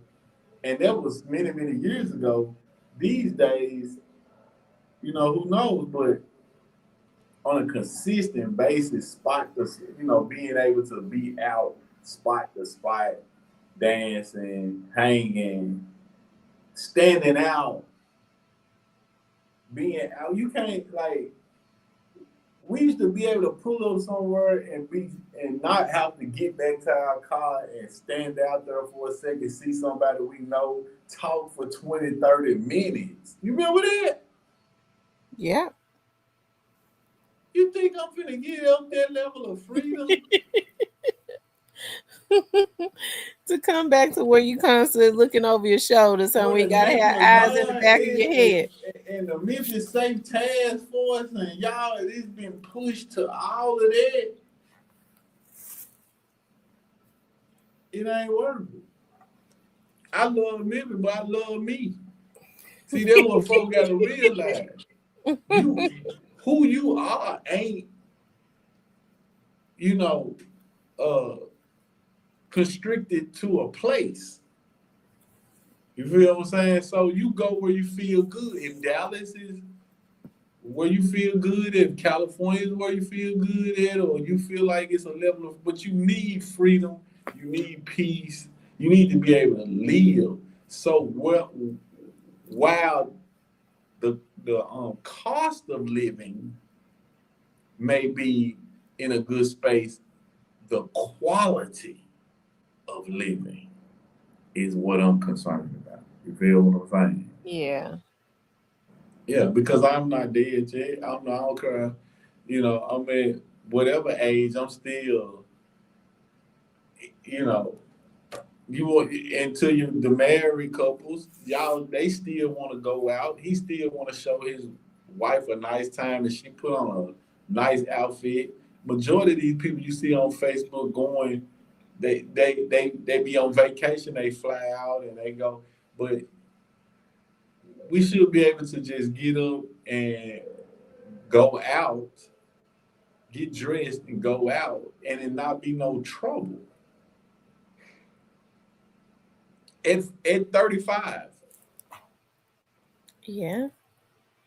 Speaker 3: and that was many, many years ago. These days, who knows, but on a consistent basis, being able to be out spot to spot, dancing, hanging, standing out, being out. You can't like we used to be able to pull up somewhere and not have to get back to our car and stand out there for a second, see somebody we know, talk for 20, 30 minutes. You remember that?
Speaker 2: Yeah.
Speaker 3: You think I'm gonna get up that level of freedom?
Speaker 2: To come back to where you constantly looking over your shoulder, so we gotta have eyes in the back of your head.
Speaker 3: And the Memphis Safe Task Force, and y'all, it's been pushed to all of that. It ain't worth it. I love Memphis, but I love me. See, that's what folks gotta realize. Who you are ain't, you know, constricted to a place. You feel what I'm saying? So you go where you feel good. If Dallas is where you feel good, if California is where you feel good at, or you feel like it's a level of, but you need freedom, you need peace, you need to be able to live. So while the cost of living may be in a good space, the quality of living is what I'm concerned about. You feel what I'm saying?
Speaker 2: Yeah.
Speaker 3: Yeah, because I'm not dead yet. I don't care. You know, I'm at whatever age, I'm still, you know, you want until you the married couples, y'all, they still want to go out. He still want to show his wife a nice time, and she put on a nice outfit. Majority of these people you see on Facebook going, they be on vacation, they fly out and they go, but we should be able to just get up and go out, get dressed and go out, and it not be no trouble. At 35.
Speaker 2: Yeah.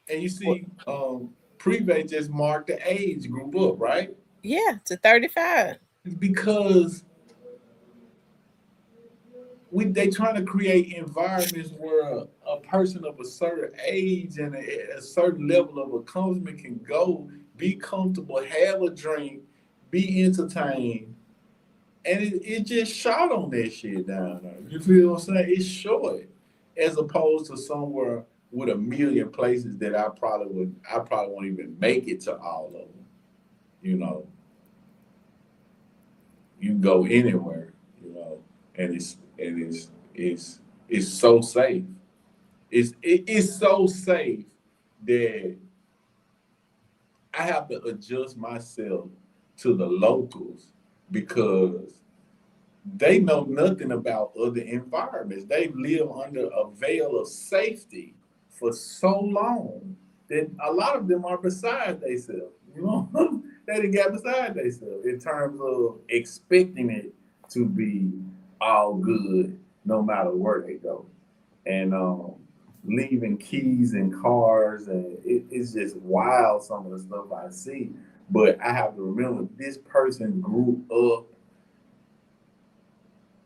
Speaker 3: And you see, Privé just marked the age group up, right?
Speaker 2: Yeah, to 35.
Speaker 3: Because they trying to create environments where a person of a certain age and a certain level of accomplishment can go, be comfortable, have a drink, be entertained. And it just shot on that shit down there. You feel what I'm saying? It's short, as opposed to somewhere with a million places that I probably won't even make it to all of them. You know, you can go anywhere, you know, and it's so safe. It's so safe that I have to adjust myself to the locals because they know nothing about other environments. They live under a veil of safety for so long that a lot of them are beside themselves. You know, they didn't get beside themselves in terms of expecting it to be all good no matter where they go. And leaving keys in cars, and it's just wild, some of the stuff I see. But I have to remember, this person grew up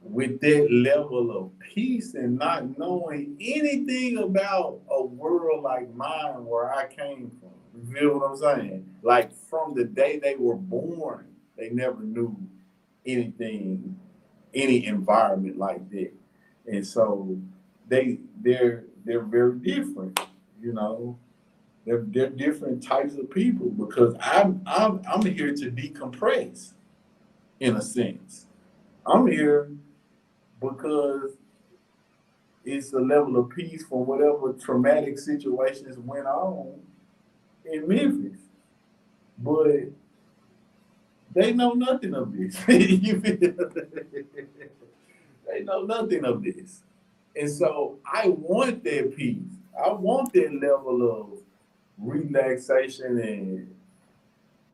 Speaker 3: with that level of peace and not knowing anything about a world like mine where I came from. You feel what I'm saying? Like, from the day they were born, they never knew anything, any environment like that. And so they're very different, you know. They're different types of people because I'm here to decompress, in a sense. I'm here because it's a level of peace for whatever traumatic situations went on in Memphis. But they know nothing of this. They know nothing of this. And so I want that peace. I want that level of relaxation and,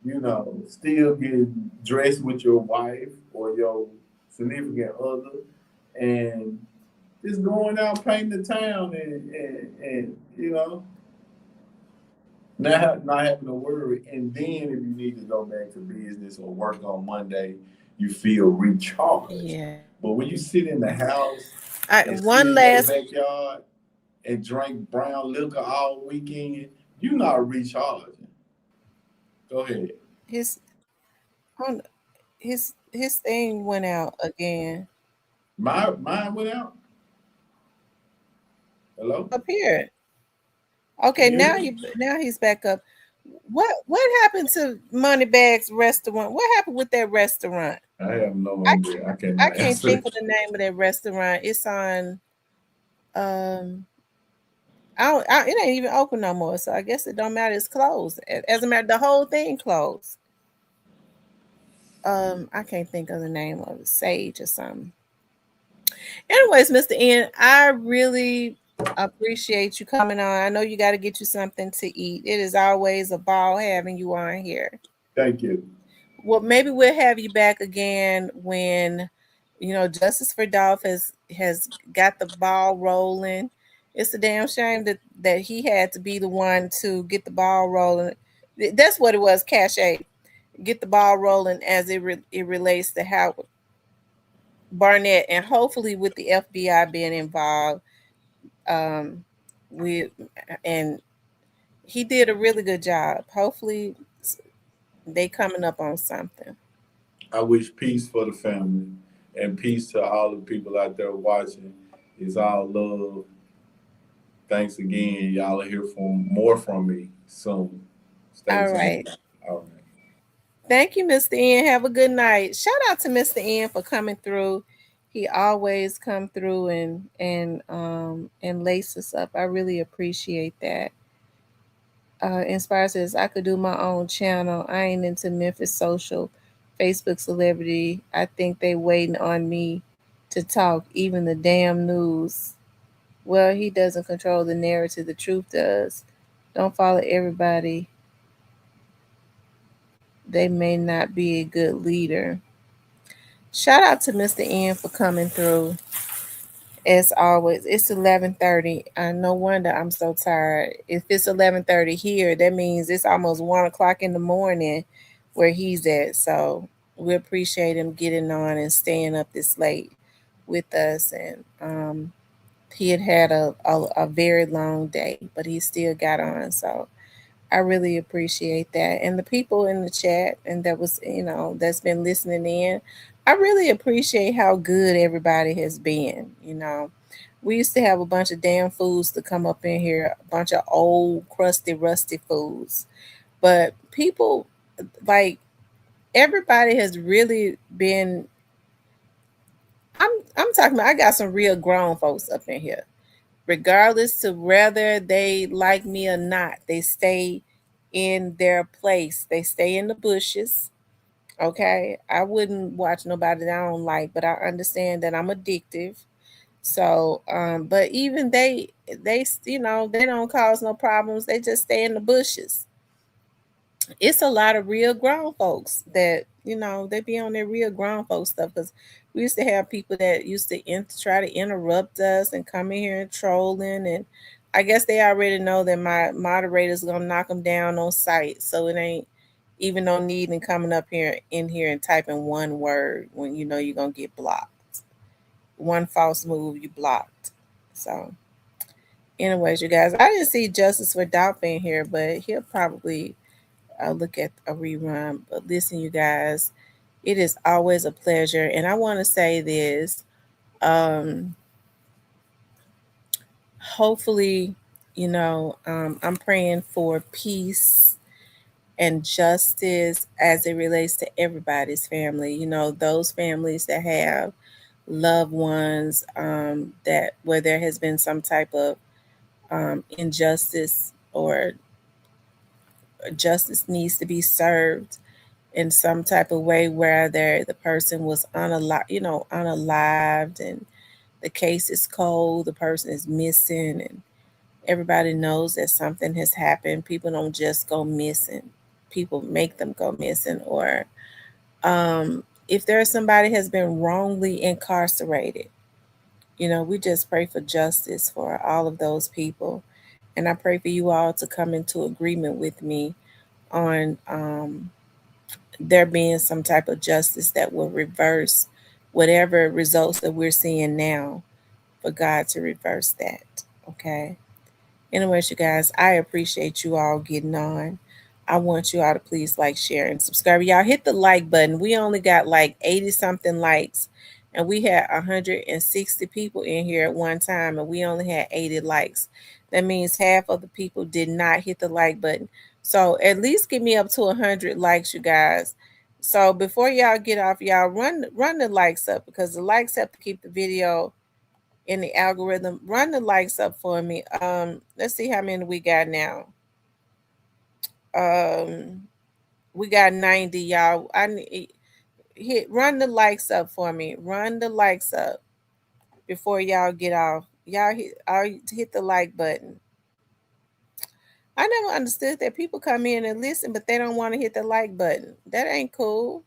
Speaker 3: you know, still get dressed with your wife or your significant other and just going out painting the town and you know, not having to worry. And then if you need to go back to business or work on Monday, you feel recharged.
Speaker 2: Yeah.
Speaker 3: But when you sit in the house and
Speaker 2: One
Speaker 3: sit in
Speaker 2: last
Speaker 3: your backyard and drink brown liquor all weekend, you're not recharging. Go ahead.
Speaker 2: his his thing went out again.
Speaker 3: Mine went out. Hello?
Speaker 2: Up here. Okay,
Speaker 3: Can you hear me?
Speaker 2: now he's back up. What happened to Moneybags Restaurant? What happened with that restaurant?
Speaker 3: I have no
Speaker 2: I
Speaker 3: idea. I
Speaker 2: I
Speaker 3: cannot
Speaker 2: can't
Speaker 3: answer.
Speaker 2: think of the name of that restaurant. It's on I don't it ain't even open no more. So I guess it don't matter. It's closed. As a matter, the whole thing closed. I can't think of the name of it. Sage or something. Anyways, Mr. N, I really appreciate you coming on. I know you got to get you something to eat. It is always a ball having you on here.
Speaker 3: Thank you.
Speaker 2: Well, maybe we'll have you back again when Justice for Dolph has got the ball rolling. It's a damn shame that he had to be the one to get the ball rolling. That's what it was, Cache. Get the ball rolling as it relates to Howard Barnett, and hopefully with the FBI being involved, um, we and he did a really good job. Hopefully, they coming up on something.
Speaker 3: I wish peace for the family and peace to all the people out there watching. It's all love. Thanks again. Y'all will hear from more from me soon. Stay
Speaker 2: All
Speaker 3: tuned.
Speaker 2: right.
Speaker 3: All right.
Speaker 2: Thank you, Mr. N. Have a good night. Shout out to Mr. N for coming through. He always come through and lace us up. I really appreciate that. Inspire says I could do my own channel. I ain't into Memphis social, Facebook celebrity. I think they waiting on me to talk. Even the damn news. Well, he doesn't control the narrative. The truth does. Don't follow everybody. They may not be a good leader. Shout out to Mr. N for coming through. As always, it's 11:30. No wonder I'm so tired. If it's 11:30 here, that means it's almost 1 o'clock in the morning where he's at. So we appreciate him getting on and staying up this late with us. And he had a very long day, but he still got on. So I really appreciate that. And the people in the chat and that was, that's been listening in, I really appreciate how good everybody has been. We used to have a bunch of damn foods to come up in here, a bunch of old, crusty, rusty foods. But people, like, everybody has really been. I'm talking about. I got some real grown folks up in here. Regardless to whether they like me or not, they stay in their place. They stay in the bushes. Okay, I wouldn't watch nobody that I don't like, but I understand that I'm addictive. So, but even they don't cause no problems. They just stay in the bushes. It's a lot of real grown folks that they be on their real grown folks stuff because we used to have people that used to try to interrupt us and come in here and trolling, and I guess they already know that my moderator's gonna knock them down on sight, so it ain't even no need in coming up here in here and typing one word when you know you're gonna get blocked. One false move, you blocked. So, anyways, you guys, I didn't see Justice for Dolph in here, but he'll probably look at a rerun. But listen, you guys, it is always a pleasure. And I want to say this um, hopefully, I'm praying for peace and justice as it relates to everybody's family. Those families that have loved ones that where there has been some type of injustice or justice needs to be served in some type of way where the person was unalived and the case is cold, the person is missing, and everybody knows that something has happened. People don't just go missing. People make them go missing, or if there's somebody has been wrongly incarcerated, we just pray for justice for all of those people. And I pray for you all to come into agreement with me on there being some type of justice that will reverse whatever results that we're seeing now, for God to reverse that. Okay. Anyways, you guys, I appreciate you all getting on. I want you all to please like, share, and subscribe. Y'all hit the like button. We only got like 80 something likes, and we had 160 people in here at one time, and we only had 80 likes. That means half of the people did not hit the like button. So at least get me up to 100 likes, you guys. So before y'all get off, y'all run the likes up, because the likes have to keep the video in the algorithm. Run the likes up for me. Let's see how many we got now. We got 90, y'all. I need run the likes up for me. Run the likes up before y'all get off. Y'all hit the like button. I never understood that people come in and listen, but they don't want to hit the like button. That ain't cool.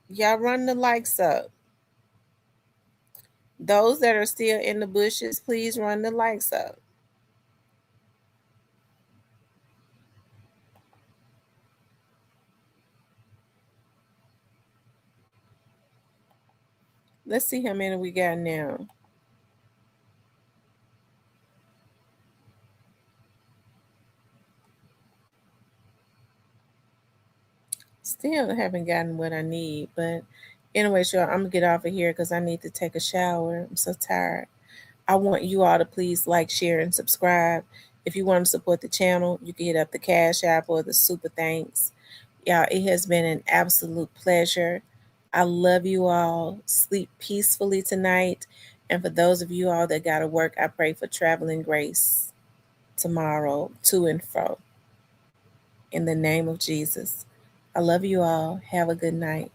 Speaker 2: Y'all run the likes up. Those that are still in the bushes, please run the likes up. Let's see how many we got now. Still haven't gotten what I need, but anyway, sure, I'm gonna get off of here because I need to take a shower. I'm so tired. I want you all to please like, share, and subscribe. If you want to support the channel, you can hit up the Cash App or the Super Thanks. Yeah, it has been an absolute pleasure. I love you all. Sleep peacefully tonight. And for those of you all that got to work, I pray for traveling grace tomorrow to and fro. In the name of Jesus. I love you all. Have a good night.